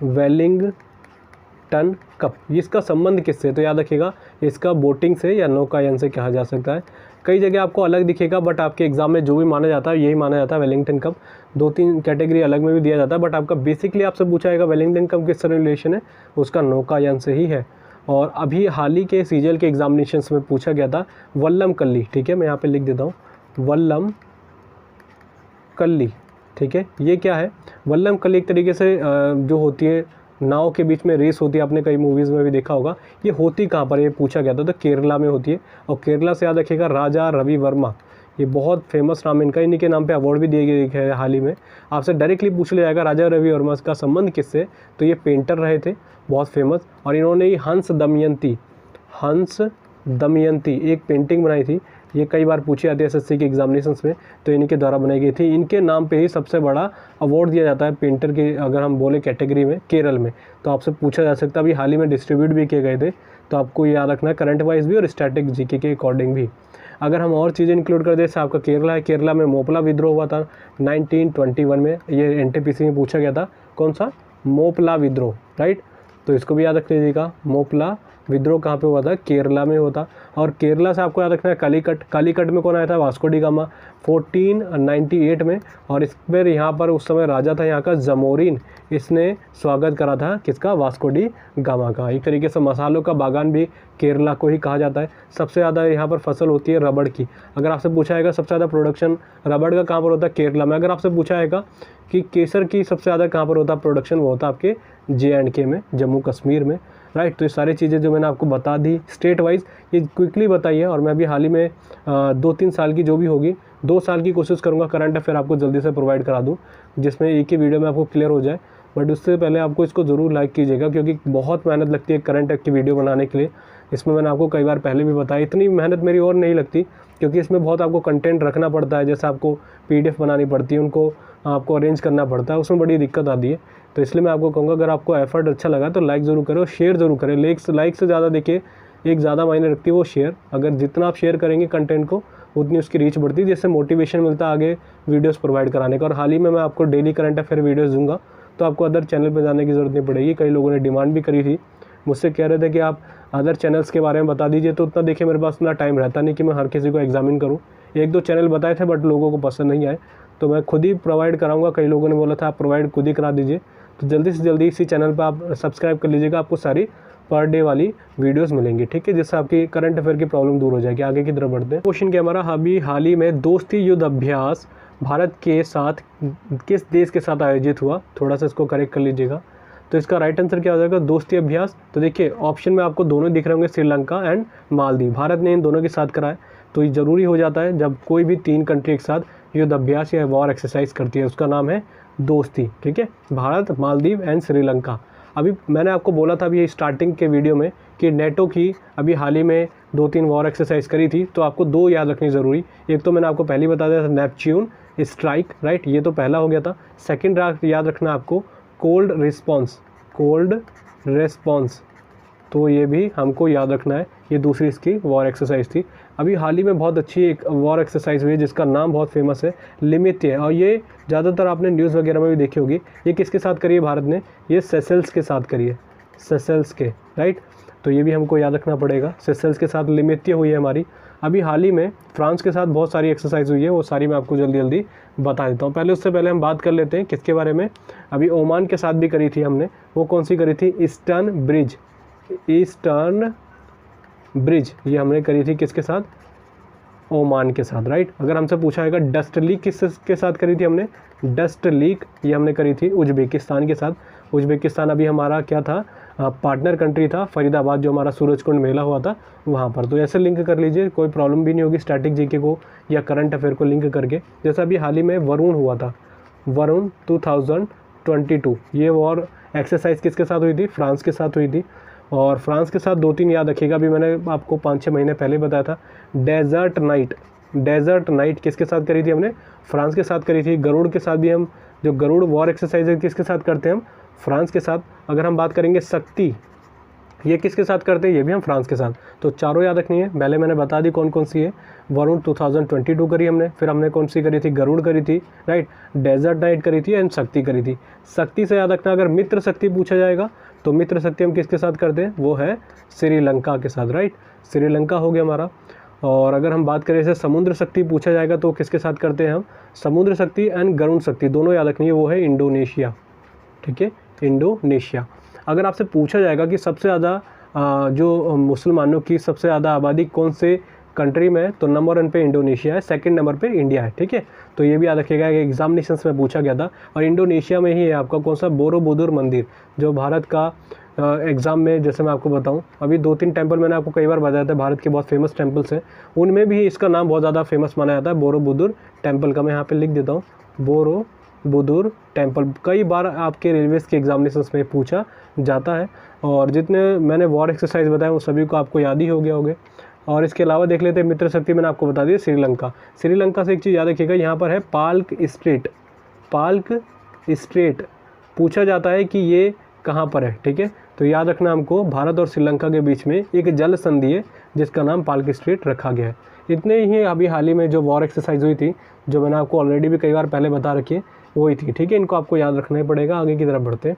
वेलिंगटन कप, इसका संबंध किससे है, तो याद रखिएगा इसका बोटिंग से या नौकायन से कहा जा सकता है। कई जगह आपको अलग दिखेगा, बट आपके एग्जाम में जो भी माना जाता है यही माना जाता है वेलिंगटन कप। 2-3 कैटेगरी अलग में भी दिया जाता है, बट आपका बेसिकली आपसे पूछा जाएगा वेलिंगटन कप किससे रिलेशन है, उसका नौकायन से ही है। और अभी हाल ही के सीजीएल के एग्जामिनेशंस में पूछा गया था वल्लम कल्ली, ठीक है, मैं यहाँ पे लिख देता हूँ वल्लम कल्ली, ठीक है। ये क्या है, वल्लम कल्ली एक तरीके से जो होती है नाव के बीच में रेस होती है, आपने कई मूवीज़ में भी देखा होगा। ये होती कहाँ पर, ये पूछा गया था, तो केरला में होती है। और केरला से याद रखिएगा राजा रवि वर्मा, ये बहुत फेमस नाम, इनका इन्हीं के नाम पे अवार्ड भी दिए गए हैं हाल ही में। आपसे डायरेक्टली पूछ लिया जाएगा राजा रवि वर्मा का संबंध किससे, तो ये पेंटर रहे थे बहुत फेमस, और इन्होंने ही हंस दमयंती एक पेंटिंग बनाई थी। ये कई बार पूछी जाती है एसएससी के एग्जामिनेशंस में, तो इनके द्वारा बनाई गई थी। इनके नाम पे ही सबसे बड़ा अवार्ड दिया जाता है पेंटर के, अगर हम बोले कैटेगरी में, केरल में। तो आपसे पूछा जा सकता है, अभी हाल ही में डिस्ट्रीब्यूट भी किए गए थे, तो आपको याद रखना है करंट वाइज भी और स्टैटिक जीके के अकॉर्डिंग भी। अगर हम और चीज़ें इंक्लूड कर दें, जैसे आपका केरला है, केरला में मोपला विद्रोह हुआ था 1921 में, ये एनटीपीसी में पूछा गया था, कौन सा, मोपला विद्रोह, राइट। तो इसको भी याद रख लीजिएगा, मोपला विद्रोह कहाँ पे हुआ था, केरला में हुआ था। और केरला से आपको याद रखना है कालीकट में कौन आया था, वास्को डी गामा 1498 में। और इस पर यहाँ पर उस समय राजा था यहाँ का जमोरिन, इसने स्वागत करा था किसका, वास्को डी गामा का। एक तरीके से मसालों का बागान भी केरला को ही कहा जाता है। सबसे ज़्यादा यहाँ पर फसल होती है रबड़ की। अगर आपसे पूछा जाएगा सबसे ज़्यादा प्रोडक्शन रबड़ का कहाँ पर होता है, केरला में। अगर आपसे पूछा जाएगा कि केसर की सबसे ज़्यादा कहाँ पर होता है प्रोडक्शन, वो होता है आपके JNK में, जम्मू कश्मीर में, राइट। तो ये सारी चीज़ें जो मैंने आपको बता दी स्टेट वाइज, ये क्विकली बताइए। और मैं अभी हाल ही में 2-3 साल की जो भी होगी, 2 साल की कोशिश करूँगा करंट अफेयर आपको जल्दी से प्रोवाइड करा दूँ, जिसमें एक ही वीडियो में आपको क्लियर हो जाए। बट उससे पहले आपको इसको ज़रूर लाइक कीजिएगा, क्योंकि बहुत मेहनत लगती है करंट की वीडियो बनाने के लिए। इसमें मैंने आपको कई बार पहले भी बताया, इतनी मेहनत मेरी और नहीं लगती, क्योंकि इसमें बहुत आपको कंटेंट रखना पड़ता है। जैसे आपको PDF बनानी पड़ती है, उनको आपको अरेंज करना पड़ता है, उसमें बड़ी दिक्कत आती है। तो इसलिए मैं आपको कहूँगा, अगर आपको एफर्ट अच्छा लगा तो लाइक ज़रूर करें और शेयर ज़रूर करें। लाइक से ज़्यादा देखिए एक ज़्यादा मायने रखती है वो शेयर। अगर जितना आप शेयर करेंगे कंटेंट को, उतनी उसकी रीच बढ़ती है, जिससे मोटिवेशन मिलता है आगे वीडियोस प्रोवाइड कराने का। और हाल ही में मैं आपको डेली करंट अफेयर वीडियोस दूंगा, तो आपको अदर चैनल पर जाने की ज़रूरत नहीं पड़ेगी। कई लोगों ने डिमांड भी करी थी, मुझसे कह रहे थे कि आप अदर चैनल्स के बारे में बता दीजिए। तो उतना देखिए मेरे पास उतना टाइम रहता नहीं कि मैं हर किसी को एग्जामिन करूँ। 1-2 चैनल बताए थे, बट लोगों को पसंद नहीं आए, तो मैं खुद ही प्रोवाइड कराऊंगा। कई लोगों ने बोला था आप प्रोवाइड खुद ही करा दीजिए, तो जल्दी से जल्दी इसी चैनल पर आप सब्सक्राइब कर लीजिएगा। आपको सारी पर डे वाली वीडियोस मिलेंगी, ठीक है, जिससे आपकी करंट अफेयर की प्रॉब्लम दूर हो जाएगी। आगे की तरफ बढ़ते हैं। क्वेश्चन क्या हमारा, अभी हाल ही में दोस्ती युद्ध अभ्यास भारत के साथ किस देश के साथ आयोजित हुआ, थोड़ा सा इसको करेक्ट कर लीजिएगा। तो इसका राइट आंसर क्या हो जाएगा, दोस्ती अभ्यास। तो देखिए ऑप्शन में आपको दोनों दिख रहे होंगे, श्रीलंका एंड मालदीव। भारत ने इन दोनों के साथ कराया। तो ये ज़रूरी हो जाता है जब कोई भी 3 कंट्री एक साथ युद्ध अभ्यास या वॉर एक्सरसाइज करती है, उसका नाम है दोस्ती, ठीक है। भारत, मालदीव एंड श्रीलंका। अभी मैंने आपको बोला था अभी स्टार्टिंग के वीडियो में कि नेटो की अभी हाल ही में 2-3 वॉर एक्सरसाइज करी थी, तो आपको 2 याद रखनी ज़रूरी। एक तो मैंने आपको पहले ही बता दिया था नेपच्यून, स्ट्राइक, राइट, ये तो पहला हो गया था। सेकंड याद रखना आपको कोल्ड रिस्पॉन्स, तो ये भी हमको याद रखना है। ये दूसरी इसकी वॉर एक्सरसाइज थी। अभी हाल ही में बहुत अच्छी एक वॉर एक्सरसाइज हुई है जिसका नाम बहुत फेमस है, लिमित्य, और ये ज़्यादातर आपने न्यूज़ वगैरह में भी देखी होगी। ये किसके साथ करी है भारत ने? ये सेशेल्स के साथ करी है, सेशेल्स के, राइट। तो ये भी हमको याद रखना पड़ेगा, सेशेल्स के साथ लिमित्य हुई है हमारी। अभी हाल ही में फ्रांस के साथ बहुत सारी एक्सरसाइज हुई है, वो सारी मैं आपको जल्दी जल्दी बता देता हूँ। पहले उससे पहले हम बात कर लेते हैं किसके बारे में। अभी ओमान के साथ भी करी थी हमने, वो कौन सी करी थी? ईस्टर्न ब्रिज, ये हमने करी थी किसके साथ? ओमान के साथ, राइट। अगर हमसे पूछा जाएगा डस्ट लीक किसके साथ करी थी हमने? डस्ट लीक ये हमने करी थी उज्बेकिस्तान के साथ। उज्बेकिस्तान अभी हमारा क्या था? पार्टनर कंट्री था, फरीदाबाद जो हमारा सूरजकुंड मेला हुआ था वहाँ पर। तो ऐसे लिंक कर लीजिए, कोई प्रॉब्लम भी नहीं होगी स्टैटिक जीके को या करंट अफेयर को लिंक करके। जैसा अभी हाल ही में वरुण हुआ था, वरुण 2022, ये वॉर एक्सरसाइज किसके साथ हुई थी? फ्रांस के साथ हुई थी। और फ्रांस के साथ 2-3 याद रखिएगा, अभी मैंने आपको 5-6 महीने पहले बताया था। डेजर्ट नाइट किसके साथ करी थी हमने? फ्रांस के साथ करी थी। गरुड़ के साथ भी हम, जो गरुड़ वॉर एक्सरसाइज है किसके साथ करते हैं हम? फ्रांस के साथ। अगर हम बात करेंगे शक्ति, ये किसके साथ करते हैं? ये भी हम फ्रांस के साथ। तो चारों याद रखनी है। पहले मैंने बता दी कौन कौन सी है। वरुण 2022 करी हमने, फिर हमने कौन सी करी थी? गरुड़ करी थी, राइट। डेजर्ट नाइट करी थी एंड शक्ति करी थी। शक्ति से याद रखना, अगर मित्र शक्ति पूछा जाएगा तो मित्र शक्ति हम किसके साथ करते हैं? वो है श्रीलंका के साथ, राइट। श्रीलंका हो गया हमारा। और अगर हम बात करें जैसे समुद्र शक्ति पूछा जाएगा तो किसके साथ करते हैं हम? समुद्र शक्ति एंड गरुड़ शक्ति दोनों याद रखनी है, वो है इंडोनेशिया, ठीक है, इंडोनेशिया। अगर आपसे पूछा जाएगा कि सबसे ज़्यादा जो मुसलमानों की सबसे ज़्यादा आबादी कौन से कंट्री में है, तो नंबर 1 पे इंडोनेशिया है, सेकंड नंबर पे इंडिया है, ठीक है। तो ये भी याद रखिएगा कि एग्जामिनेशंस में पूछा गया था। और इंडोनेशिया में ही है आपका कौन सा? बोरोबुदुर मंदिर, जो भारत का एग्ज़ाम में, जैसे मैं आपको बताऊं, अभी 2-3 टेम्पल मैंने आपको कई बार बताया था, भारत के बहुत फेमस टेम्पल्स हैं, उनमें भी इसका नाम बहुत ज़्यादा फेमस माना जाता है, बोरोबुदुर टेम्पल का। मैं यहाँ पर लिख देता हूँ, बोरोबुदुर टेम्पल। कई बार आपके रेलवेज़ के एग्जामिनेशंस में पूछा जाता है। और जितने मैंने वॉर एक्सरसाइज बताए वो सभी को आपको याद ही हो गया होगा। और इसके अलावा देख लेते हैं मित्र शक्ति, मैंने आपको बता दिया श्रीलंका। श्रीलंका से एक चीज़ याद रखिएगा, यहाँ पर है पाल्क स्ट्रेट पूछा जाता है कि ये कहाँ पर है, ठीक है। तो याद रखना हमको, भारत और श्रीलंका के बीच में एक जल संधि है जिसका नाम पाल्क स्ट्रेट रखा गया है। इतने ही अभी हाल ही में जो वॉर एक्सरसाइज हुई थी, जो मैंने आपको ऑलरेडी भी कई बार पहले बता रखी है, वही थी, ठीक है। इनको आपको याद रखना ही पड़ेगा। आगे की तरफ बढ़ते हैं।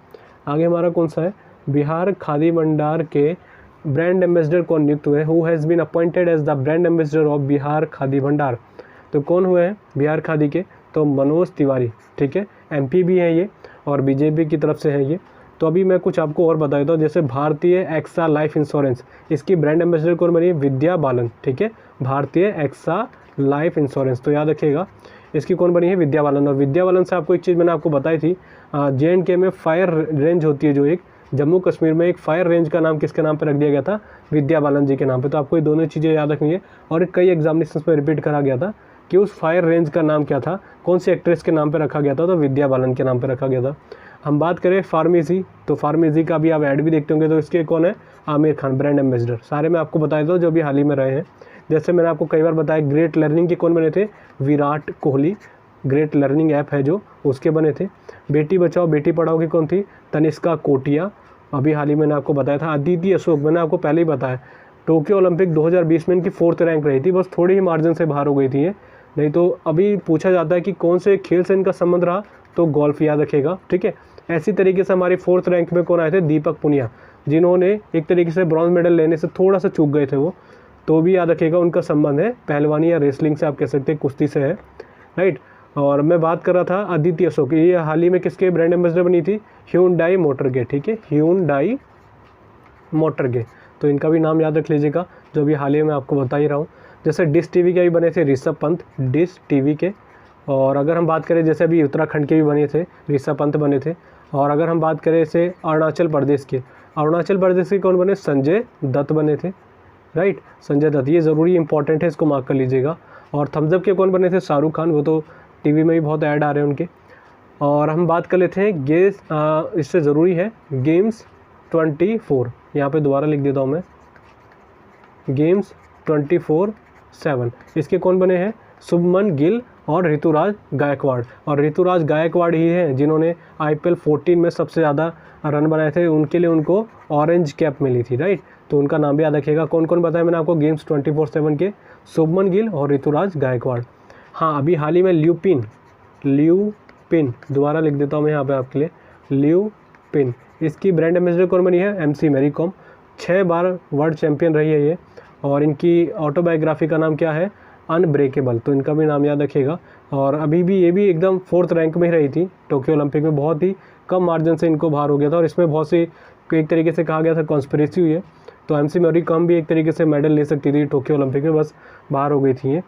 आगे हमारा कौन सा है? बिहार खादी भंडार के ब्रांड एम्बेसडर कौन नियुक्त हुए? Who has been appointed as the brand ambassador of Bihar Khadi Bhandar? तो कौन हुए हैं बिहार खादी के? तो मनोज तिवारी, ठीक है। MP भी हैं ये और BJP की तरफ से हैं ये। तो अभी मैं कुछ आपको और बता देता हूँ, जैसे भारतीय एक्सा लाइफ इंश्योरेंस, इसकी ब्रांड एम्बेसडर कौन बनी है? विद्या बालन, ठीक है। भारतीय एक्सा लाइफ इंश्योरेंस, तो याद रखिएगा इसकी कौन बनी है? विद्या बालन। और विद्या बालन से आपको एक चीज़ मैंने आपको बताई थी, JNK में फायर रेंज होती है, जो एक जम्मू कश्मीर में एक फायर रेंज का नाम किसके नाम पर रख दिया गया था? विद्या बालन जी के नाम पे। तो आपको ये दोनों चीज़ें याद रखनी है। और कई एग्जामिनेशंस में रिपीट करा गया था कि उस फायर रेंज का नाम क्या था, कौन सी एक्ट्रेस के नाम पे रखा गया था? तो विद्या बालन के नाम पे रखा गया था। हम बात करें फार्मेसी, तो फार्मेसी का भी आप ऐड भी देखते होंगे, तो इसके कौन है? Aamir Khan, brand ambassador. सारे मैं आपको बताया था जो भी हाल ही में रहे हैं। जैसे मैंने आपको कई बार बताया, ग्रेट लर्निंग के कौन बने थे? Virat Kohli, great learning app है जो, उसके बने थे। बेटी बचाओ बेटी पढ़ाओ की कौन थी? तनिष्का कोटिया। अभी हाल ही मैंने आपको बताया था अदिति अशोक, मैंने आपको पहले ही बताया, टोक्यो ओलंपिक 2020 में इनकी 4th रैंक रही थी, बस थोड़ी ही मार्जिन से बाहर हो गई थी ये। नहीं तो अभी पूछा जाता है कि कौन से खेल से इनका संबंध रहा, तो गोल्फ याद रखेगा, ठीक है। ऐसी तरीके से हमारी 4th रैंक में कौन आए थे? दीपक पुनिया, जिन्होंने एक तरीके से ब्रॉन्ज मेडल लेने से थोड़ा सा चूक गए थे वो, तो भी याद रखेगा उनका संबंध है पहलवानी या रेसलिंग से, आप कह सकते हैं कुश्ती से है, राइट। और मैं बात कर रहा था अदिति अशोक, ये हाल ही में किसके ब्रांड एम्बेसडर बनी थी? ह्यूंडई मोटर के, ठीक है, ह्यूंडई मोटर के। तो इनका भी नाम याद रख लीजिएगा, जो भी हाल ही में आपको बता ही रहा हूँ। जैसे डिश टीवी के भी बने थे ऋषभ पंत, डिश टीवी के। और अगर हम बात करें जैसे अभी उत्तराखंड के भी बने थे, ऋषभ पंत बने थे। और अगर हम बात करें जैसे अरुणाचल प्रदेश के कौन बने? संजय दत्त बने थे, राइट, संजय दत्त। ये ज़रूरी इंपॉर्टेंट है, इसको मार्क कर लीजिएगा। और थम्स अप के कौन बने थे? शाहरुख खान, वो तो टीवी में भी बहुत ऐड आ रहे हैं उनके। और हम बात कर लेते हैं इससे ज़रूरी है गेम्स 24, यहाँ पे दोबारा लिख देता हूँ मैं, गेम्स 24/7, इसके कौन बने हैं? शुभमन गिल और ऋतुराज गायकवाड़। और ऋतुराज गायकवाड़ ही हैं जिन्होंने IPL 14 में सबसे ज़्यादा रन बनाए थे, उनके लिए उनको ऑरेंज कैप मिली थी, राइट। तो उनका नाम भी याद रखिएगा। कौन कौन बताया मैंने आपको गेम्स 24/7 के? शुभमन गिल और ऋतुराज गायकवाड़। हाँ, अभी हाल ही में ल्यूपिन दोबारा लिख देता हूँ मैं यहाँ पे आपके लिए, ल्यूपिन, इसकी ब्रांड एम्बेसडर कौन बनी है? MC मैरी कॉम। 6 बार वर्ल्ड चैम्पियन रही है ये। और इनकी ऑटोबायोग्राफी का नाम क्या है? अनब्रेकेबल। तो इनका भी नाम याद रखिएगा। और अभी भी ये भी एकदम 4th रैंक में ही रही थी टोक्यो ओलंपिक में, बहुत ही कम मार्जिन से इनको बाहर हो गया था। और इसमें बहुत सी एक तरीके से कहा गया था कॉन्स्पिरेसी हुई है। तो MC मैरी कॉम भी एक तरीके से मेडल ले सकती थी टोक्यो ओलंपिक में, बस बाहर हो गई थी ये।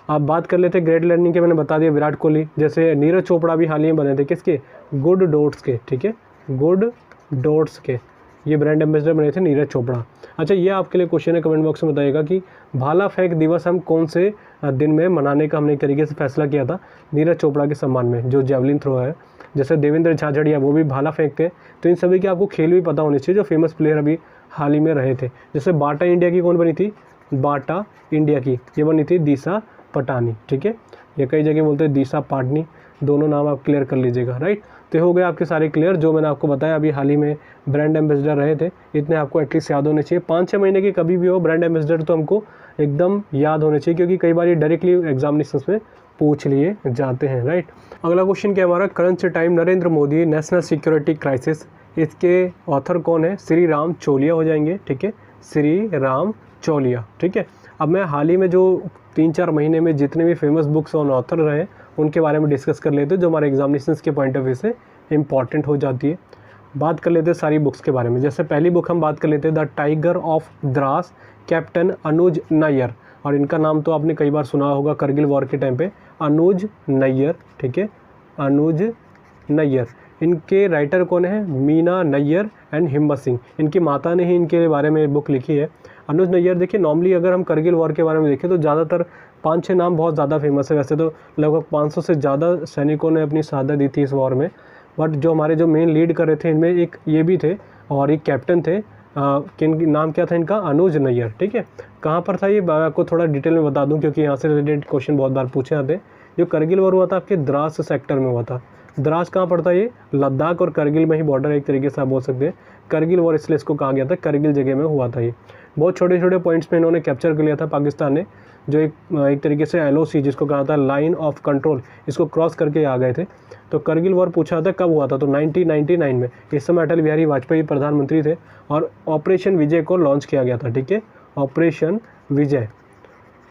अब बात कर लेते हैं ग्रेट लर्निंग के। मैंने बता दिया विराट कोहली, जैसे नीरज चोपड़ा भी हाल ही में बने थे किसके? गुड डॉट्स के, ठीक है, गुड डॉट्स के ये ब्रांड एम्बेसडर बने थे नीरज चोपड़ा। अच्छा, ये आपके लिए क्वेश्चन है, कमेंट बॉक्स में बताइएगा कि भाला फेंक दिवस हम कौन से दिन में मनाने का हमने एक तरीके से फैसला किया था नीरज चोपड़ा के सम्मान में, जो जेवलिन थ्रो है। जैसे देवेंद्र झाझड़िया वो भी भाला फेंकते हैं। तो इन सभी के आपको खेल भी पता होने चाहिए जो फेमस प्लेयर अभी हाल ही में रहे थे। जैसे बाटा इंडिया की कौन बनी थी? बाटा इंडिया की ये बनी थी दिशा पटानी, ठीक है। ये कई जगह बोलते हैं दिशा पाटनी, दोनों नाम आप क्लियर कर लीजिएगा, राइट। तो हो गए आपके सारे क्लियर जो मैंने आपको बताया अभी हाल ही में ब्रांड एम्बेसडर रहे थे। इतने आपको एटलीस्ट याद होने चाहिए। 5-6 महीने के कभी भी हो ब्रांड एम्बेसडर तो हमको एकदम याद होने चाहिए, क्योंकि कई बार ये डायरेक्टली एग्जामिनेशंस में पूछ लिए जाते हैं, राइट। अगला क्वेश्चन क्या हमारा? Current time Narendra Modi national security crisis, इसके ऑथर कौन है? श्री राम चौलिया हो जाएंगे, ठीक है, श्री राम चौलिया, ठीक है। अब मैं हाल ही में जो 3-4 महीने में जितने भी फेमस बुक्स ऑन ऑथर रहे उनके बारे में डिस्कस कर लेते हैं, जो हमारे एग्जामिनेशंस के पॉइंट ऑफ व्यू से इंपॉर्टेंट हो जाती है। बात कर लेते हैं सारी बुक्स के बारे में। जैसे पहली बुक हम बात कर लेते हैं the tiger of Dras, captain Anuj Nayyar. और इनका नाम तो आपने कई बार सुना होगा करगिल वॉर के टाइम पे, अनुज नैयर, ठीक है, अनुज नैयर। इनके राइटर कौन है? मीना नैयर एंड हिम्मत सिंह। इनकी माता ने ही इनके बारे में बुक लिखी है। अनुज नैयर, देखिए नॉर्मली अगर हम करगिल वॉर के बारे में देखें तो ज़्यादातर 5-6 नाम बहुत ज़्यादा फेमस है। वैसे तो लगभग 500 से ज़्यादा सैनिकों ने अपनी शहादत दी थी इस वॉर में, बट जो हमारे जो मेन लीड कर रहे थे इनमें एक ये भी थे और एक कैप्टन थे, किन नाम क्या था इनका? अनुज नैयर, ठीक है। कहाँ पर था ये आपको थोड़ा डिटेल में बता दूं, क्योंकि यहाँ से रिलेटेड क्वेश्चन बहुत बार पूछे जाते हैं। जो करगिल वॉर हुआ था आपके द्रास सेक्टर में हुआ था। द्रास कहाँ पड़ता है? ये लद्दाख और करगिल में ही बॉर्डर एक तरीके से आप बोल सकते हैं। करगिल वॉर इसलिए इसको कहा गया था, करगिल जगह में हुआ था ये। बहुत छोटे छोटे पॉइंट्स में इन्होंने कैप्चर कर लिया था पाकिस्तान ने, जो एक तरीके से LOC जिसको कहा था लाइन ऑफ कंट्रोल, इसको क्रॉस करके आ गए थे। तो करगिल वॉर पूछा था कब हुआ था, तो 1999 में। इस समय अटल बिहारी वाजपेयी प्रधानमंत्री थे और ऑपरेशन विजय को लॉन्च किया गया था, ठीक है, ऑपरेशन विजय।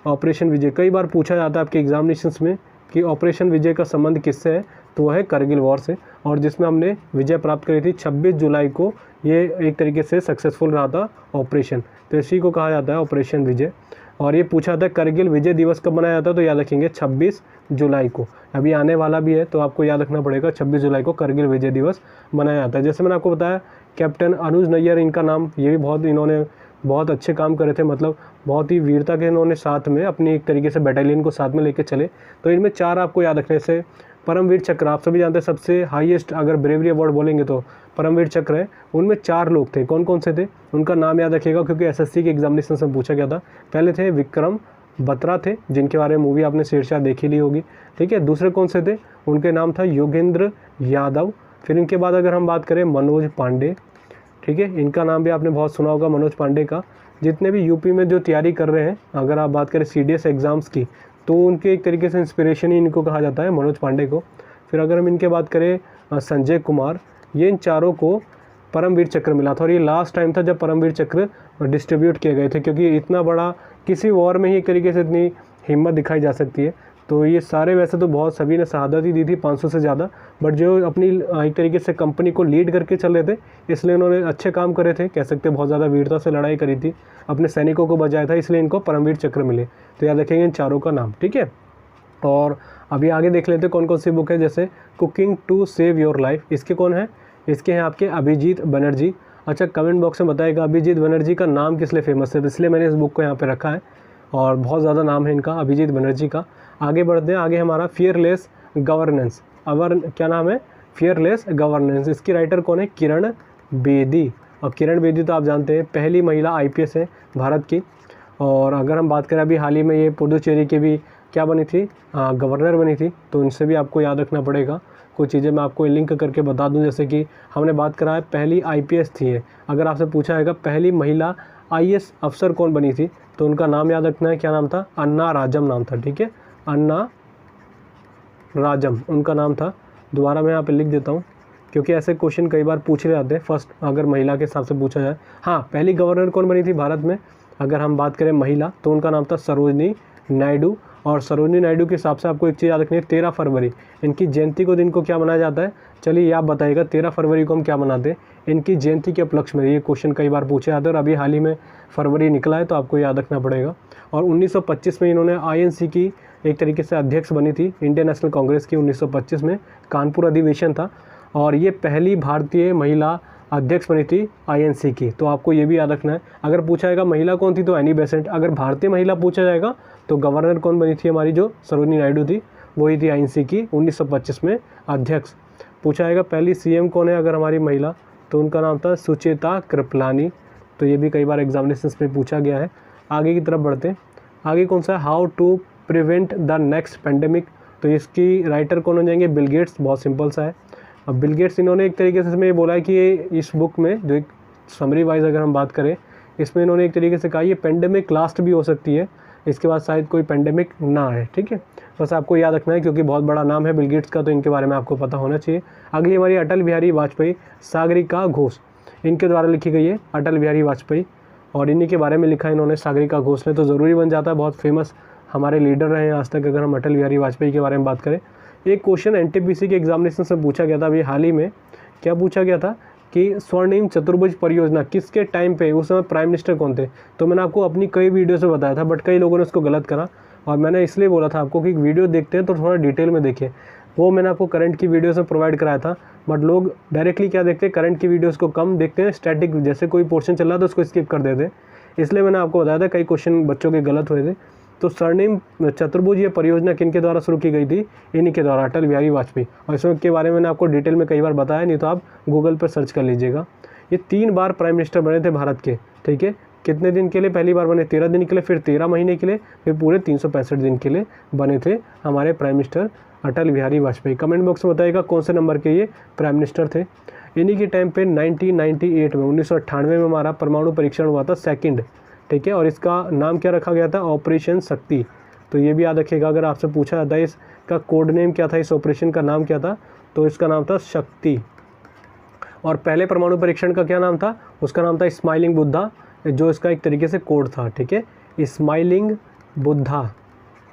ऑपरेशन विजय कई बार पूछा जाता है आपके एग्जामिनेशंस में कि ऑपरेशन विजय का संबंध किससे है, तो वह है करगिल वॉर से, और जिसमें हमने विजय प्राप्त करी थी 26 जुलाई को। ये एक तरीके से सक्सेसफुल रहा था ऑपरेशन, तो इसी को कहा जाता है ऑपरेशन विजय। और ये पूछा था करगिल विजय दिवस कब मनाया जाता है, तो याद रखेंगे 26 जुलाई को। अभी आने वाला भी है तो आपको याद रखना पड़ेगा, 26 जुलाई को करगिल विजय दिवस मनाया जाता है। जैसे मैंने आपको बताया कैप्टन अनुज नैयर इनका नाम, ये भी बहुत इन्होंने बहुत अच्छे काम करे थे, मतलब बहुत ही वीरता के इन्होंने साथ में अपनी एक तरीके से बैटालियन को साथ में लेके चले। तो इनमें 4 आपको याद रखने से परमवीर चक्र, आप सभी जानते हैं सबसे हाईएस्ट अगर ब्रेवरी अवार्ड बोलेंगे तो परमवीर चक्र है। उनमें 4 लोग थे, कौन कौन से थे उनका नाम याद रखिएगा, क्योंकि SSC के एग्जामिनेशन से पूछा गया था। पहले थे विक्रम बत्रा थे, जिनके बारे में मूवी आपने शेरशाह देखी ली होगी, ठीक है। दूसरे कौन से थे, उनके नाम था योगेंद्र यादव। फिर इनके बाद अगर हम बात करें मनोज पांडे, ठीक है, इनका नाम भी आपने बहुत सुना होगा मनोज पांडे का। जितने भी यूपी में जो तैयारी कर रहे हैं, अगर आप बात करें CDS एग्ज़ाम्स की, तो उनके एक तरीके से इंस्पिरेशन ही इनको कहा जाता है, मनोज पांडे को। फिर अगर हम इनके बात करें संजय कुमार, ये इन चारों को परमवीर चक्र मिला था और ये लास्ट टाइम था जब परमवीर चक्र डिस्ट्रीब्यूट किए गए थे, क्योंकि इतना बड़ा किसी वॉर में ही एक तरीके से इतनी हिम्मत दिखाई जा सकती है। तो ये सारे वैसे तो बहुत सभी ने शहादत ही दी थी 500 से ज़्यादा, बट जो अपनी एक तरीके से कंपनी को लीड करके चल रहे थे, इसलिए उन्होंने अच्छे काम करे थे, कह सकते हैं बहुत ज़्यादा वीरता से लड़ाई करी थी, अपने सैनिकों को बचाया था, इसलिए इनको परमवीर चक्र मिले। तो याद रखेंगे इन चारों का नाम, ठीक है। और अभी आगे देख लेते हैं कौन कौन सी बुक है। जैसे cooking to save your life, इसके कौन है, इसके हैं आपके अभिजीत बनर्जी। अच्छा, कमेंट बॉक्स में बताएगा अभिजीत बनर्जी का नाम किस लिए फेमस है, इसलिए मैंने इस बुक को यहाँ पे रखा है और बहुत ज़्यादा नाम है इनका अभिजीत बनर्जी का। आगे बढ़ते हैं, आगे हमारा फियरलेस गवर्नेंस, क्या नाम है, फियरलेस गवर्नेंस। इसकी राइटर कौन है, किरण बेदी। और किरण बेदी तो आप जानते हैं पहली महिला IPS है भारत की। और अगर हम बात करें अभी हाल ही में ये पुडुचेरी के भी क्या बनी थी, गवर्नर बनी थी। तो इनसे भी आपको याद रखना पड़ेगा। कुछ चीज़ें मैं आपको लिंक करके बता दूं, जैसे कि हमने बात करा है पहली IPS थी ये। अगर आपसे पूछा जाएगा पहली महिला IAS अफसर कौन बनी थी, तो उनका नाम याद रखना है। क्या नाम था? अन्ना राजम नाम था। ठीक है, अन्ना राजम उनका नाम था। दोबारा मैं यहाँ पे लिख देता हूँ, क्योंकि ऐसे क्वेश्चन कई बार पूछ ले जाते हैं फर्स्ट, अगर महिला के हिसाब से पूछा जाए। हाँ, पहली गवर्नर कौन बनी थी भारत में, अगर हम बात करें महिला, तो उनका नाम था सरोजनी नायडू। और सरोजनी नायडू के हिसाब से आपको एक चीज़ याद रखनी है, 13 फरवरी इनकी जयंती को दिन को क्या मनाया जाता है। चलिए ये आप बताइएगा 13 फरवरी को हम क्या मनाते हैं इनकी जयंती के उपलक्ष्य में। ये क्वेश्चन कई बार पूछे जाते हैं, और अभी हाल ही में फरवरी निकला है, तो आपको याद रखना पड़ेगा। और 1925 में इन्होंने INC की एक तरीके से अध्यक्ष बनी थी, इंडियन नेशनल कांग्रेस की। 1925 में कानपुर अधिवेशन था, और ये पहली भारतीय महिला अध्यक्ष बनी थी INC की। तो आपको ये भी याद रखना है। अगर पूछा जाएगा महिला कौन थी, तो एनी बेसेंट। अगर भारतीय महिला पूछा जाएगा तो गवर्नर कौन बनी थी हमारी, जो सरोजनी नायडू थी, वही थी INC की 1925 में अध्यक्ष। पूछा जाएगा पहली CM कौन है अगर हमारी महिला, तो उनका नाम था सुचेता कृपलानी। तो ये भी कई बार एग्जामिनेशंस में पूछा गया है। आगे की तरफ बढ़ते हैं। आगे कौन सा है, how to prevent the next pandemic. तो इसकी राइटर कौन हो जाएंगे, बिल गेट्स। बहुत सिंपल सा है। अब बिल गेट्स इन्होंने एक तरीके से इसमें ये बोला है कि ये इस बुक में जो एक समरी वाइज अगर हम बात करें, इसमें इन्होंने एक तरीके से कहा ये पेंडेमिक लास्ट भी हो सकती है, इसके बाद शायद कोई पेंडेमिक ना है। ठीक है, बस आपको याद रखना है, क्योंकि बहुत बड़ा नाम है बिल गेट्स का, तो इनके बारे में आपको पता होना चाहिए। अगली हमारी अटल बिहारी वाजपेयी, सागरिका घोष, इनके द्वारा लिखी गई है अटल बिहारी वाजपेयी, और इन्हीं के बारे में लिखा है इन्होंने, सागरिका घोष ने। तो ज़रूरी बन जाता है, बहुत फेमस हमारे लीडर रहे हैं आज तक, अगर हम अटल बिहारी वाजपेयी के बारे में बात करें। एक क्वेश्चन NTPC के एग्जामिनेशन से पूछा गया था अभी हाल ही में। क्या पूछा गया था कि स्वर्णिम चतुर्भुज परियोजना किसके टाइम पे, उस समय प्राइम मिनिस्टर कौन थे। तो मैंने आपको अपनी कई वीडियो से बताया था, बट कई लोगों ने उसको गलत करा, और मैंने इसलिए बोला था आपको कि वीडियो देखते हैं तो थोड़ा डिटेल में देखें। वो मैंने आपको करंट की वीडियो से प्रोवाइड कराया था, बट लोग डायरेक्टली क्या देखते हैं, करंट की वीडियोज़ को कम देखते हैं, स्टैटिक जैसे कोई पोर्शन चल रहा था उसको स्किप कर देते हैं। इसलिए मैंने आपको बताया था कई क्वेश्चन बच्चों के गलत हुए थे। तो स्वर्णिम चतुर्भुज ये परियोजना किन के द्वारा शुरू की गई थी, इन्हीं के द्वारा, अटल बिहारी वाजपेयी। और इसमें के बारे में मैंने आपको डिटेल में कई बार बताया, नहीं तो आप गूगल पर सर्च कर लीजिएगा। ये 3 बार प्राइम मिनिस्टर बने थे भारत के। ठीक है, कितने दिन के लिए, पहली बार बने 13 दिन के लिए, फिर 13 महीने के लिए, फिर पूरे 365 दिन के लिए बने थे हमारे prime minister Atal Bihari Vajpayee. Comment box में बताइएगा कौन से नंबर के ये प्राइम मिनिस्टर थे। इन्हीं के टाइम पे 1998 में 1998 में हमारा परमाणु परीक्षण हुआ था, सेकंड। ठीक है, और इसका नाम क्या रखा गया था, ऑपरेशन शक्ति। तो ये भी याद रखिएगा, अगर आपसे पूछा जाता है इसका कोड नेम क्या था, इस ऑपरेशन का नाम क्या था, तो इसका नाम था शक्ति। और पहले परमाणु परीक्षण का क्या नाम था, उसका नाम था स्माइलिंग बुद्धा, जो इसका एक तरीके से कोड था। ठीक है, स्माइलिंग बुद्धा।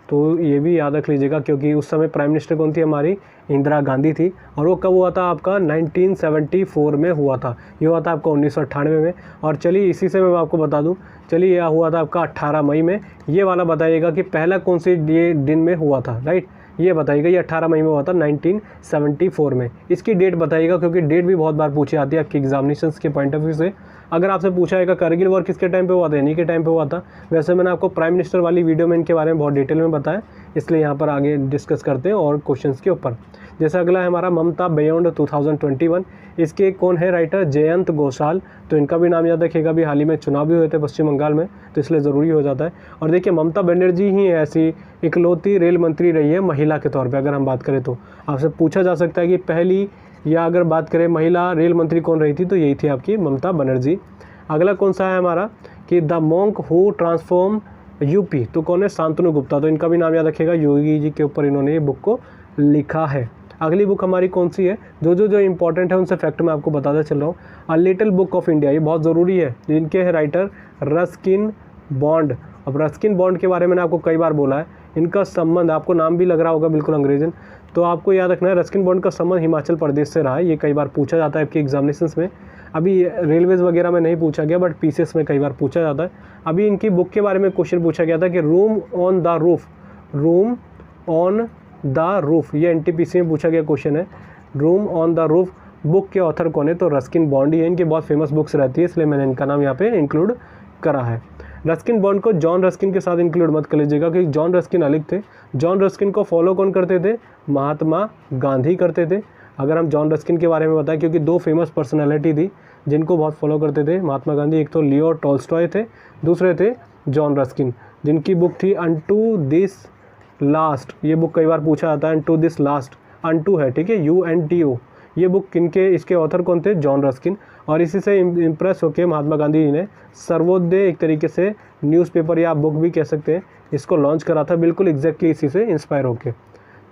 तो ये भी याद रख लीजिएगा, क्योंकि उस समय प्राइम मिनिस्टर कौन थी हमारी, इंदिरा गांधी थी। और वो कब हुआ था आपका, 1974 में हुआ था। ये हुआ था आपका 1998 में। और चलिए इसी से मैं आपको बता दूं, चलिए यह हुआ था आपका 18 मई में। ये वाला बताइएगा कि पहला कौन से दिन में हुआ था, राइट, ये बताइएगा। ये 18 मई में हुआ था 1974 में। इसकी डेट बताइएगा, क्योंकि डेट भी बहुत बार पूछी जाती है आपके एग्जामिनेशंस के पॉइंट ऑफ व्यू से। अगर आपसे पूछा जाएगा करगिल वॉर किसके टाइम पे हुआ था, इन्हीं के टाइम पे हुआ था। वैसे मैंने आपको प्राइम मिनिस्टर वाली वीडियो में इनके बारे में बहुत डिटेल में बताया, इसलिए यहाँ पर आगे डिस्कस करते हैं और क्वेश्चंस के ऊपर। जैसे अगला है हमारा ममता बियॉन्ड 2021। इसके कौन है राइटर, जयंत घोषाल। तो इनका भी नाम याद रखिएगा, अभी हाल ही में चुनाव भी हुए थे पश्चिम बंगाल में, तो इसलिए ज़रूरी हो जाता है। और देखिए ममता बनर्जी ही ऐसी इकलौती रेल मंत्री रही है महिला के तौर पे। अगर हम बात करें तो आपसे पूछा जा सकता है कि पहली, या अगर बात करें महिला रेल मंत्री कौन रही थी, तो यही थी आपकी ममता बनर्जी। अगला कौन सा है हमारा कि the monk who transform UP. तो कौन है, शांतनु गुप्ता। तो इनका भी नाम याद रखिएगा, योगी जी के ऊपर इन्होंने ये बुक को लिखा है। अगली बुक हमारी कौन सी है, जो इंपॉर्टेंट है उनसे फैक्ट मैं आपको बताता चल रहा हूँ। A little book of India, ये बहुत ज़रूरी है। इनके है राइटर रस्किन बॉन्ड। अब रस्किन बॉन्ड के बारे में मैंने आपको कई बार बोला है, इनका संबंध, आपको नाम भी लग रहा होगा बिल्कुल अंग्रेजन, तो आपको याद रखना है रस्किन बॉन्ड का संबंध हिमाचल प्रदेश से रहा है। ये कई बार पूछा जाता है आपके एग्जामिनेशंस में। अभी रेलवेज़ वगैरह में नहीं पूछा गया, बट पीसीएस में कई बार पूछा जाता है। अभी इनकी बुक के बारे में क्वेश्चन पूछा गया था कि room on the roof, room on the roof, ये एनटीपीसी में पूछा गया क्वेश्चन है। Room on the roof book के ऑथर कौन है, तो रस्किन बॉन्ड ही है। इनकी बहुत फेमस बुक्स रहती है, इसलिए मैंने इनका नाम यहाँ पे इंक्लूड करा है। रस्किन बॉन्ड को जॉन रस्किन के साथ इंक्लूड मत कर लीजिएगा, क्योंकि जॉन रस्किन अलग थे। जॉन रस्किन को फॉलो कौन करते थे, महात्मा गांधी करते थे। अगर हम जॉन रस्किन के बारे में बताएं, क्योंकि 2 फेमस पर्सनैलिटी थी जिनको बहुत फॉलो करते थे महात्मा गांधी, एक तो लियो टॉल्स्टॉय थे, दूसरे थे जॉन रस्किन, जिनकी बुक थी अनटू दिस लास्ट, ये बुक कई बार पूछा जाता है, and to this last, unto है, ठीक है, UNTO। ये बुक किनके, इसके ऑथर कौन थे, जॉन रस्किन। और इसी से इम्प्रेस होकर महात्मा गांधी जी ने सर्वोदय, एक तरीके से न्यूज़पेपर या बुक भी कह सकते हैं, इसको लॉन्च करा था, बिल्कुल एग्जैक्टली इसी से इंस्पायर होके।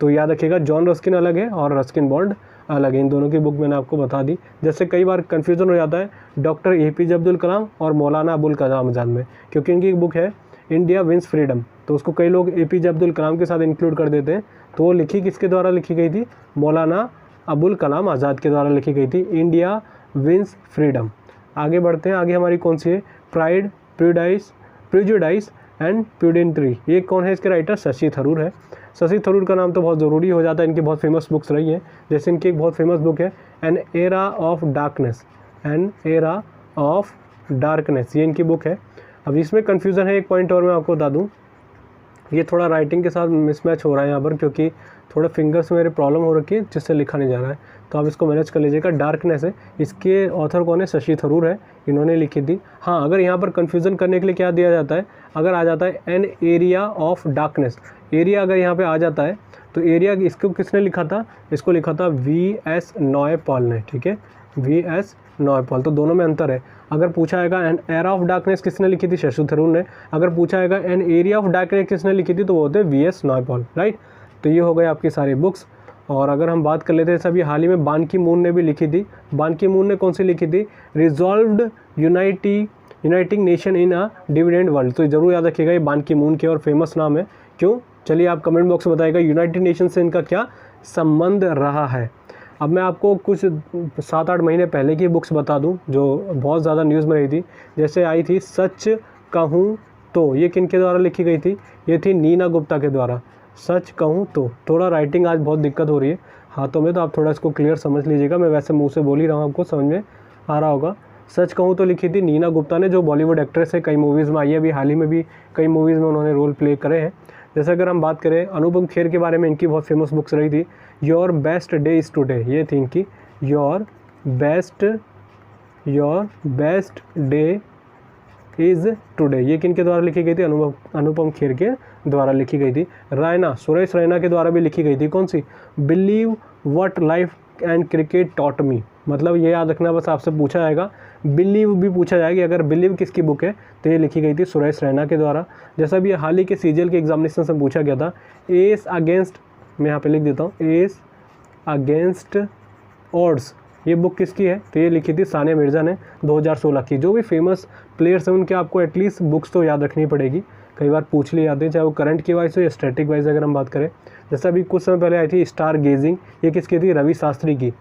तो याद रखिएगा, जॉन रस्किन अलग है और रस्किन बॉन्ड अलग है। इन दोनों की बुक मैंने आपको बता दी। जैसे कई बार कन्फ्यूज़न हो जाता है डॉक्टर APJ अब्दुल कलाम और मौलाना अबुल कलाम आज़ाद में, क्योंकि इनकी एक बुक है इंडिया विंस फ्रीडम, तो उसको कई लोग APJ अब्दुल कलाम के साथ इंक्लूड कर देते हैं। तो वो लिखी किसके द्वारा लिखी गई थी, मौलाना अबुल कलाम आज़ाद के द्वारा लिखी गई थी, इंडिया विंस फ्रीडम। आगे बढ़ते हैं, आगे हमारी कौन सी है, प्राइड, प्रेजुडाइस एंड प्रूडेंट्री। ये कौन है, इसके राइटर शशि थरूर है। शशि थरूर का नाम तो बहुत ज़रूरी हो जाता है, इनकी बहुत फेमस बुक्स रही हैं। जैसे इनकी एक बहुत फेमस बुक है an era of darkness, an era of darkness, ये इनकी बुक है। अब इसमें कन्फ्यूज़न है, एक पॉइंट और मैं आपको बता दूँ, ये थोड़ा राइटिंग के साथ मिसमैच हो रहा है यहाँ पर, क्योंकि थोड़ा फिंगर्स में मेरे प्रॉब्लम हो रखी है जिससे लिखा नहीं जा रहा है, तो आप इसको मैनेज कर लीजिएगा। डार्कनेस है, इसके ऑथर कौन है, शशि थरूर है, इन्होंने लिखी थी। हाँ, अगर यहाँ पर कन्फ्यूज़न करने के लिए क्या दिया जाता है, अगर आ जाता है an area of darkness, area अगर यहाँ पे आ जाता है तो एरिया इसको किसने लिखा था, इसको लिखा था VS नॉयपॉल ने, ठीक है, VS नॉयपॉल। तो दोनों में अंतर है। अगर पूछा आएगा एन एरा ऑफ डार्कनेस किसने लिखी थी, शशि थरूर ने। अगर पूछा आएगा एन एरिया ऑफ डार्कनेस किसने लिखी थी, तो वो होते VS नॉयपॉल, राइट। तो ये हो गए आपकी सारी बुक्स। और अगर हम बात कर लेते हैं, सभी हाल ही में बान की मून ने भी लिखी थी। बान की मून ने कौन सी लिखी थी, resolved uniting nation in a dividend world. तो ज़रूर याद रखिएगा, ये बान की मून के और फेमस नाम है। क्यों, चलिए आप कमेंट बॉक्स में बताइएगा यूनाइटेड नेशन से इनका क्या संबंध रहा है। अब मैं आपको कुछ 7-8 महीने पहले की बुक्स बता दूं जो बहुत ज़्यादा न्यूज़ में रही थी। जैसे आई थी सच कहूँ तो, ये किन के द्वारा लिखी गई थी, ये थी नीना गुप्ता के द्वारा। सच कहूँ तो, थोड़ा राइटिंग आज बहुत दिक्कत हो रही है हाथों में, तो आप थोड़ा इसको क्लियर समझ लीजिएगा। मैं वैसे मुंह से बोल ही रहा हूँ, आपको समझ में आ रहा होगा। सच कहूँ तो लिखी थी नीना गुप्ता ने, जो बॉलीवुड एक्ट्रेस है, कई मूवीज़ में आई है, अभी हाल ही में भी कई मूवीज़ में उन्होंने रोल प्ले करे हैं। जैसे अगर हम बात करें अनुपम खेर के बारे में, इनकी बहुत फेमस बुक्स रही थी। Your best day is today, ये थी इनकी, your best day is today, ये किन के द्वारा लिखी गई थी, अनुपम खेर के द्वारा लिखी गई थी। रैना, सुरेश रैना के द्वारा भी लिखी गई थी। कौन सी, believe what life and cricket taught me. मतलब ये याद रखना, बस आपसे पूछा जाएगा, बिलीव भी पूछा जाएगा, अगर बिलीव किसकी बुक है तो ये लिखी गई थी सुरेश रैना के द्वारा। जैसा भी हाल ही के CGL के एग्जामिनेशन से पूछा गया था, एस अगेंस्ट, मैं यहाँ पे लिख देता हूँ, एस अगेंस्ट ऑड्स, ये बुक किसकी है, तो ये लिखी थी सानिया मिर्ज़ा ने 2016 की। जो भी फेमस प्लेयर्स हैं उनके आपको एटलीस्ट बुक्स तो याद रखनी पड़ेगी, कई बार पूछ लिए जाते हैं, चाहे वो करंट की वाइज हो या स्टैटिक वाइज। अगर हम बात करें, जैसे अभी कुछ समय पहले आई थी स्टार गेजिंग, ये किसकी थी, रवि शास्त्री की।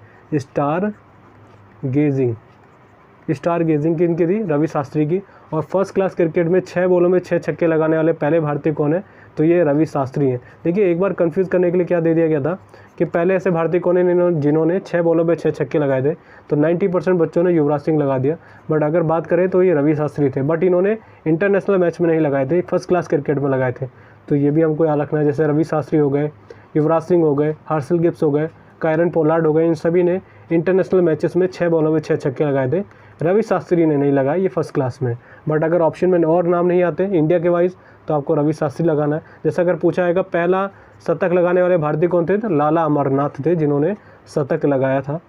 स्टार गेजिंग किनकी थी, रवि शास्त्री की। और फर्स्ट क्लास क्रिकेट में 6 बॉलों में 6 छक्के लगाने वाले पहले भारतीय कौन है, तो ये रवि शास्त्री हैं। देखिए, एक बार कंफ्यूज करने के लिए क्या दे दिया गया था कि पहले ऐसे भारतीय कौन है जिन्होंने 6 बॉलों में 6 छक्के लगाए थे, तो 90% बच्चों ने युवराज सिंह लगा दिया। बट अगर बात करें तो ये रवि शास्त्री थे, बट इन्होंने इंटरनेशनल मैच में नहीं लगाए थे, फर्स्ट क्लास क्रिकेट में लगाए थे। तो ये भी हमको याद रखना है। जैसे रवि शास्त्री हो गए, युवराज सिंह हो गए, हर्षल गिब्स हो गए, कायरन पोलार्ड हो गए, इन सभी ने इंटरनेशनल मैचेस में 6 बॉलों में 6 छक्के लगाए थे। रवि शास्त्री ने नहीं लगाए, ये फर्स्ट क्लास में। बट अगर ऑप्शन में और नाम नहीं आते इंडिया के वाइज, तो आपको रवि शास्त्री लगाना है। जैसे अगर पूछा जाएगा पहला शतक लगाने वाले भारतीय कौन थे, तो लाला अमरनाथ थे, जिन्होंने शतक लगाया था,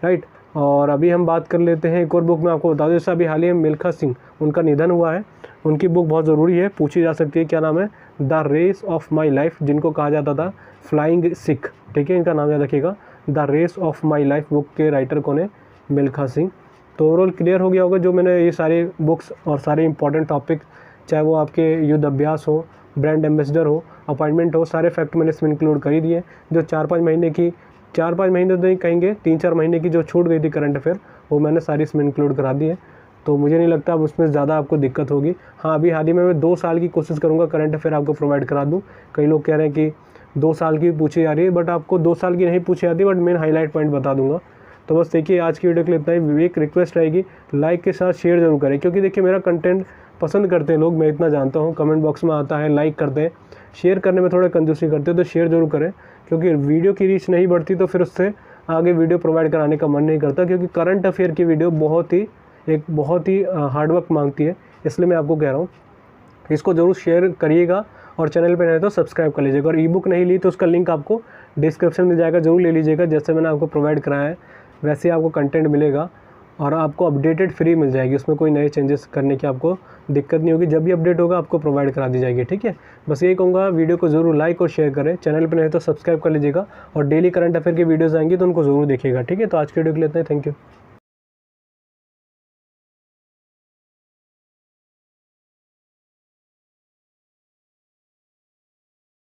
राइट। और अभी हम बात कर लेते हैं एक और बुक में आपको बता दूँ, जैसे अभी हाल ही में मिल्खा सिंह, उनका निधन हुआ है। उनकी बुक बहुत ज़रूरी है, पूछी जा सकती है, क्या नाम है, the race of my life, जिनको कहा जाता था फ्लाइंग सिख, ठीक है, इनका नाम याद रखिएगा। The race of my life book के राइटर कौन है, मिल्खा सिंह। तो ओवरऑल क्लियर हो गया होगा जो मैंने ये सारे बुक्स और सारे इंपॉर्टेंट टॉपिक, चाहे वो आपके युद्ध अभ्यास हो, ब्रांड एम्बेसडर हो, अपॉइंटमेंट हो, सारे फैक्ट मैंने इसमें इंक्लूड कर ही दिए। जो 4-5 महीने की, 4-5 महीने तो नहीं कहेंगे, 3-4 महीने की जो छूट गई थी करंट अफेयर, वो मैंने सारी इसमें इंक्लूड करा दी है। तो मुझे नहीं लगता अब उसमें ज़्यादा आपको दिक्कत होगी। हाँ, अभी हाल ही में मैं 2 साल की कोशिश करूँगा करंट अफेयर आपको प्रोवाइड करा दूँ। कई लोग कह रहे हैं कि 2 साल की पूछी जा रही है, बट आपको 2 साल की नहीं पूछी जाती, बट मेन हाईलाइट पॉइंट बता दूंगा। तो बस देखिए, आज की वीडियो के लिए इतना ही। एक रिक्वेस्ट रहेगी, लाइक के साथ शेयर जरूर करें, क्योंकि देखिए मेरा कंटेंट पसंद करते हैं लोग, मैं इतना जानता हूँ, कमेंट बॉक्स में आता है, लाइक करते हैं, शेयर करने में थोड़ा कंजूसी करते हैं, तो शेयर जरूर करें, क्योंकि वीडियो की रीच नहीं बढ़ती तो फिर उससे आगे वीडियो प्रोवाइड कराने का मन नहीं करता, क्योंकि करंट अफेयर की वीडियो बहुत ही हार्डवर्क मांगती है, इसलिए मैं आपको कह रहा हूँ इसको ज़रूर शेयर करिएगा और चैनल पे नहीं तो सब्सक्राइब कर लीजिएगा। और ई बुक नहीं ली तो उसका लिंक आपको डिस्क्रिप्शन में जाएगा, ज़रूर ले लीजिएगा। जैसे मैंने आपको प्रोवाइड कराया है वैसे ही आपको कंटेंट मिलेगा और आपको अपडेटेड फ्री मिल जाएगी, उसमें कोई नए चेंजेस करने की आपको दिक्कत नहीं होगी। जब भी अपडेट होगा आपको प्रोवाइड करा दी जाएगी, ठीक है। बस यही कहूँगा, वीडियो को ज़रूर लाइक और शेयर करें, चैनल पर नहीं तो सब्सक्राइब कर लीजिएगा और डेली करंट अफेयर की वीडियोज़ आएंगी तो उनको ज़रूर देखिएगा, ठीक है। तो आज की वीडियो के लिए इतना ही, थैंक यू।